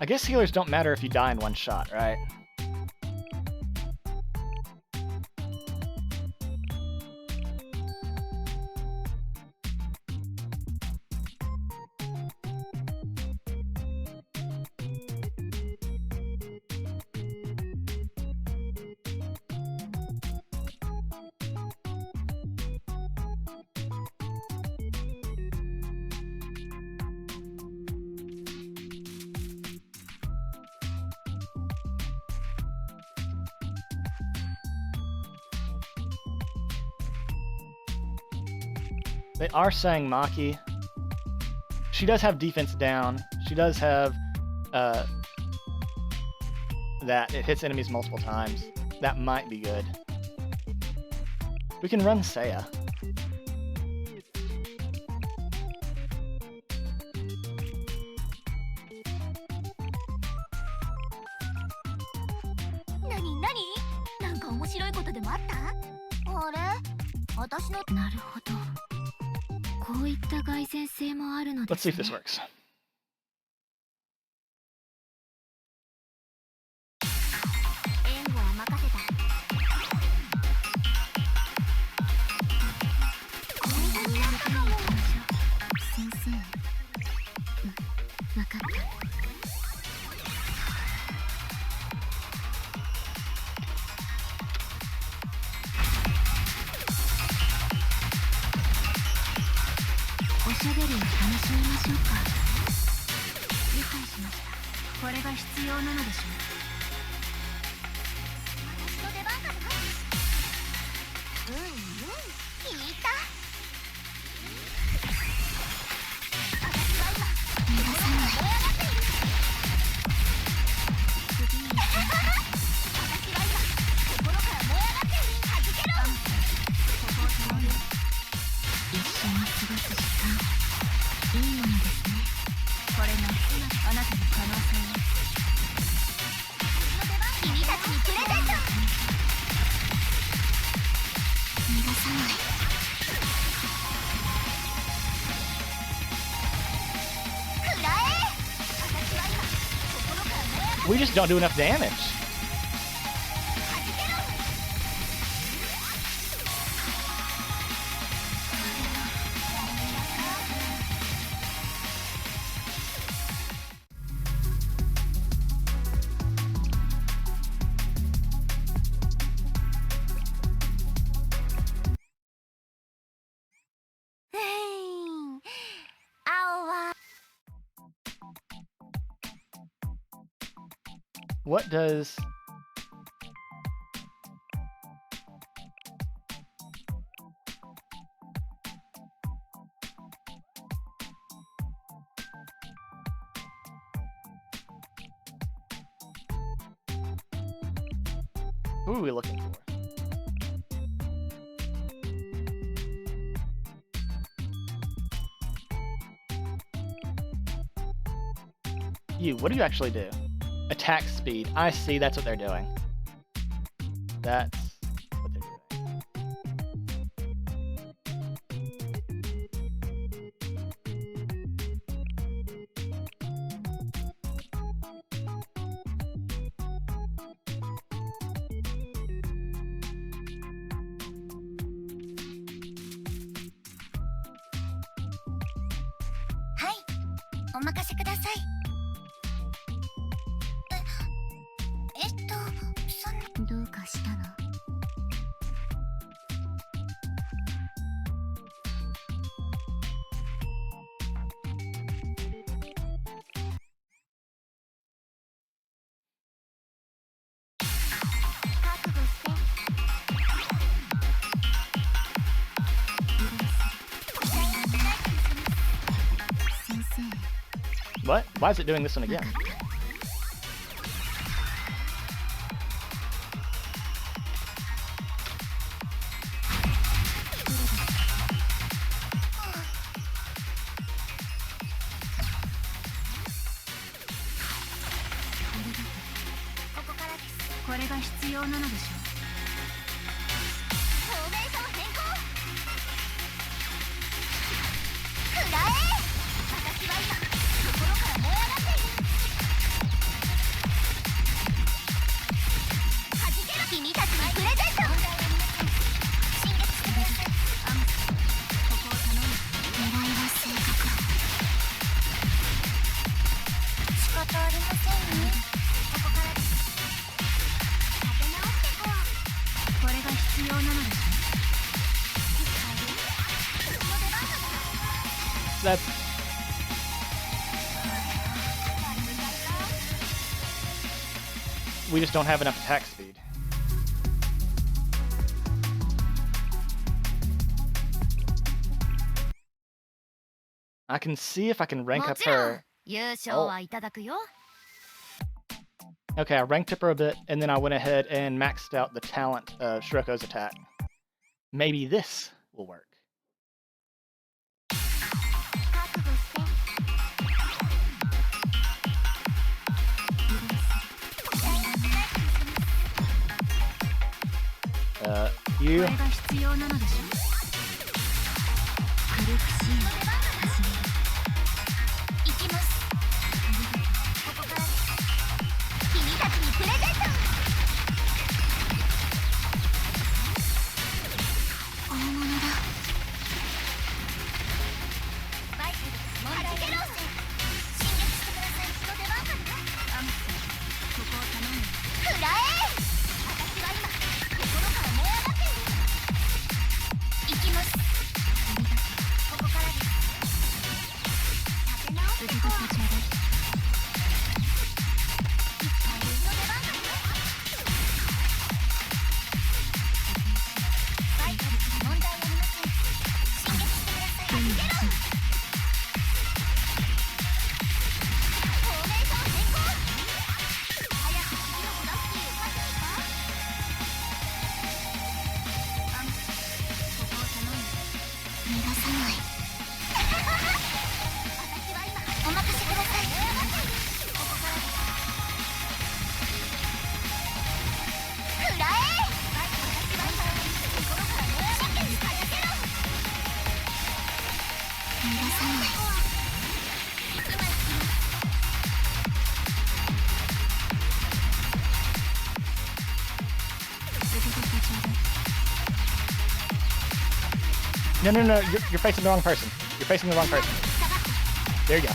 I guess healers don't matter if you die in one shot, right? They are saying Maki. She does have defense down. She does have that it hits enemies multiple times. That might be good. We can run Seiya. Let's see if this works. たちにプレゼント。逃がさない。食らえ。私は今心から燃え上がる。 We just don't do enough damage. What does... Who are we looking for? You, what do you actually do? Attack speed. I see, that's what they're doing. That's what they're doing. Hi, お任せください。どうかしたの？覚悟して。先生。 What? Why is it doing this one again? That's... We just don't have enough attack speed. I can see if I can rank up her. Oh. Okay, I ranked up her a bit, and then I went ahead and maxed out the talent of Shiroko's attack. Maybe this will work. You. No, no, no, you're facing the wrong person. You're facing the wrong person. There you go.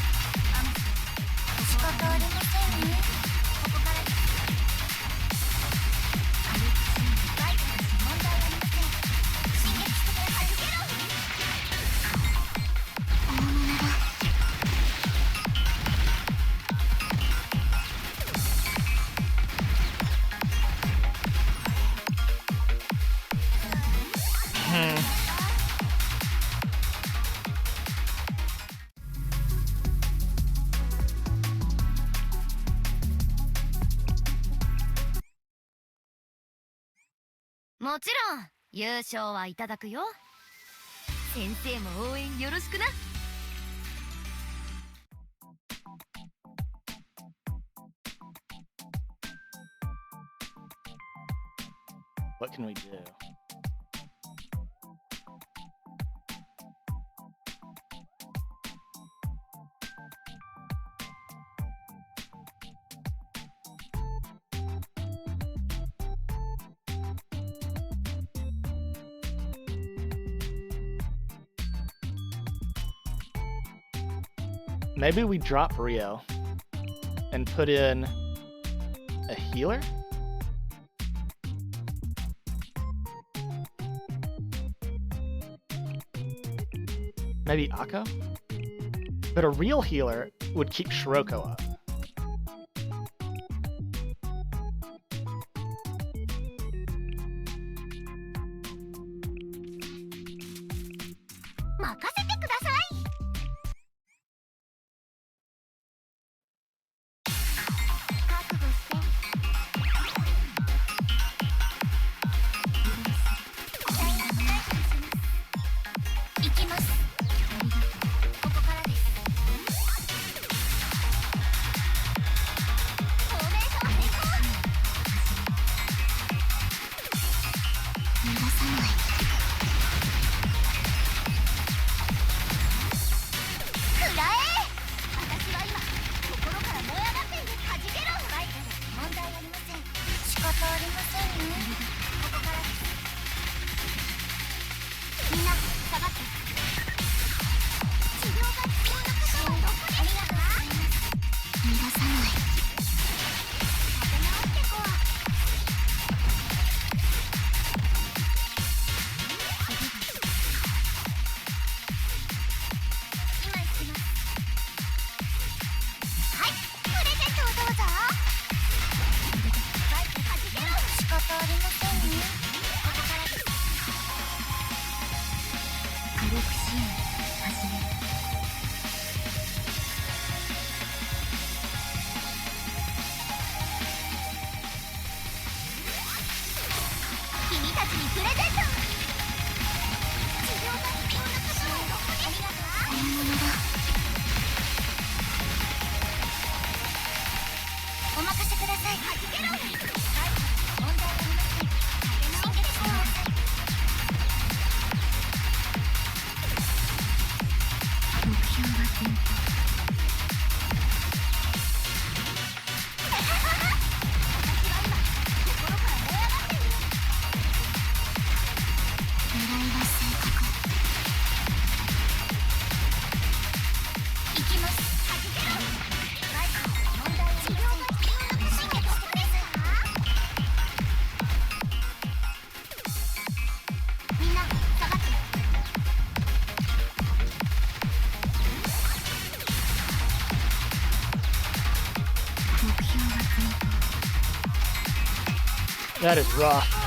もちろん優勝はいただくよ。先生も応援よろしくな。What can we do? Maybe we drop Rio and put in a healer? Maybe Akko? But a real healer would keep Shiroko up. That is rough.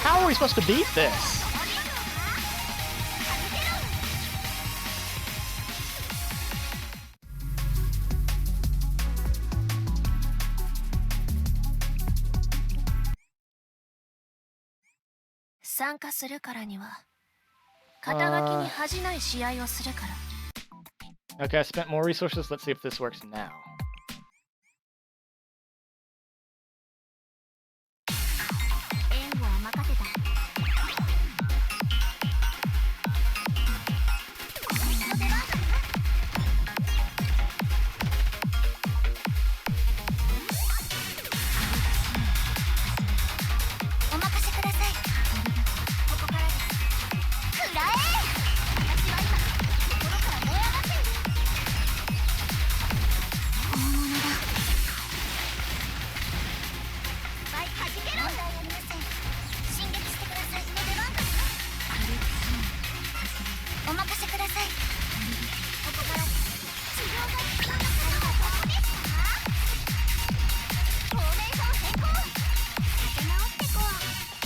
How are we supposed to beat this? Okay, I spent more resources. Let's see if this works now.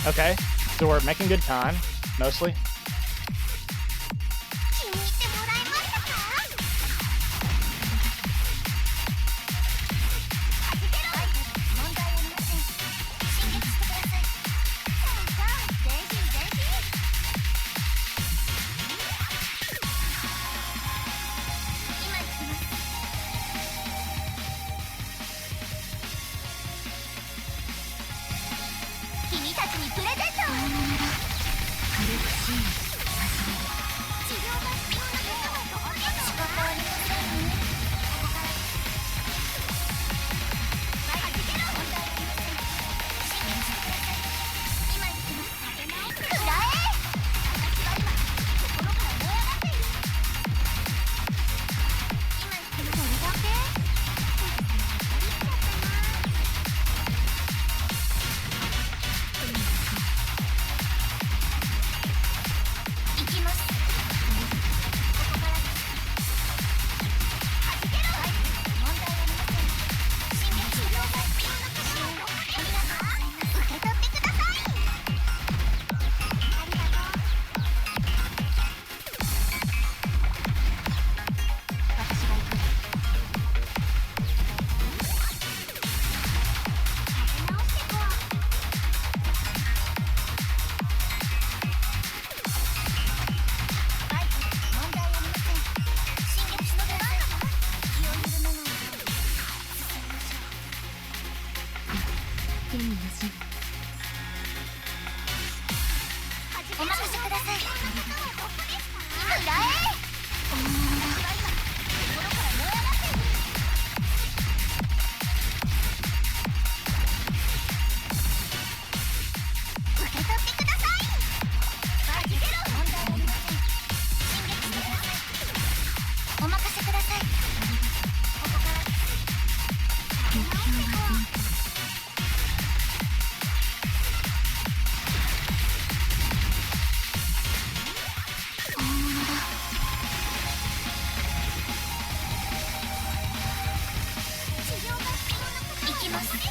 Okay, so we're making good time, mostly.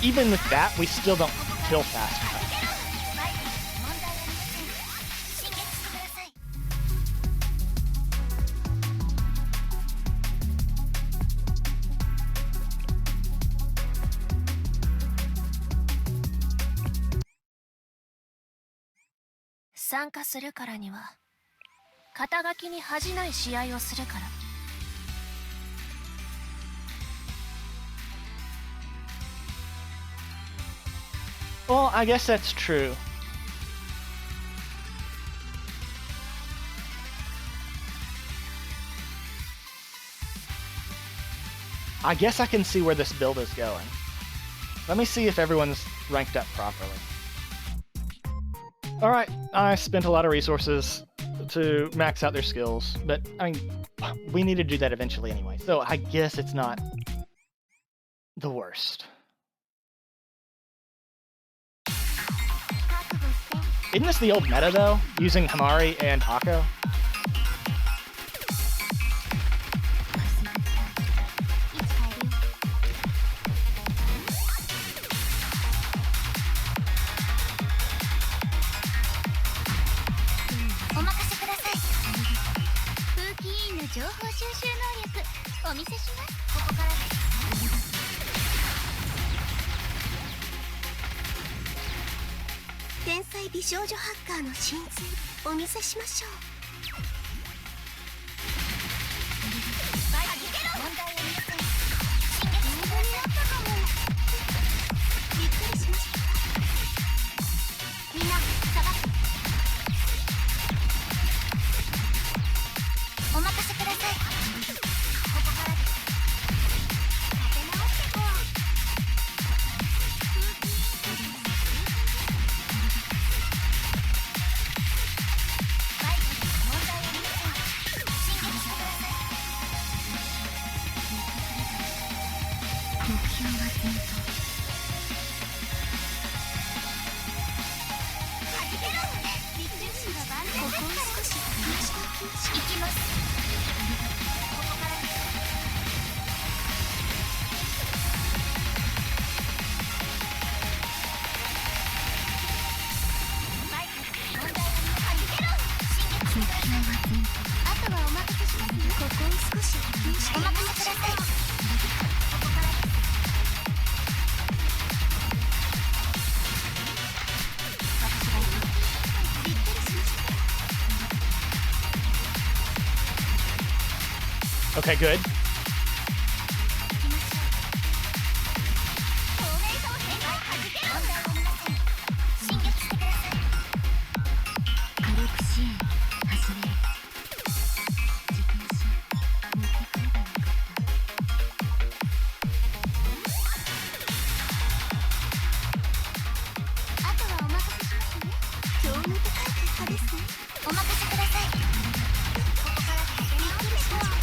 Even with that, we still don't kill fast enough. Well, I guess that's true. I guess I can see where this build is going. Let me see if everyone's ranked up properly. Alright, I spent a lot of resources to max out their skills, but I mean, we need to do that eventually anyway, so I guess it's not the worst. Isn't this the old meta, though? Using Hamari and Akko? お見せします。ここからです。天才美少女ハッカーの真髄お見せしましょう。問題ありません。進撃してください。びっくりしました。みんな下がって。お任せください。ここからです。立て直してこう。バイクです。問題ありません。進撃してください。目標は前方。はじけろ。びっくりしが万全ですから。ここを少し行きます。ここからです。バイク問題ははじけろ。進撃してください。あとはお任せしますね。ここを少しお任せください。ここからです。私が行く。びっくりしました。 Okay, good. 行きましょう。フォーメーション変化はじけろ。問題ありません。進撃してください。火力支援始める。自転車持ってくればよかった。あとはお任せしますね。興味深い結果ですね。お任せください。ここから立て直してこう。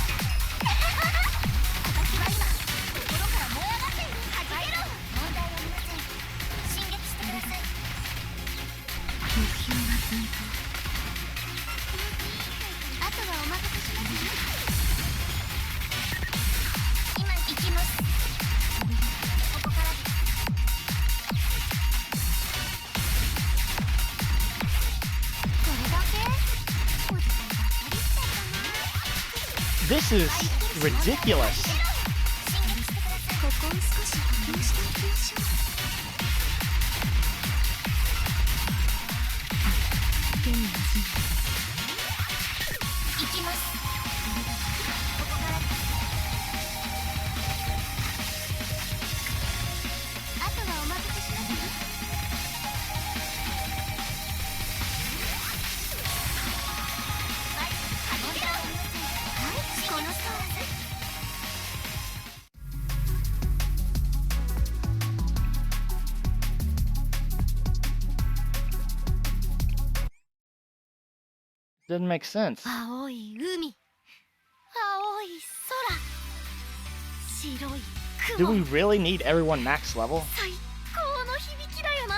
私は今心から燃え上がっている。はじけろ。問題ありません。進撃してください。目標は前方。あとはお任せしますね。今行きます。ここからです。これだけおじさんばっかりしちゃったな。 This is ridiculous. 進撃してください。ここを少し補強していきましょう。手に味行きます。ここからです。あとはお任せしますね。はい、はじけろ。はい、このソース。Doesn't make sense. 青い海、青い空、白い Do 雲。 we really need everyone max level? 最高の響きだよな。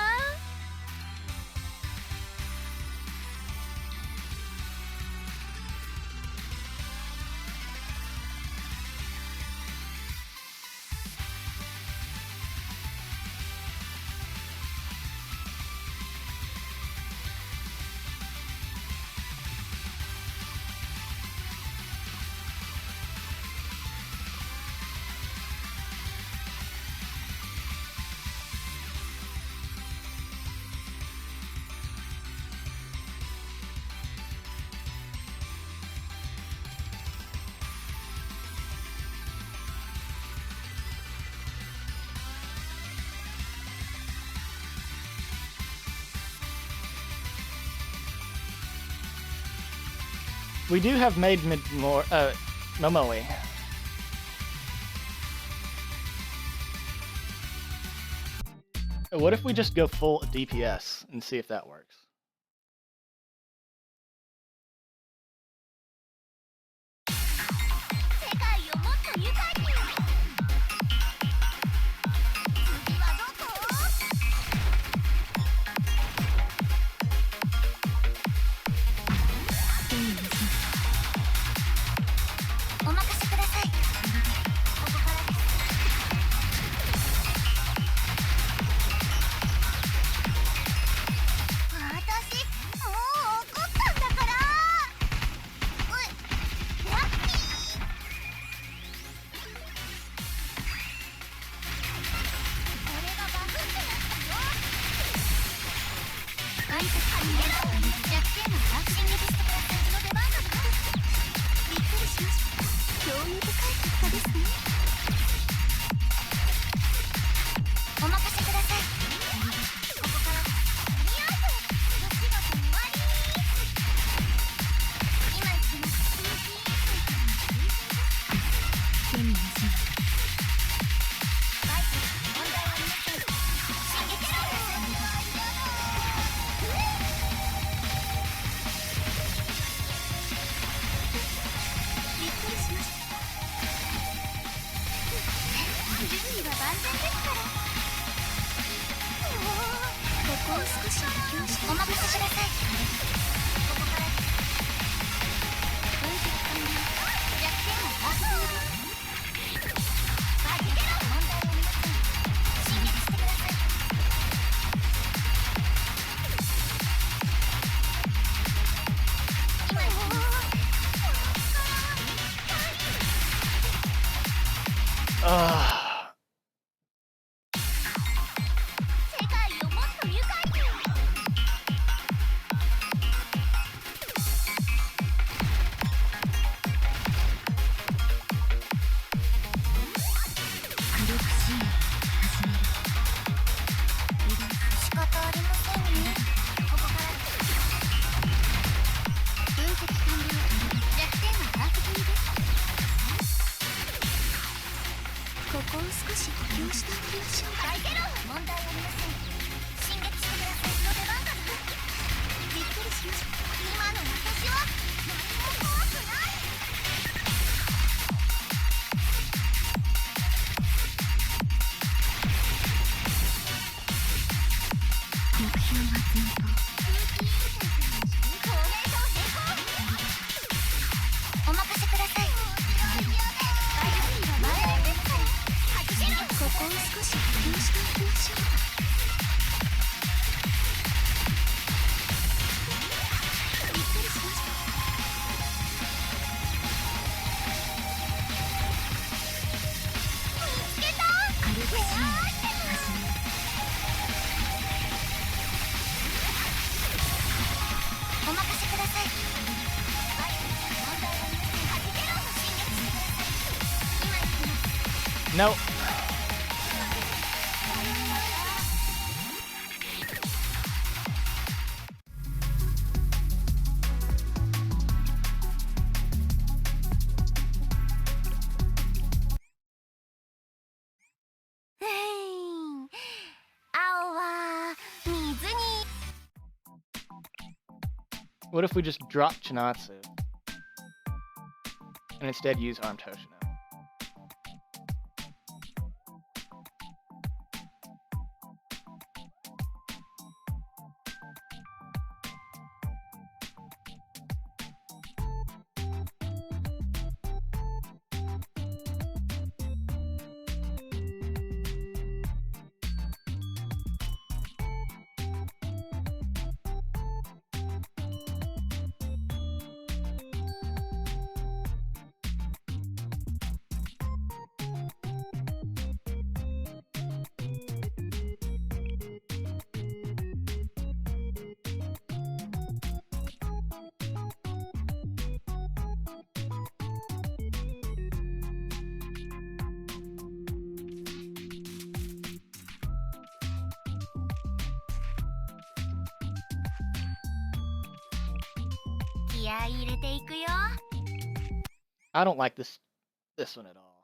We do have made more Momoe. What if we just go full DPS and see if that works? No. What if we just drop Chinatsu and instead use Armed Hoshino? I don't like this one at all.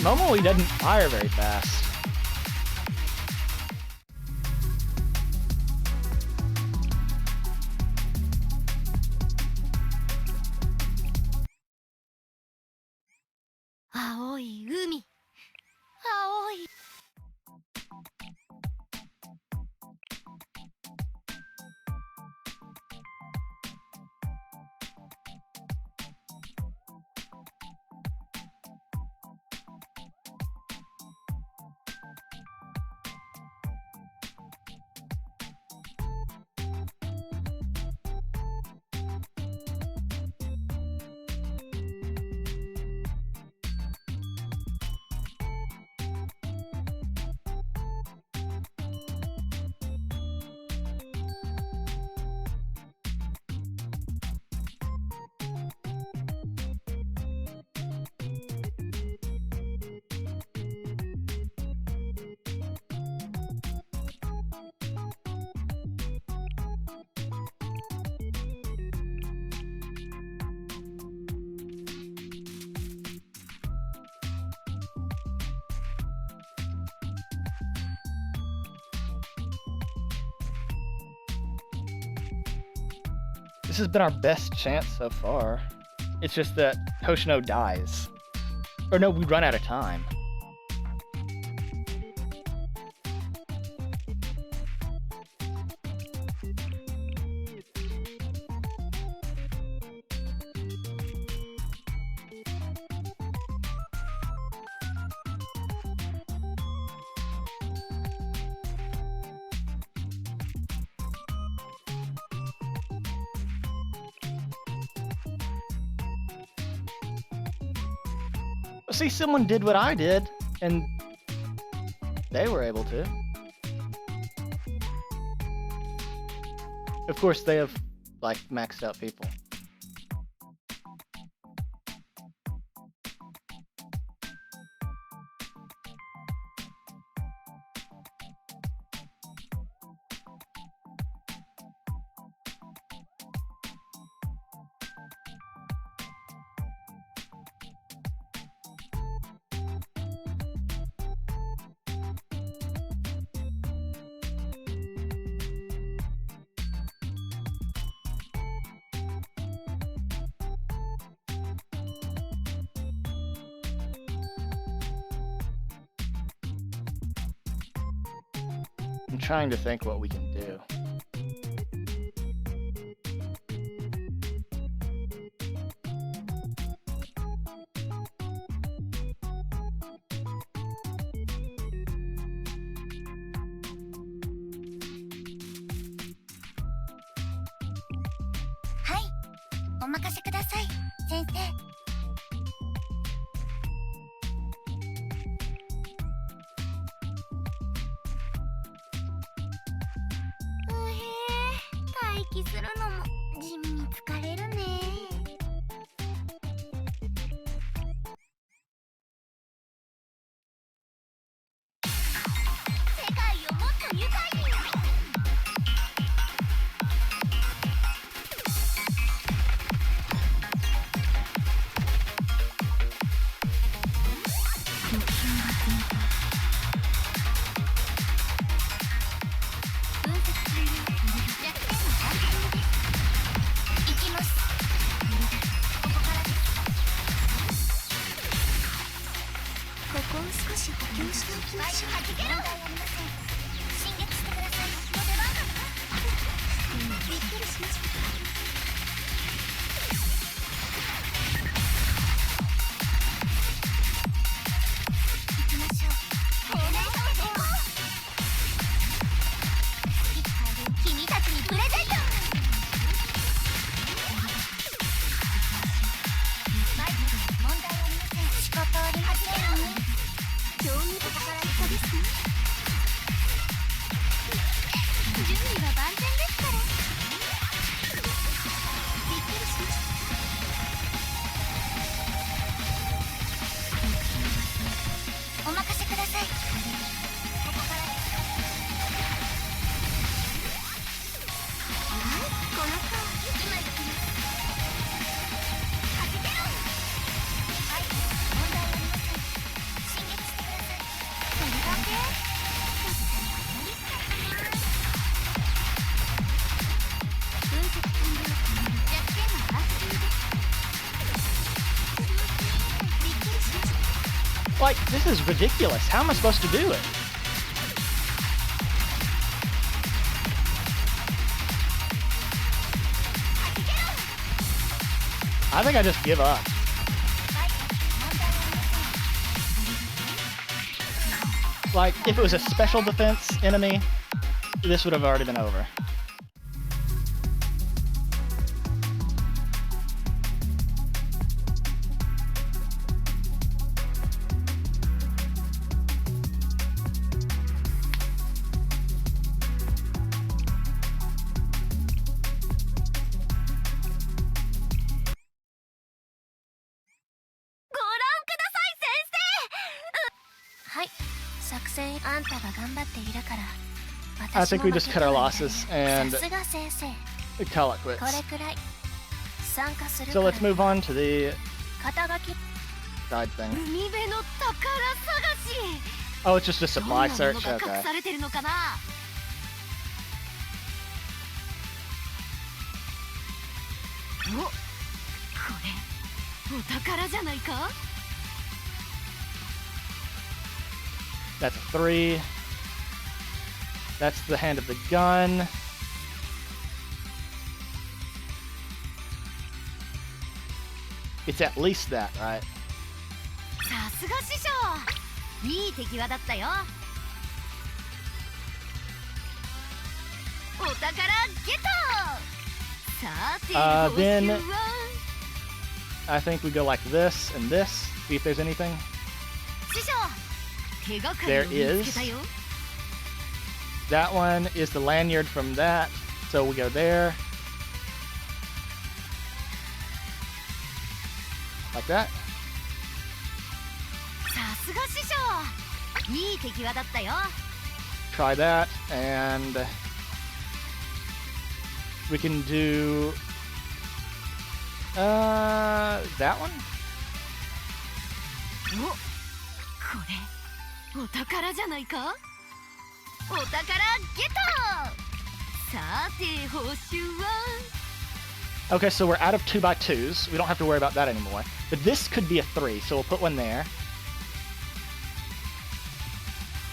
Momo, he doesn't fire very fast. This has been our best chance so far. It's just that Hoshino dies. Or no, we run out of time. See, someone did what I did, and they were able to. Of course, they have, like, maxed out people. I'm trying to think what we can do. Hi, お任せください、先生。待機するのも地味に疲れるね。世界をもっと愉快に。少し補強しておきましょう。問題ありません。進撃してください。の出番かな。びっくりしました。行きましょう。フォーメーション成功。いつ帰る君たちにプレゼント。問題ありません。仕方ありません。興味深かられたですね。準備は万全ですから。Like, this is ridiculous. How am I supposed to do it? I think I just give up. Like, if it was a special defense enemy, this would have already been over. I think we just cut our losses and call it quits. So let's move on to the side thing. Oh, it's just a supply search? Okay. That's a 3. That's the hand of the gun. It's at least that, right? Then I think we go like this and this. See if there's anything. There is. That one is the lanyard from that, so we go there. Like that. Try that, and we can do that one. Okay, so we're out of 2x2s. We don't have to worry about that anymore. But this could be a 3, so we'll put one there.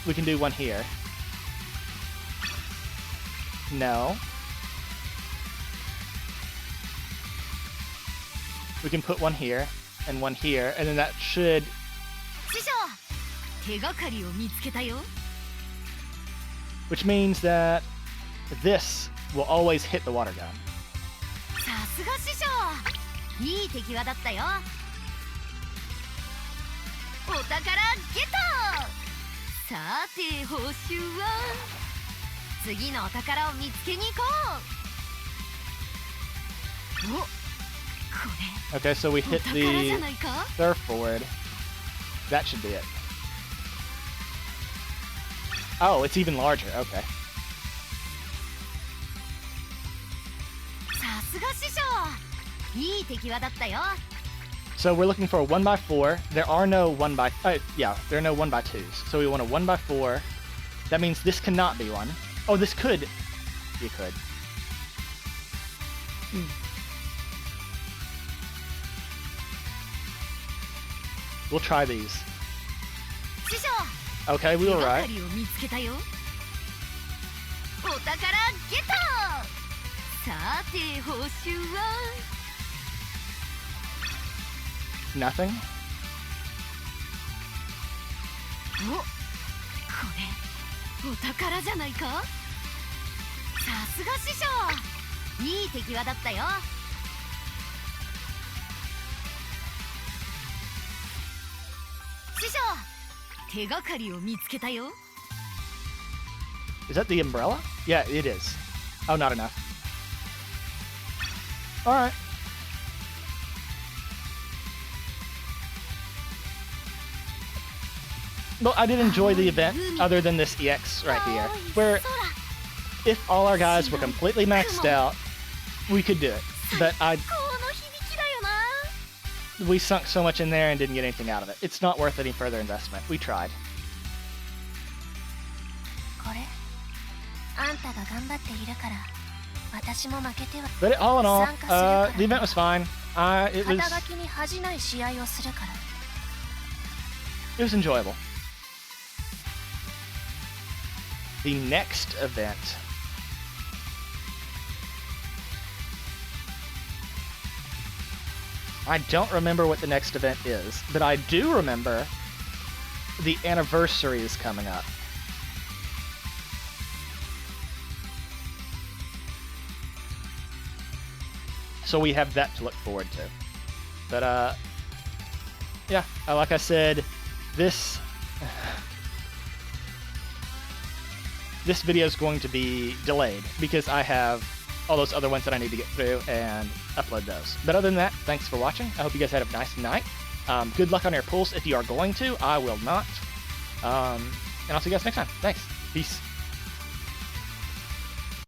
We can do one here. No. We can put one here, and then that should... Which means that this will always hit the water gun. Okay, so we hit the surfboard. That should be it. Oh, it's even larger. Okay. So we're looking for a 1x4. There are no there are no 1x2s. So we want a 1x4. That means this cannot be one. Oh, this could. You could. We'll try these. Okay, we were right. Nothing. Is that the umbrella? Yeah, it is. Oh, not enough. Alright. Well, I did enjoy the event, other than this EX right here, where if all our guys were completely maxed out, we could do it. But we sunk so much in there and didn't get anything out of it. It's not worth any further investment. We tried. But all in all, the event was fine. It was... It was enjoyable. The next event. I don't remember what the next event is, but I do remember the anniversary is coming up. So we have that to look forward to. But, yeah, like I said, this video is going to be delayed because I have all those other ones that I need to get through and upload those. But other than that, thanks for watching. I hope you guys had a nice night. Good luck on your pulls if you are going to. I will not. And I'll see you guys next time. Thanks. Peace.